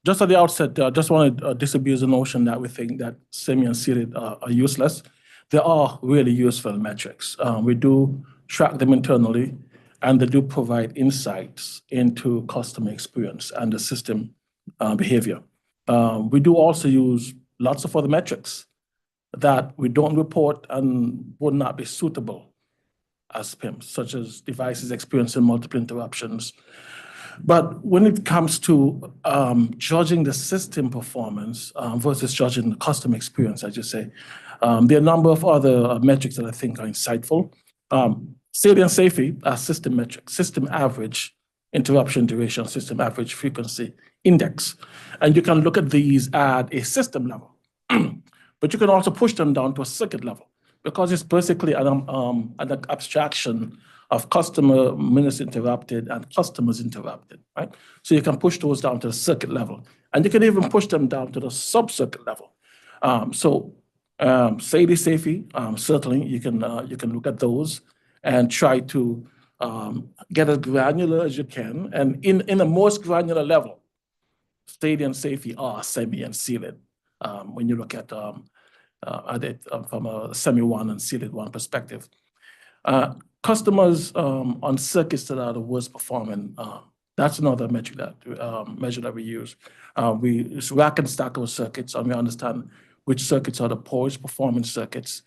Speaker 11: just at the outset, I just want to disabuse the notion that we think that CME and CLID are useless. They are really useful metrics. We do track them internally, and they do provide insights into customer experience and the system behavior. We do also use lots of other metrics that we don't report and would not be suitable as PIMs, such as devices experiencing multiple interruptions. But when it comes to judging the system performance versus judging the customer experience, I just say, there are a number of other metrics that I think are insightful. SAIDI and SAFE are system metrics, system average interruption duration, system average frequency index. And you can look at these at a system level, but you can also push them down to a circuit level because it's basically an abstraction of customer minutes interrupted and customers interrupted, right? So you can push those down to the circuit level, and you can even push them down to the sub-circuit level. SAIDI, SAFE, certainly you can look at those and try to get as granular as you can. And in the most granular level, SAIDI and SAFE are CME and CLID when you look at it from a CME 1 and CLID 1 perspective. Customers on circuits that are the worst performing, that's another metric that measure that we use. We rack and stack our circuits, and we understand which circuits are the poorest performance circuits.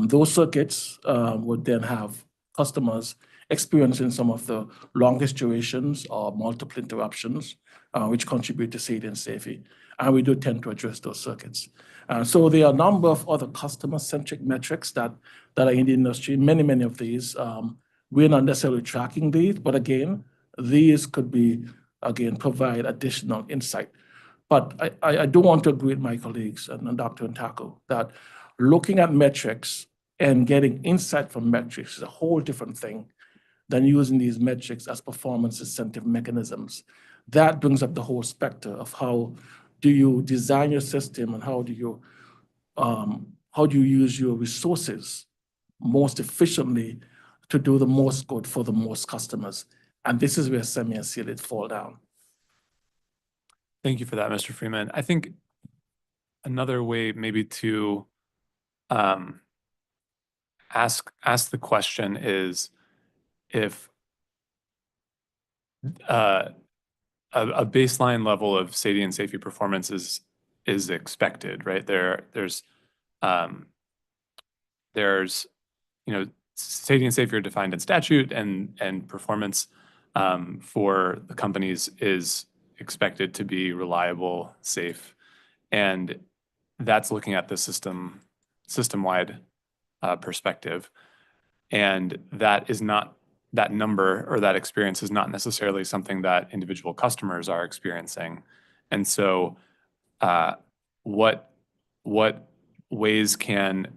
Speaker 11: Those circuits would then have customers experiencing some of the longest durations or multiple interruptions, which contribute to safety and safety. And we do tend to address those circuits. So there are a number of other customer-centric metrics that are in the industry. Many of these, we're not necessarily tracking these, but again, these could be, provide additional insight. But I do want to agree with my colleagues and Dr. Ntako that looking at metrics and getting insight from metrics is a whole different thing than using these metrics as performance incentive mechanisms. That brings up the whole spectrum of how do you design your system and how do you use your resources most efficiently to do the most good for the most customers. And this is where semi and sealed fall down.
Speaker 4: Thank you for that, Mr. Freeman. I think another way maybe to ask the question is if a baseline level of safety and safety performance is expected, right? There's safety and safety are defined in statute, and performance for the companies is expected to be reliable, safe, and that's looking at the system-wide perspective, and that number or that experience is not necessarily something that individual customers are experiencing. And so what ways can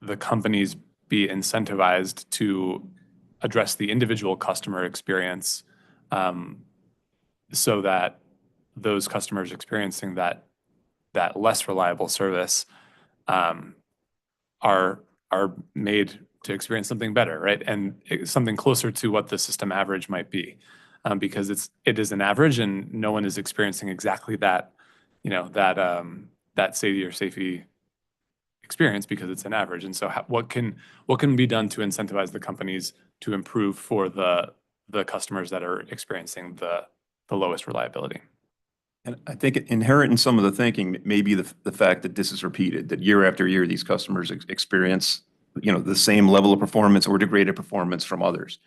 Speaker 4: the companies be incentivized to address the individual customer experience so that those customers experiencing that less reliable service are made to experience something better, right? And something closer to what the system average might be, because it is an average, and no one is experiencing exactly that, that safety experience because it's an average. And so, what can be done to incentivize the companies to improve for the customers that are experiencing the lowest reliability?
Speaker 17: And I think inherent in some of the thinking may be the fact that this is repeated, that year after year, these customers experience, the same level of performance or degraded performance from others.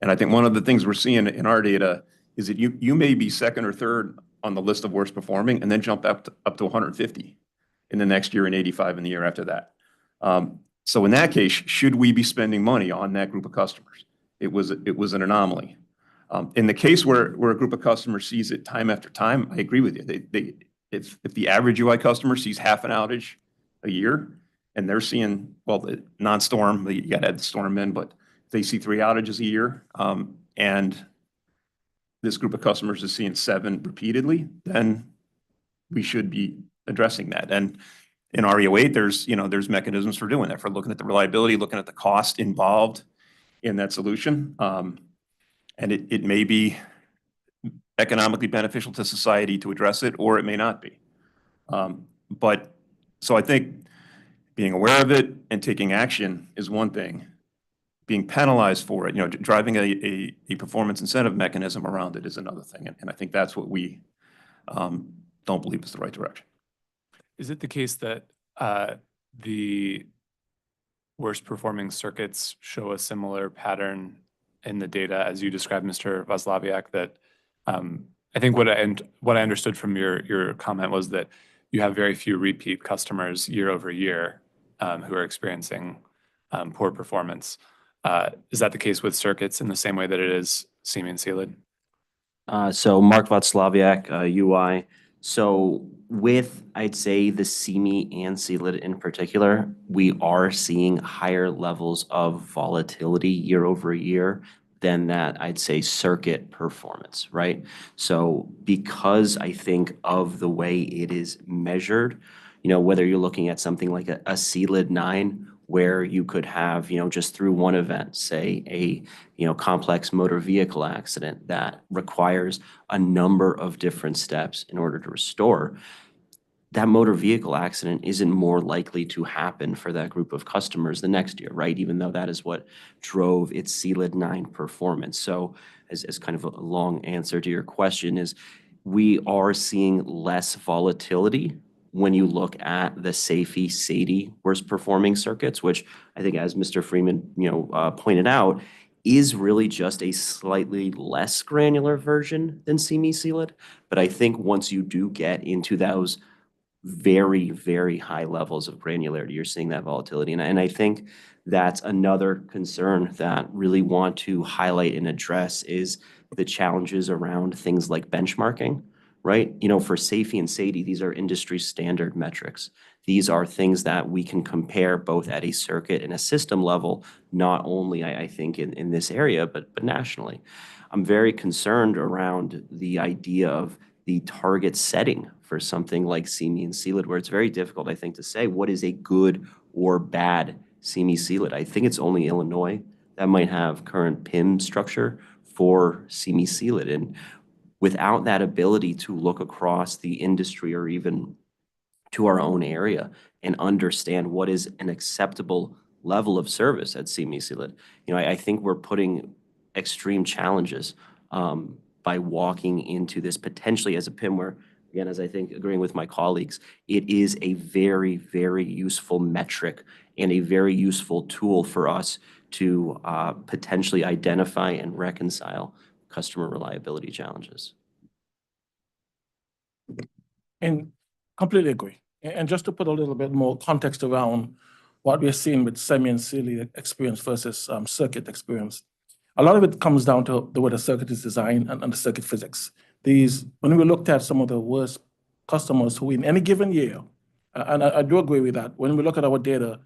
Speaker 17: And I think one of the things we're seeing in our data is that you may be second or third on the list of worst performing and then jump up to 150 in the next year and 85 in the year after that. So in that case, should we be spending money on that group of customers? It was an anomaly. In the case where a group of customers sees it time after time, I agree with you. If the average UI customer sees half an outage a year and they're seeing, well, the non-storm, you got to add the storm in, but they see 3 outages a year, and this group of customers is seeing 7 repeatedly, then we should be addressing that. And in REO8, there's mechanisms for doing that, for looking at the reliability, looking at the cost involved in that solution. And it may be economically beneficial to society to address it, or it may not be. But so I think being aware of it and taking action is one thing. Being penalized for it, driving a performance incentive mechanism around it is another thing. And I think that's what we don't believe is the right direction.
Speaker 4: Is it the case that the worst performing circuits show a similar pattern in the data as you described, Mr. Vaslaviak, that I think what I understood from your comment was that you have very few repeat customers year over year who are experiencing poor performance. Is that the case with circuits in the same way that it is SEMI and sealed?
Speaker 18: So Mark Vaslaviak, UI. So with, I'd say, the SEMI and sealed in particular, we are seeing higher levels of volatility year over year than that, I'd say, circuit performance, right? So because I think of the way it is measured, whether you're looking at something like a sealed 9, where you could have, just through one event, say a, complex motor vehicle accident that requires a number of different steps in order to restore, that motor vehicle accident isn't more likely to happen for that group of customers the next year, right? Even though that is what drove its sealed 9 performance. So as kind of a long answer to your question is, we are seeing less volatility when you look at the SAFE, SADE worst performing circuits, which I think as Mr. Freeman, pointed out, is really just a slightly less granular version than CME Sealed. But I think once you do get into those very, very high levels of granularity, you're seeing that volatility. And I think that's another concern that really want to highlight and address is the challenges around things like benchmarking, right? For SAFE and SADE, these are industry standard metrics. These are things that we can compare both at a circuit and a system level, not only, I think, in this area, but nationally. I'm very concerned around the idea of the target setting for something like CME and Sealed, where it's very difficult, I think, to say what is a good or bad CME Sealed. I think it's only Illinois that might have current PIM structure for CME Sealed. And without that ability to look across the industry or even to our own area and understand what is an acceptable level of service at CME Sealed, I think we're putting extreme challenges by walking into this potentially as a PIM where, again, as I think agreeing with my colleagues, it is a very, very useful metric and a very useful tool for us to potentially identify and reconcile customer reliability challenges.
Speaker 11: And completely agree. And just to put a little bit more context around what we're seeing with CME and Sealed experience versus circuit experience, a lot of it comes down to the way the circuit is designed and the circuit physics. When we looked at some of the worst customers who in any given year, and I do agree with that, when we look at our data,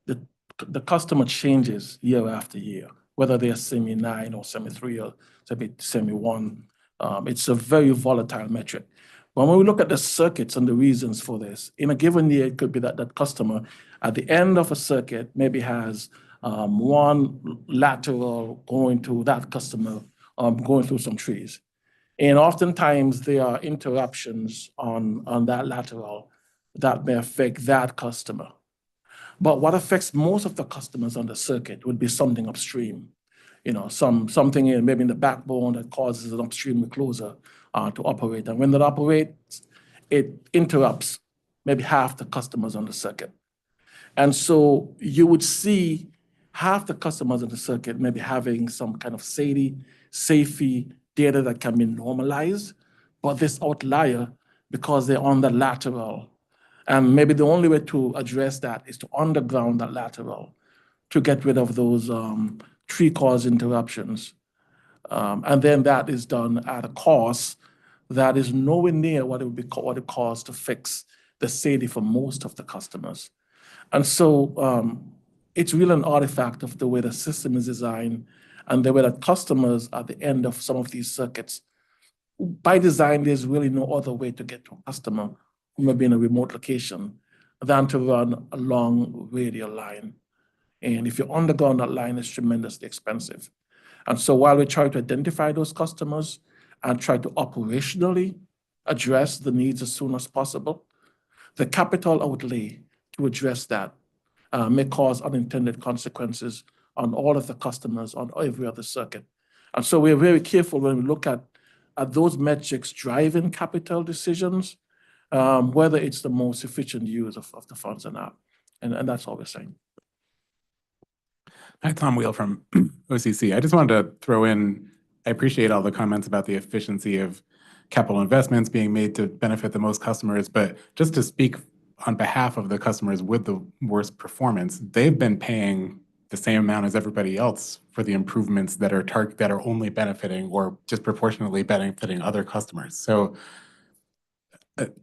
Speaker 11: the customer changes year after year, whether they're CME 9 or CME 3 or CME 1. It's a very volatile metric. But when we look at the circuits and the reasons for this, in a given year, it could be that that customer at the end of a circuit maybe has one lateral going to that customer, going through some trees. And oftentimes there are interruptions on that lateral that may affect that customer. But what affects most of the customers on the circuit would be something upstream. Something maybe in the backbone that causes an upstream recloser to operate. And when that operates, it interrupts maybe half the customers on the circuit. And so you would see half the customers on the circuit maybe having some kind of SAFE data that can be normalized, but this outlier, because they're on the lateral, and maybe the only way to address that is to underground that lateral to get rid of those tree-caused interruptions. And then that is done at a cost that is nowhere near what it costs to fix the SADE for most of the customers. And so it's really an artifact of the way the system is designed and the way that customers at the end of some of these circuits, by design, there's really no other way to get to a customer who may be in a remote location than to run a long radial line. And if you underground that line, it's tremendously expensive. And so while we try to identify those customers and try to operationally address the needs as soon as possible, the capital outlay to address that may cause unintended consequences on all of the customers on every other circuit. And so we're very careful when we look at those metrics driving capital decisions, whether it's the most efficient use of the funds or not. And that's all we're saying.
Speaker 6: Hi, Tom Wheel from OCC. I just wanted to throw in, I appreciate all the comments about the efficiency of capital investments being made to benefit the most customers, but just to speak on behalf of the customers with the worst performance, they've been paying the same amount as everybody else for the improvements that are only benefiting or disproportionately benefiting other customers. So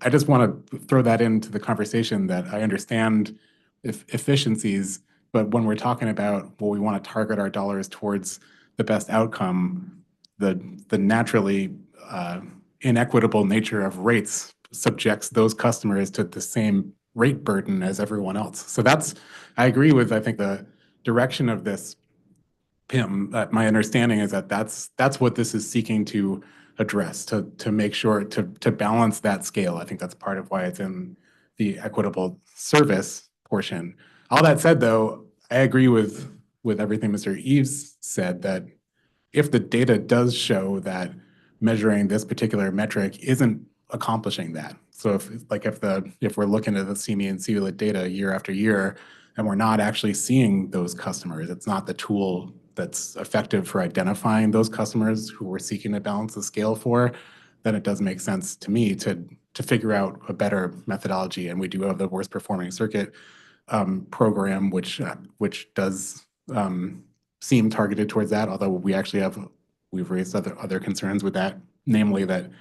Speaker 6: I just want to throw that into the conversation that I understand efficiencies, but when we're talking about, well, we want to target our dollars towards the best outcome, the naturally inequitable nature of rates subjects those customers to the same rate burden as everyone else. So I agree with, I think, the direction of this PIM. My understanding is that that's what this is seeking to address, to make sure to balance that scale. I think that's part of why it's in the equitable service portion. All that said, though, I agree with everything Mr. Eves said, that if the data does show that measuring this particular metric isn't accomplishing that. So if we're looking at the CME and CLID data year after year, and we're not actually seeing those customers, it's not the tool that's effective for identifying those customers who we're seeking to balance the scale for, then it does make sense to me to figure out a better methodology. And we do have the worst performing circuit program, which does seem targeted towards that, although we've raised other concerns with that, namely that it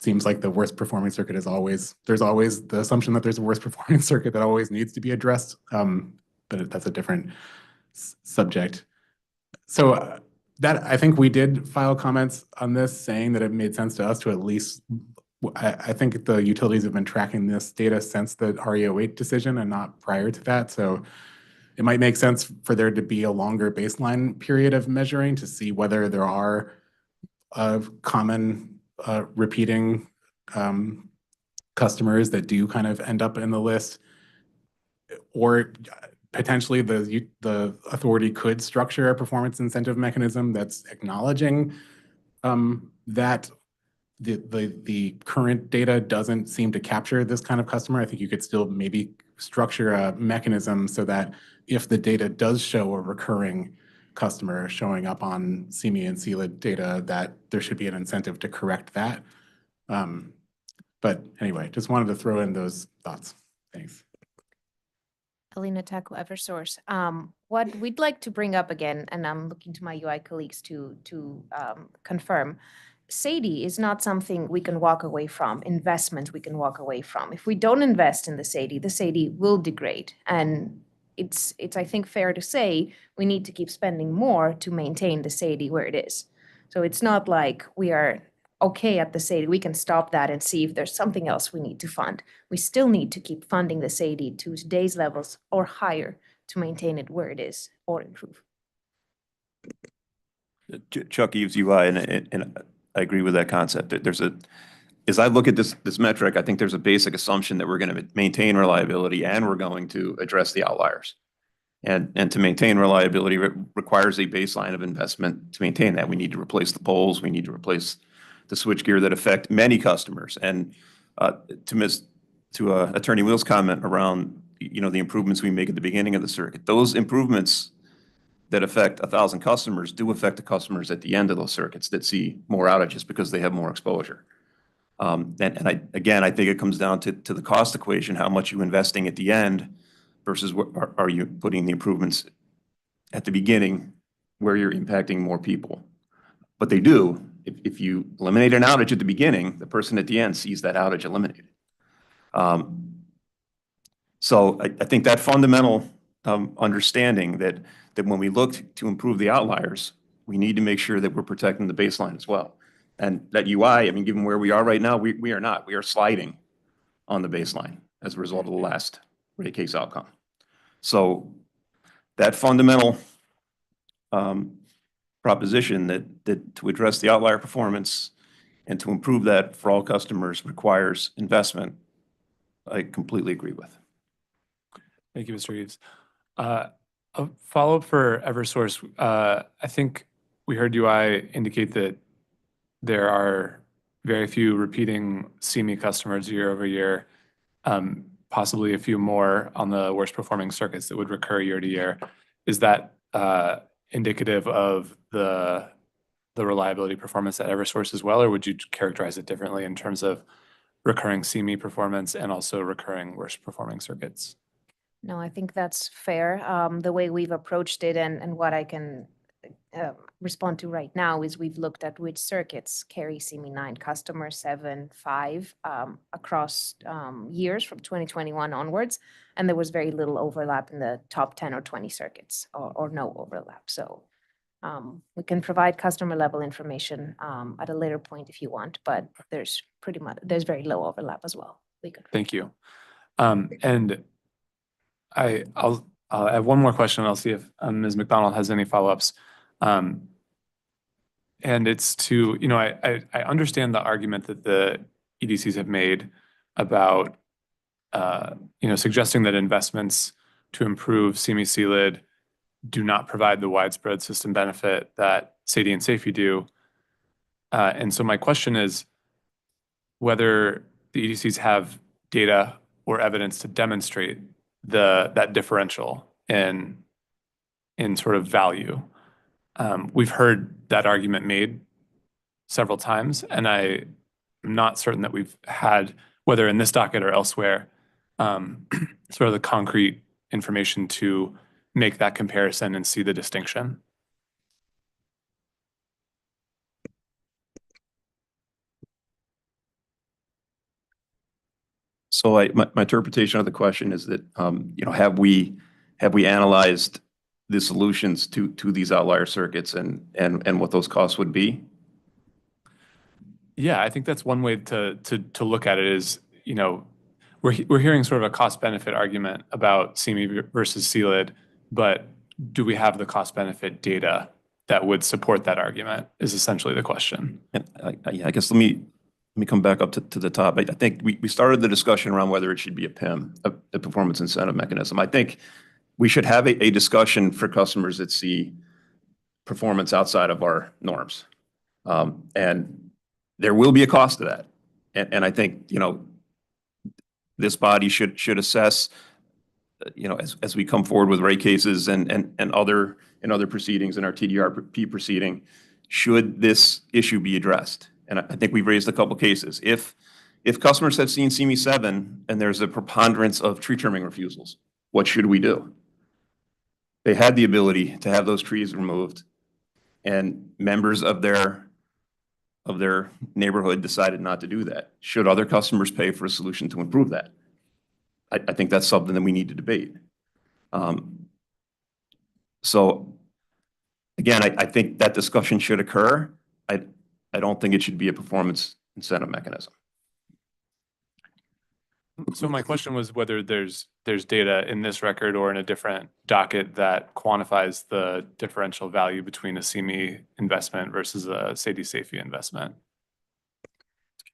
Speaker 6: seems like the worst performing circuit there's always the assumption that there's a worst performing circuit that always needs to be addressed, but that's a different subject. So that, I think we did file comments on this saying that it made sense to us to at least, I think the utilities have been tracking this data since the RE08 decision and not prior to that. So it might make sense for there to be a longer baseline period of measuring to see whether there are common repeating customers that do kind of end up in the list, or potentially the authority could structure a performance incentive mechanism that's acknowledging that the current data doesn't seem to capture this kind of customer. I think you could still maybe structure a mechanism so that if the data does show a recurring customer showing up on CME and CLID data, that there should be an incentive to correct that. But anyway, just wanted to throw in those thoughts. Thanks.
Speaker 5: Alina Taco, Eversource. What we'd like to bring up again, and I'm looking to my UI colleagues to confirm, SAIDI is not something we can walk away from, investment we can walk away from. If we don't invest in the SAIDI will degrade. And it's I think, fair to say we need to keep spending more to maintain the SAIDI where it is. So it's not like we are okay at the SAIDI, we can stop that and see if there's something else we need to fund. We still need to keep funding the SAIDI to today's levels or higher to maintain it where it is or improve.
Speaker 17: Chuck Eves UI, and I agree with that concept. As I look at this metric, I think there's a basic assumption that we're going to maintain reliability and we're going to address the outliers. And to maintain reliability requires a baseline of investment. To maintain that, we need to replace the poles, we need to replace the switchgear that affect many customers. And to Attorney Wheel's comment around the improvements we make at the beginning of the circuit, those improvements that affect 1,000 customers do affect the customers at the end of those circuits that see more outages because they have more exposure. I think it comes down to the cost equation, how much you're investing at the end versus are you putting the improvements at the beginning where you're impacting more people. But they do. If you eliminate an outage at the beginning, the person at the end sees that outage eliminated. So I think that fundamental understanding that when we look to improve the outliers, we need to make sure that we're protecting the baseline as well. And that UI, given where we are right now, we are not. We are sliding on the baseline as a result of the last rate case outcome. So that fundamental proposition that to address the outlier performance and to improve that for all customers requires investment, I completely agree with.
Speaker 4: Thank you, Mr. Eves. A follow-up for Eversource. I think we heard UI indicate that there are very few repeating CME customers year over year, possibly a few more on the worst performing circuits that would recur year to year. Is that indicative of the reliability performance at Eversource as well, or would you characterize it differently in terms of recurring CME performance and also recurring worst performing circuits?
Speaker 5: No, I think that's fair. The way we've approached it and what I can respond to right now is we've looked at which circuits carry CME 9 customer 7, 5 across years from 2021 onwards, and there was very little overlap in the top 10 or 20 circuits, or no overlap. So we can provide customer level information at a later point if you want, but there's very low overlap as well.
Speaker 4: Thank you. And I'll have one more question. I'll see if Ms. McDonald has any follow-ups. And it's to, I understand the argument that the EDCs have made about, suggesting that investments to improve CME CLID do not provide the widespread system benefit that SAIDI and SAIFI do. And so my question is, whether the EDCs have data or evidence to demonstrate that differential in sort of value. We've heard that argument made several times, and I'm not certain that we've had, whether in this docket or elsewhere, sort of the concrete information to make that comparison and see the distinction.
Speaker 17: So my interpretation of the question is that, have we analyzed the solutions to these outlier circuits and what those costs would be?
Speaker 4: Yeah, I think that's one way to look at it is, we're hearing sort of a cost benefit argument about CME versus CLID, but do we have the cost benefit data that would support that argument is essentially the question.
Speaker 17: And I guess let me come back up to the top. I think we started the discussion around whether it should be a PIM, a performance incentive mechanism. I think we should have a discussion for customers that see performance outside of our norms. And there will be a cost to that. And I think, this body should assess, as we come forward with rate cases and other proceedings in our TDRP proceeding, should this issue be addressed? And I think we've raised a couple cases. If customers have seen CME 7 and there's a preponderance of tree trimming refusals, what should we do? They had the ability to have those trees removed, and members of their neighborhood decided not to do that. Should other customers pay for a solution to improve that? I think that's something that we need to debate. So again, I think that discussion should occur. I don't think it should be a performance incentive mechanism.
Speaker 4: So my question was whether there's data in this record or in a different docket that quantifies the differential value between a CME investment versus a Sadie-Safi investment.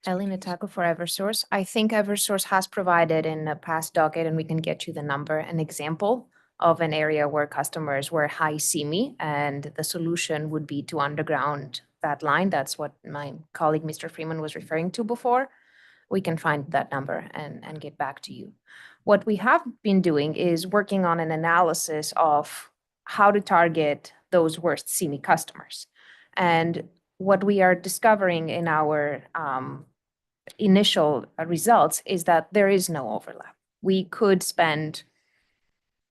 Speaker 5: Ellie Natako for Eversource. I think Eversource has provided in a past docket, and we can get you the number, an example of an area where customers were high CME, and the solution would be to underground that line. That's what my colleague, Mr. Freeman, was referring to before. We can find that number and get back to you. What we have been doing is working on an analysis of how to target those worst CME customers. And what we are discovering in our initial results is that there is no overlap. We could spend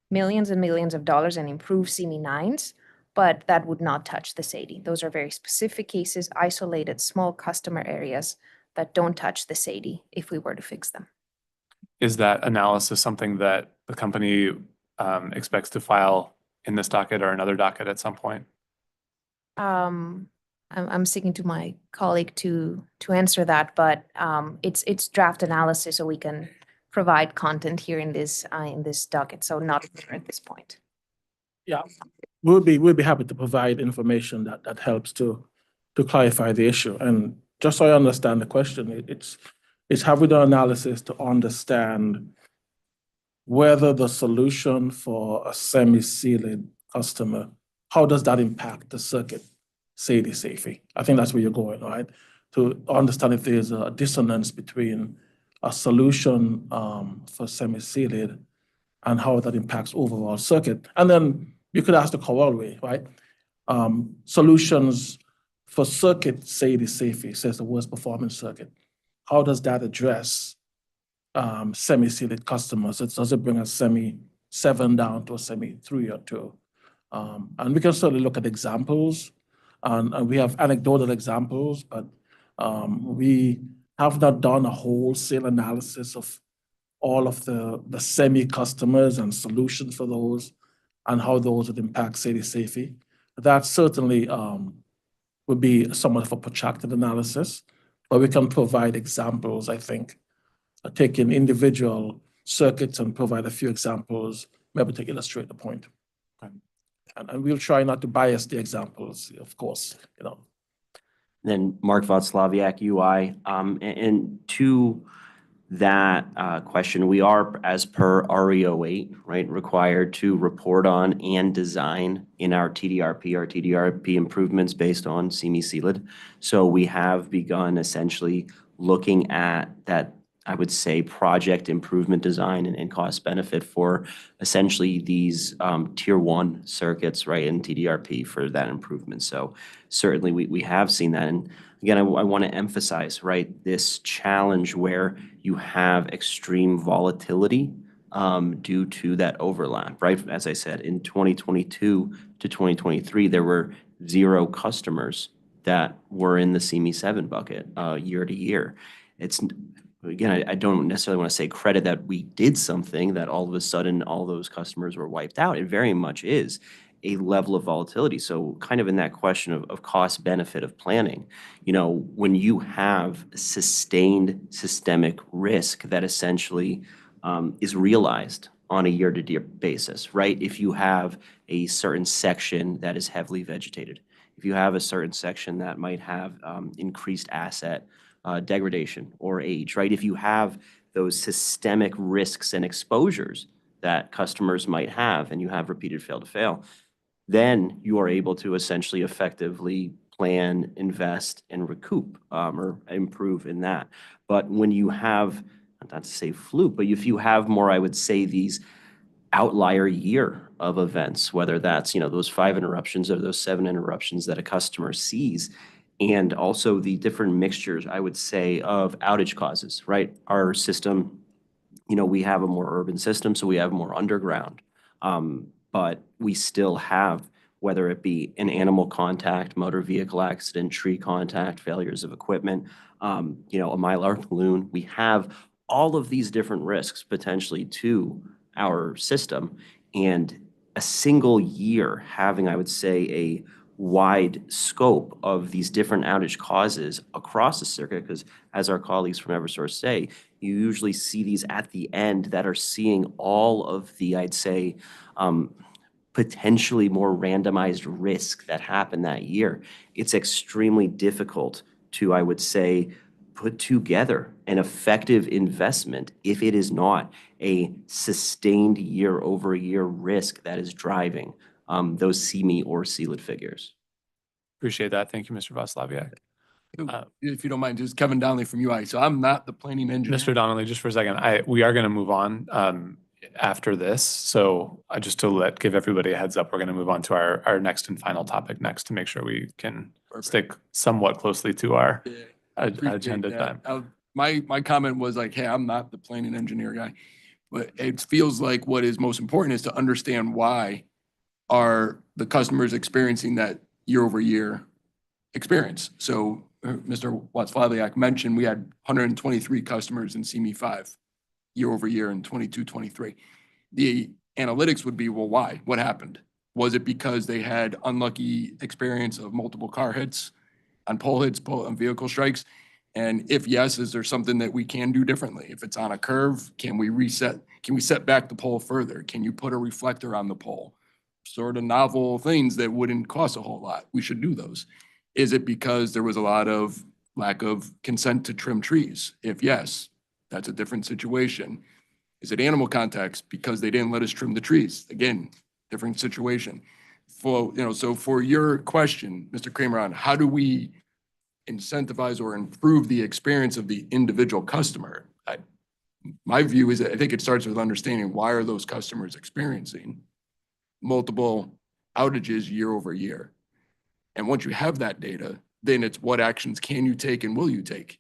Speaker 5: millions and millions of dollars and improve CME 9s, but that would not touch the Sadie. Those are very specific cases, isolated, small customer areas that don't touch the Sadie if we were to fix them.
Speaker 4: Is that analysis something that the company expects to file in this docket or another docket at some point?
Speaker 5: I'm sticking to my colleague to answer that, but it's draft analysis, so we can provide content here in this docket, so not at this point.
Speaker 11: Yeah, we'll be happy to provide information that helps to clarify the issue. And just so I understand the question, it's have we done analysis to understand whether the solution for a semi-sealed customer, how does that impact the circuit, Sadie-Safi? I think that's where you're going, right? To understand if there's a dissonance between a solution for semi-sealed and how that impacts overall circuit. And then you could ask the corollary, right? Solutions for circuit Sadie-Safi, says the worst performing circuit. How does that address semi-sealed customers? Does it bring a CME 7 down to a CME 3 or 2? And we can certainly look at examples, and we have anecdotal examples, but we have not done a wholesale analysis of all of the semi customers and solutions for those and how those would impact Sadie-Safi. That certainly would be somewhat of a protracted analysis, but we can provide examples, I think, taking individual circuits and provide a few examples, maybe to illustrate the point. Okay. And we'll try not to bias the examples, of course,
Speaker 18: Then Mark Václaviak, UI. And to that question, we are, as per REO 8, right, required to report on and design in our TDRP improvements based on CME sealed. So we have begun essentially looking at that, I would say, project improvement design and cost benefit for essentially these tier one circuits, right, in TDRP for that improvement. So certainly we have seen that. And again, I want to emphasize, right, this challenge where you have extreme volatility due to that overlap, right? As I said, in 2022 to 2023, there were 0 customers that were in the CME 7 bucket year to year. It's, again, I don't necessarily want to say credit that we did something that all of a sudden all those customers were wiped out. It very much is a level of volatility. So kind of in that question of cost benefit of planning, you know, when you have sustained systemic risk that essentially is realized on a year-to-year basis, right? If you have a certain section that is heavily vegetated, if you have a certain section that might have increased asset degradation or age, right? If you have those systemic risks and exposures that customers might have and you have repeated fail to fail, then you are able to essentially effectively plan, invest, and recoup or improve in that. But when you have, not to say fluke, but if you have more, I would say, these outlier year of events, whether that's, you know, those 5 interruptions or those 7 interruptions that a customer sees, and also the different mixtures, I would say, of outage causes, right? Our system, you know, we have a more urban system, so we have more underground. But we still have, whether it be an animal contact, motor vehicle accident, tree contact, failures of equipment, you know, a Mylar balloon, we have all of these different risks potentially to our system. And a single year having, I would say, a wide scope of these different outage causes across the circuit, because as our colleagues from Eversource say, you usually see these at the end that are seeing all of the, I'd say, potentially more randomized risk that happened that year. It's extremely difficult to, I would say, put together an effective investment if it is not a sustained year-over-year risk that is driving those CME or CLID figures.
Speaker 4: Appreciate that. Thank you, Mr. Vaslaviak.
Speaker 7: If you don't mind, just Kevin Donnelly from UI. So I'm not the planning engineer.
Speaker 4: Mr. Donnelly, just for a second, we are going to move on after this. So just to give everybody a heads up, we're going to move on to our next and final topic next to make sure we can stick somewhat closely to our agenda time.
Speaker 7: My comment was like, hey, I'm not the planning engineer guy, but it feels like what is most important is to understand why are the customers experiencing that year-over-year experience. So Mr. Vaslaviak mentioned we had 123 customers in CME 5 year-over-year in 22-23. The analytics would be, well, why? What happened? Was it because they had unlucky experience of multiple car hits, on pole hits, on vehicle strikes? And if yes, is there something that we can do differently? If it's on a curve, can we reset? Can we set back the pole further? Can you put a reflector on the pole? Sort of novel things that wouldn't cost a whole lot. We should do those. Is it because there was a lot of lack of consent to trim trees? If yes, that's a different situation. Is it animal contacts because they didn't let us trim the trees? Again, different situation. So for your question, Mr. Kramer, on how do we incentivize or improve the experience of the individual customer? My view is that I think it starts with understanding why are those customers experiencing multiple outages year over year. And once you have that data, then it's what actions can you take and will you take?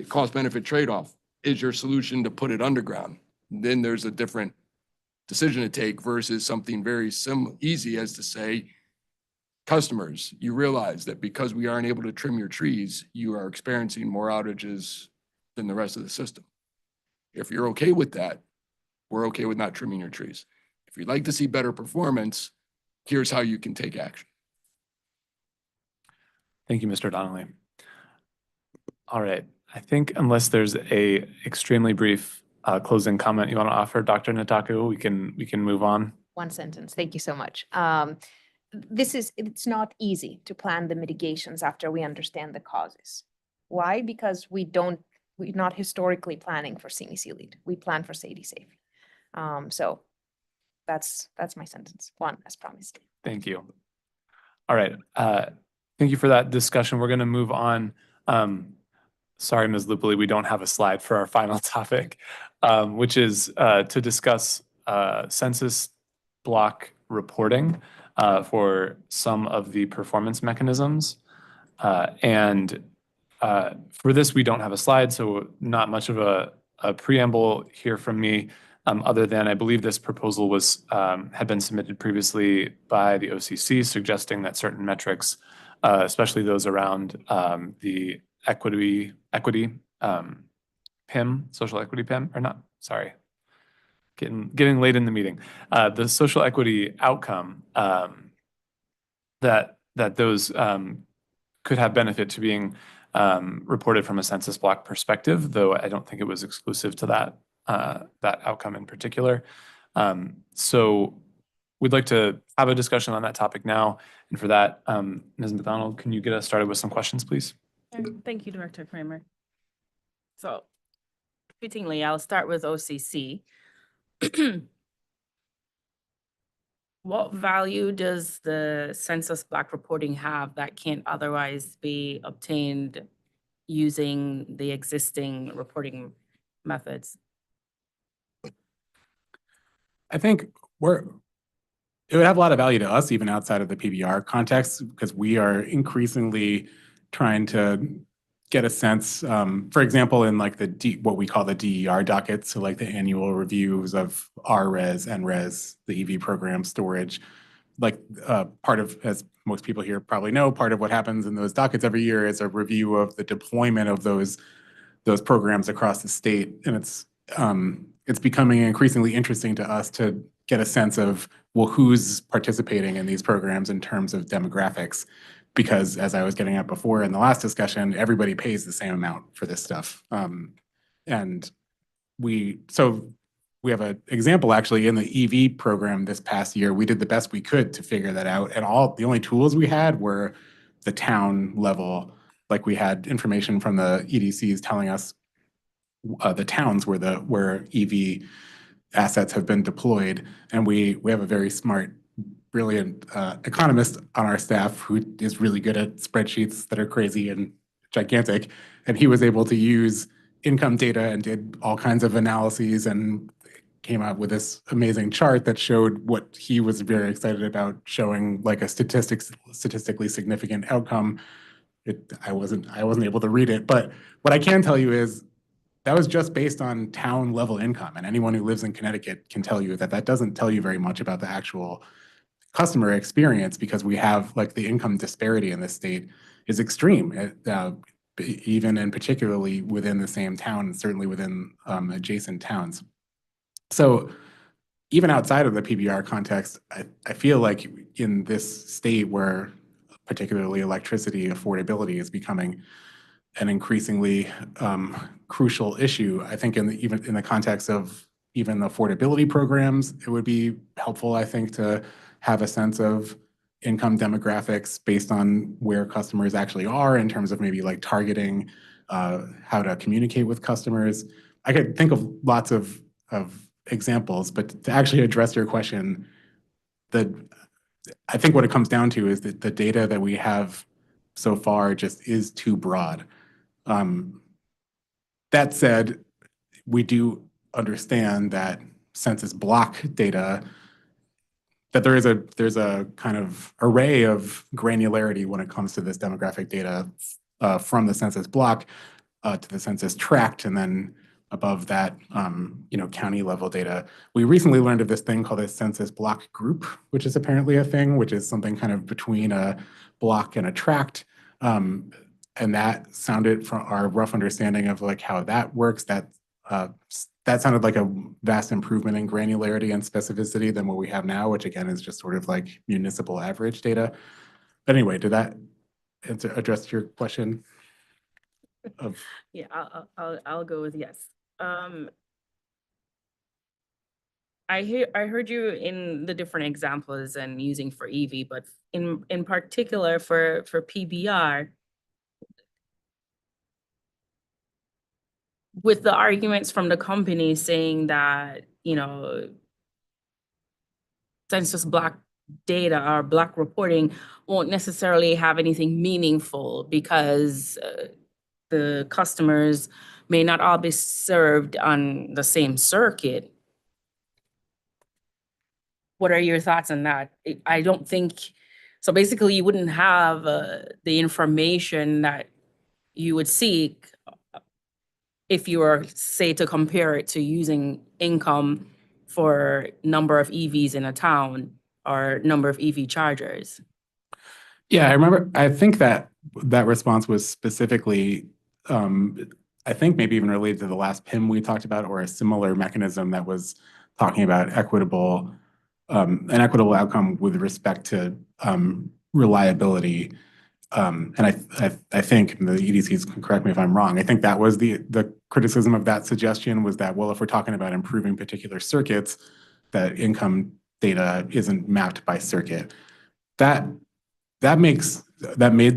Speaker 7: Cost benefit trade-off. Is your solution to put it underground? Then there's a different decision to take versus something very easy as to say, customers, you realize that because we aren't able to trim your trees, you are experiencing more outages than the rest of the system. If you're okay with that, we're okay with not trimming your trees. If you'd like to see better performance, here's how you can take action.
Speaker 4: Thank you, Mr. Donnelly. All right. I think unless there's a extremely brief closing comment you want to offer, Dr. Nataku, we can move on.
Speaker 5: One sentence. Thank you so much. It's not easy to plan the mitigations after we understand the causes. Why? Because we're not historically planning for CME-CLID. We plan for Sadie safe. So that's my sentence. One, as promised.
Speaker 4: Thank you. All right. Thank you for that discussion. We're going to move on. sorry, Ms. Lupoli, we don't have a slide for our final topic, which is to discuss census block reporting for some of the performance mechanisms. And for this, we don't have a slide, so not much of a preamble here from me, other than I believe this proposal was had been submitted previously by the OCC, suggesting that certain metrics, especially those around the equity PIM, social equity PIM, or not, sorry, getting late in the meeting. The social equity outcome that those could have benefit to being reported from a census block perspective, though I don't think it was exclusive to that outcome in particular. So we'd like to have a discussion on that topic now. And for that, Ms. McDonald, can you get us started with some questions, please?
Speaker 9: Thank you, Director Kramer. So fittingly, I'll start with OCC. What value does the census block reporting have that can't otherwise be obtained using the existing reporting methods?
Speaker 6: I think it would have a lot of value to us, even outside of the PBR context, because we are increasingly trying to get a sense, for example, in like what we call the DER docket, so like the annual reviews of RRES, NRES, the EV program storage, like part of, as most people here probably know, part of what happens in those dockets every year is a review of the deployment of those programs across the state. And it's becoming increasingly interesting to us to get a sense of, well, who's participating in these programs in terms of demographics. Because as I was getting at before in the last discussion, everybody pays the same amount for this stuff. And we have an example actually in the EV program this past year. We did the best we could to figure that out. And the only tools we had were the town level. Like we had information from the EDCs telling us the towns where EV assets have been deployed. And we have a very smart, brilliant economist on our staff who is really good at spreadsheets that are crazy and gigantic. And he was able to use income data and did all kinds of analyses and came out with this amazing chart that showed what he was very excited about, showing like a statistically significant outcome. I wasn't able to read it, but what I can tell you is that was just based on town level income. And anyone who lives in Connecticut can tell you that that doesn't tell you very much about the actual customer experience, because we have like the income disparity in this state is extreme, even and particularly within the same town, and certainly within adjacent towns. So even outside of the PBR context, I feel like in this state where particularly electricity affordability is becoming an increasingly crucial issue, I think even in the context of even affordability programs, it would be helpful, I think, to have a sense of income demographics based on where customers actually are in terms of maybe like targeting how to communicate with customers. I could think of lots of examples, but to actually address your question, I think what it comes down to is that the data that we have so far just is too broad. That said, we do understand that census block data, that there's a kind of array of granularity when it comes to this demographic data from the census block to the census tract, and then above that, county level data. We recently learned of this thing called a census block group, which is apparently a thing, which is something kind of between a block and a tract. And that sounded, from our rough understanding of like how that works, that sounded like a vast improvement in granularity and specificity than what we have now, which again is just sort of like municipal average data. But anyway, did that address your question?
Speaker 9: Yeah, I'll go with yes. I heard you in the different examples and using for EV, but in particular for PBR, with the arguments from the company saying that, census block data or block reporting won't necessarily have anything meaningful because the customers may not all be served on the same circuit. What are your thoughts on that? I don't think, so basically you wouldn't have the information that you would seek if you were, say, to compare it to using income for number of EVs in a town or number of EV chargers.
Speaker 6: Yeah, I remember, I think that response was specifically, I think maybe even related to the last PIM we talked about, or a similar mechanism that was talking about an equitable outcome with respect to reliability. And I think, and the EDCs can correct me if I'm wrong, I think that was the criticism of that suggestion was that, well, if we're talking about improving particular circuits, that income data isn't mapped by circuit. That made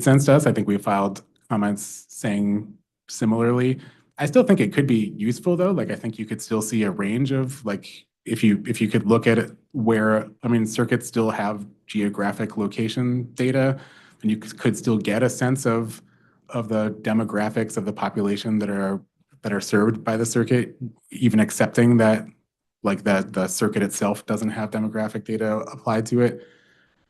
Speaker 6: sense to us. I think we filed comments saying similarly. I still think it could be useful though. Like I think you could still see a range of like, if you could look at it where, I mean, circuits still have geographic location data, and you could still get a sense of the demographics of the population that are served by the circuit, even accepting that like the circuit itself doesn't have demographic data applied to it.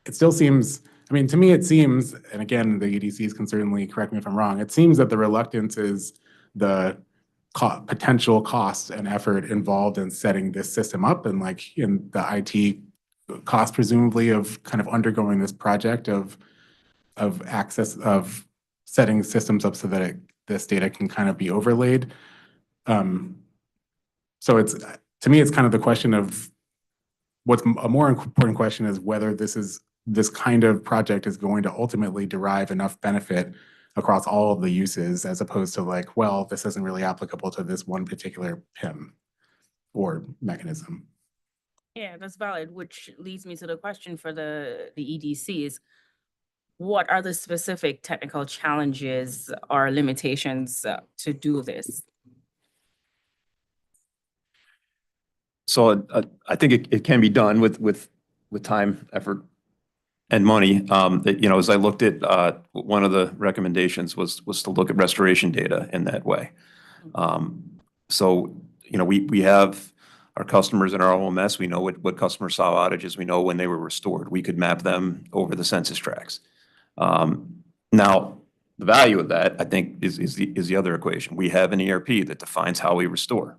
Speaker 6: It still seems, I mean, to me, it seems, and again, the EDCs can certainly correct me if I'm wrong, it seems that the reluctance is the potential costs and effort involved in setting this system up, and like in the IT cost presumably of kind of undergoing this project of access, of setting systems up so that this data can kind of be overlaid. So it's, to me, it's kind of the question of what's a more important question is whether this kind of project is going to ultimately derive enough benefit across all of the uses, as opposed to like, well, this isn't really applicable to this one particular PIM or mechanism.
Speaker 9: Yeah, that's valid, which leads me to the question for the EDCs. What are the specific technical challenges or limitations to do this?
Speaker 17: So I think it can be done with time, effort, and money. As I looked at, one of the recommendations was to look at restoration data in that way. So, we have our customers in our OMS. We know what customers saw outages. We know when they were restored. We could map them over the census tracts. Now, the value of that, I think, is the other equation. We have an ERP that defines how we restore.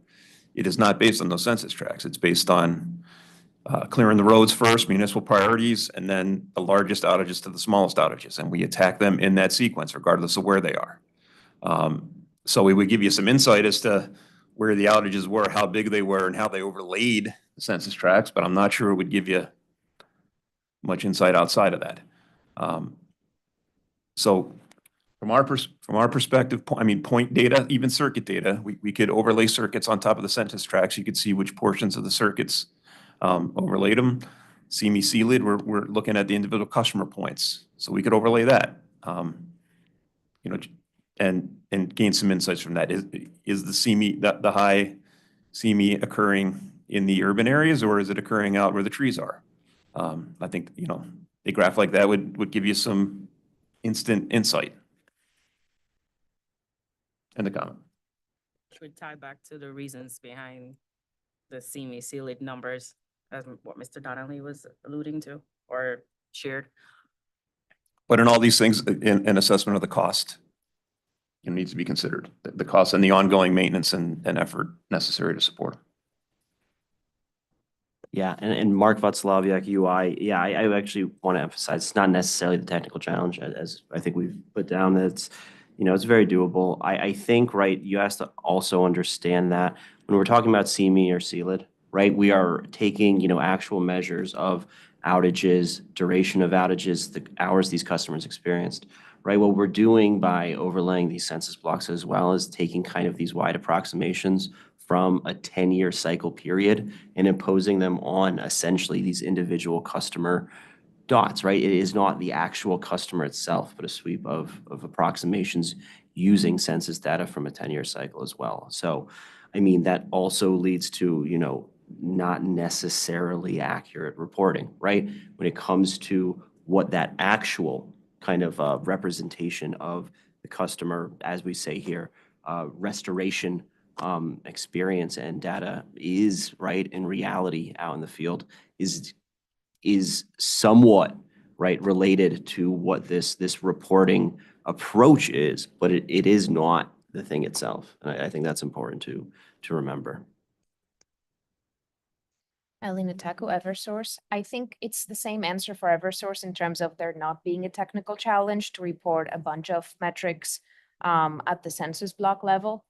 Speaker 17: It is not based on those census tracts. It's based on clearing the roads first, municipal priorities, and then the largest outages to the smallest outages. And we attack them in that sequence, regardless of where they are. So we would give you some insight as to where the outages were, how big they were, and how they overlaid the census tracts, but I'm not sure it would give you much insight outside of that. So from our perspective, point data, even circuit data, we could overlay circuits on top of the census tracts. You could see which portions of the circuits overlaid them. CME CLID, we're looking at the individual customer points, so we could overlay that. And gain some insights from that. Is the CME, the high CME occurring in the urban areas, or is it occurring out where the trees are? I think, a graph like that would give you some instant insight. And the comment.
Speaker 9: Which would tie back to the reasons behind the CME CLID numbers, as what Mr. Donnelly was alluding to or shared.
Speaker 17: But in all these things, an assessment of the cost needs to be considered. The cost and the ongoing maintenance and effort necessary to support.
Speaker 18: Yeah, and Mark Václaviak, UI, yeah, I actually want to emphasize it's not necessarily the technical challenge, as I think we've put down. That it's very doable. I think, right, you have to also understand that when we're talking about CME or CLID, right, we are taking, actual measures of outages, duration of outages, the hours these customers experienced, right? What we're doing by overlaying these census blocks as well is taking kind of these wide approximations from a 10-year cycle period and imposing them on essentially these individual customer dots, right? It is not the actual customer itself, but a sweep of approximations using census data from a 10-year cycle as well. So, that also leads to, not necessarily accurate reporting, right? When it comes to what that actual kind of representation of the customer, as we say here, restoration experience and data is, right, in reality out in the field is somewhat, right, related to what this reporting approach is, but it is not the thing itself. And I think that's important to remember.
Speaker 5: Alina Taco, Eversource. I think it's the same answer for Eversource in terms of there not being a technical challenge to report a bunch of metrics at the census block level.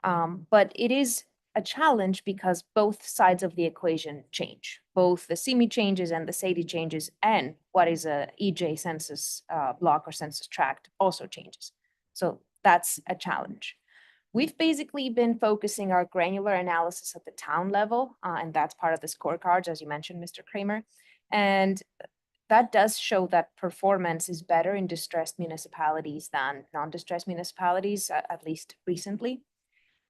Speaker 5: But it is a challenge because both sides of the equation change. Both the CIMI changes and the SADI changes, and what is a EJ census block or census tract also changes. So that's a challenge. We've basically been focusing our granular analysis at the town level, and that's part of the scorecards, as you mentioned, Mr. Kramer. And that does show that performance is better in distressed municipalities than non-distressed municipalities, at least recently.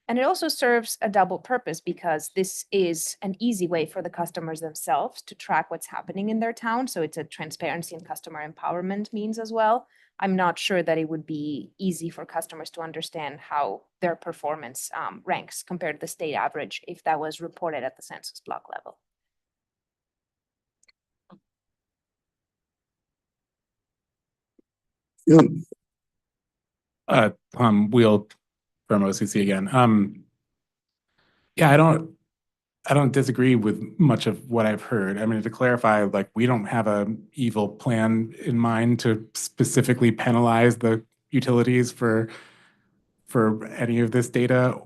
Speaker 5: And it also serves a double purpose because this is an easy way for the customers themselves to track what's happening in their town. So it's a transparency and customer empowerment means as well. I'm not sure that it would be easy for customers to understand how their performance ranks compared to the state average if that was reported at the census block level.
Speaker 6: Wheel from OCC again. Yeah, I don't disagree with much of what I've heard. I mean, to clarify, like, we don't have a evil plan in mind to specifically penalize the utilities for any of this data,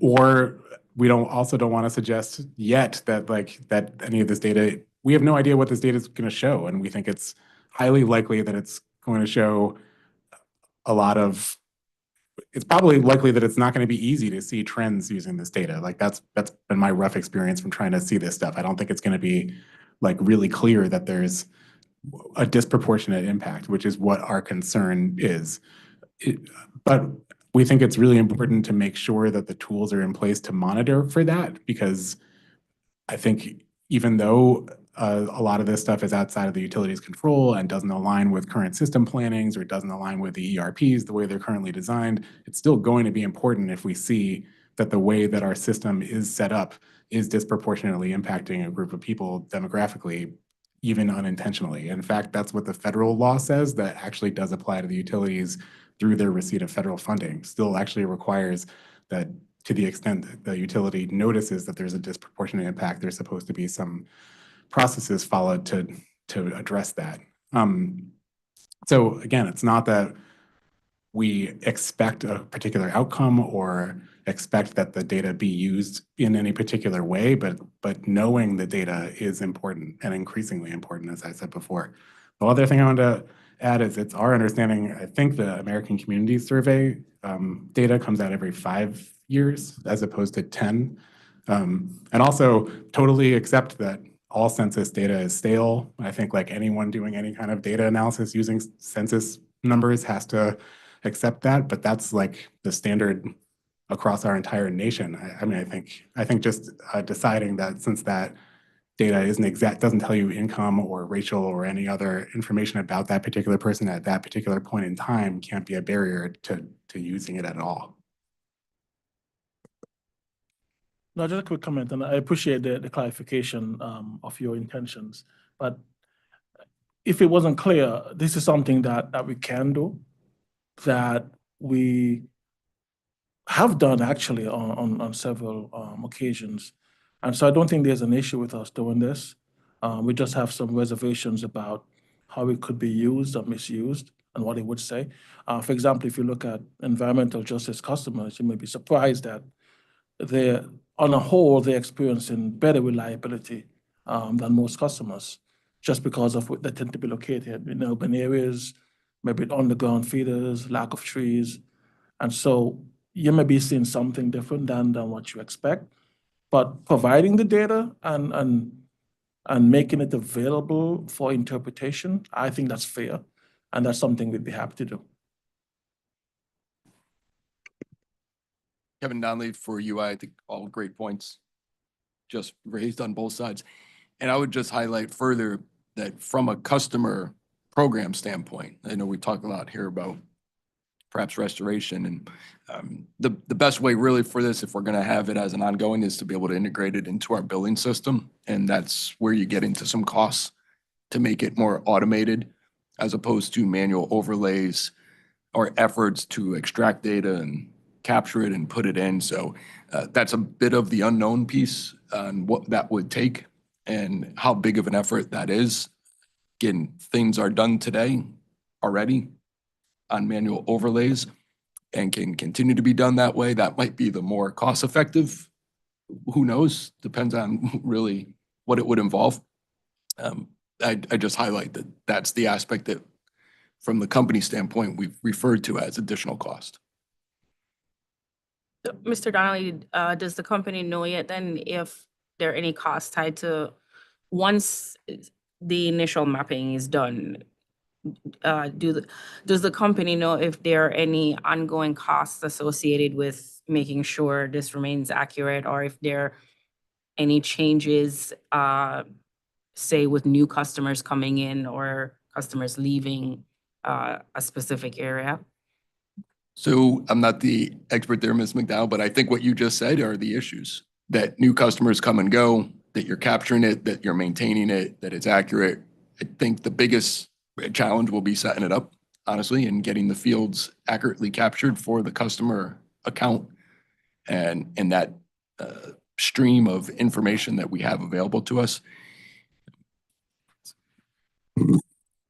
Speaker 6: or we don't want to suggest yet that that any of this data, we have no idea what this data is going to show, and we think it's highly likely that it's going to show a lot of. It's probably likely that it's not going to be easy to see trends using this data. Like that's been my rough experience from trying to see this stuff. I don't think it's going to be like really clear that there's a disproportionate impact, which is what our concern is. But we think it's really important to make sure that the tools are in place to monitor for that, because I think even though a lot of this stuff is outside of the utility's control and doesn't align with current system plannings or doesn't align with the ERPs the way they're currently designed, it's still going to be important if we see that the way that our system is set up is disproportionately impacting a group of people demographically, even unintentionally. In fact, that's what the federal law says that actually does apply to the utilities through their receipt of federal funding. Still actually requires that to the extent that the utility notices that there's a disproportionate impact, there's supposed to be some processes followed to address that. So again, it's not that we expect a particular outcome or expect that the data be used in any particular way, but knowing the data is important and increasingly important, as I said before. The other thing I wanted to add is it's our understanding, I think the American Community Survey data comes out every 5 years as opposed to 10. And also totally accept that all census data is stale. I think like anyone doing any kind of data analysis using census numbers has to accept that, but that's like the standard across our entire nation. I mean, I think just deciding that since that data isn't exact, doesn't tell you income or racial or any other information about that particular person at that particular point in time can't be a barrier to using it at all.
Speaker 11: No, just a quick comment, and I appreciate the clarification of your intentions. But if it wasn't clear, this is something that we can do, that we have done actually on several occasions. And so I don't think there's an issue with us doing this. We just have some reservations about how it could be used or misused and what it would say. For example, if you look at environmental justice customers, you may be surprised that on a whole, they're experiencing better reliability than most customers, just because of what they tend to be located in urban areas, maybe underground feeders, lack of trees. And so you may be seeing something different than what you expect. But providing the data and making it available for interpretation, I think that's fair. And that's something we'd be happy to do.
Speaker 7: Kevin Donnelly for UI, I think all great points just raised on both sides. And I would just highlight further that from a customer program standpoint, I know we talk a lot here about perhaps restoration. And the best way really for this, if we're going to have it as an ongoing, is to be able to integrate it into our billing system. And that's where you get into some costs to make it more automated as opposed to manual overlays or efforts to extract data and capture it and put it in. So that's a bit of the unknown piece on what that would take and how big of an effort that is. Again, things are done today already on manual overlays and can continue to be done that way. That might be the more cost effective. Who knows? Depends on really what it would involve. I just highlight that that's the aspect that from the company standpoint, we've referred to as additional cost.
Speaker 9: So, Mr. Donnelly, does the company know yet then if there are any costs tied to once the initial mapping is done? Does the company know if there are any ongoing costs associated with making sure this remains accurate, or if there are any changes, say with new customers coming in or customers leaving a specific area?
Speaker 7: So I'm not the expert there, Ms. McDowell, but I think what you just said are the issues. That new customers come and go, that you're capturing it, that you're maintaining it, that it's accurate. I think the biggest challenge will be setting it up, honestly, and getting the fields accurately captured for the customer account and that stream of information that we have available to us.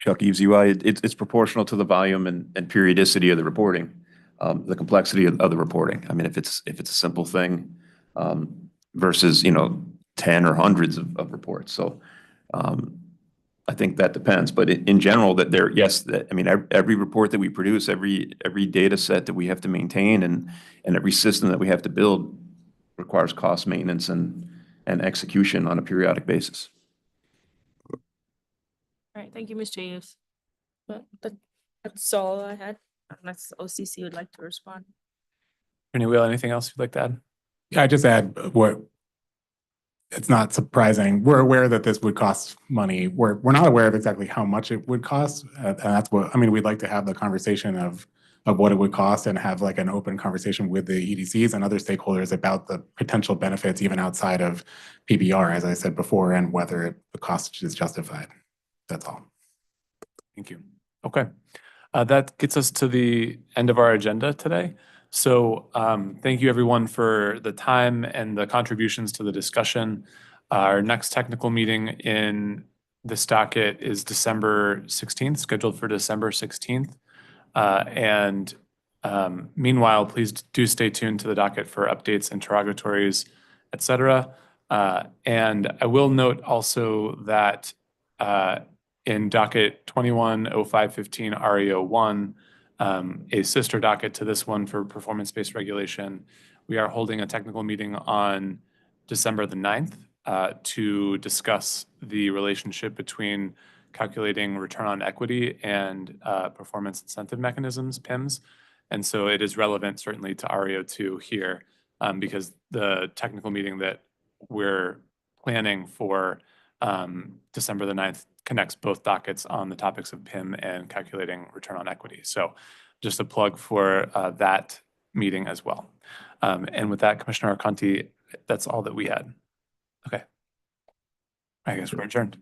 Speaker 17: Chuck, Eves UI, it's proportional to the volume and periodicity of the reporting, the complexity of the reporting. I mean, if it's a simple thing versus, 10 or hundreds of reports. So I think that depends. But in general, that there, yes, every report that we produce, every data set that we have to maintain and every system that we have to build requires cost maintenance and execution on a periodic basis.
Speaker 9: All right, thank you, Mr. Hughes. That's all I had, unless OCC would like to respond.
Speaker 4: Attorney Wheel, anything else you'd like to add?
Speaker 6: Yeah, I just add it's not surprising. We're aware that this would cost money. We're not aware of exactly how much it would cost. And that's we'd like to have the conversation of what it would cost and have like an open conversation with the EDCs and other stakeholders about the potential benefits even outside of PBR, as I said before, and whether the cost is justified. That's all.
Speaker 4: Thank you. Okay. That gets us to the end of our agenda today. So thank you everyone for the time and the contributions to the discussion. Our next technical meeting in this docket is December 16th, scheduled for December 16th. Meanwhile, please do stay tuned to the docket for updates, interrogatories, et cetera. And I will note also that in docket 210515 REO1, a sister docket to this one for performance-based regulation, we are holding a technical meeting on December the 9th to discuss the relationship between calculating return on equity and performance incentive mechanisms, PIMs. And so it is relevant certainly to REO2 here because the technical meeting that we're planning for December the 9th connects both dockets on the topics of PIM and calculating return on equity. So just a plug for that meeting as well. And with that, Commissioner Arconti, that's all that we had. Okay. I guess we're adjourned.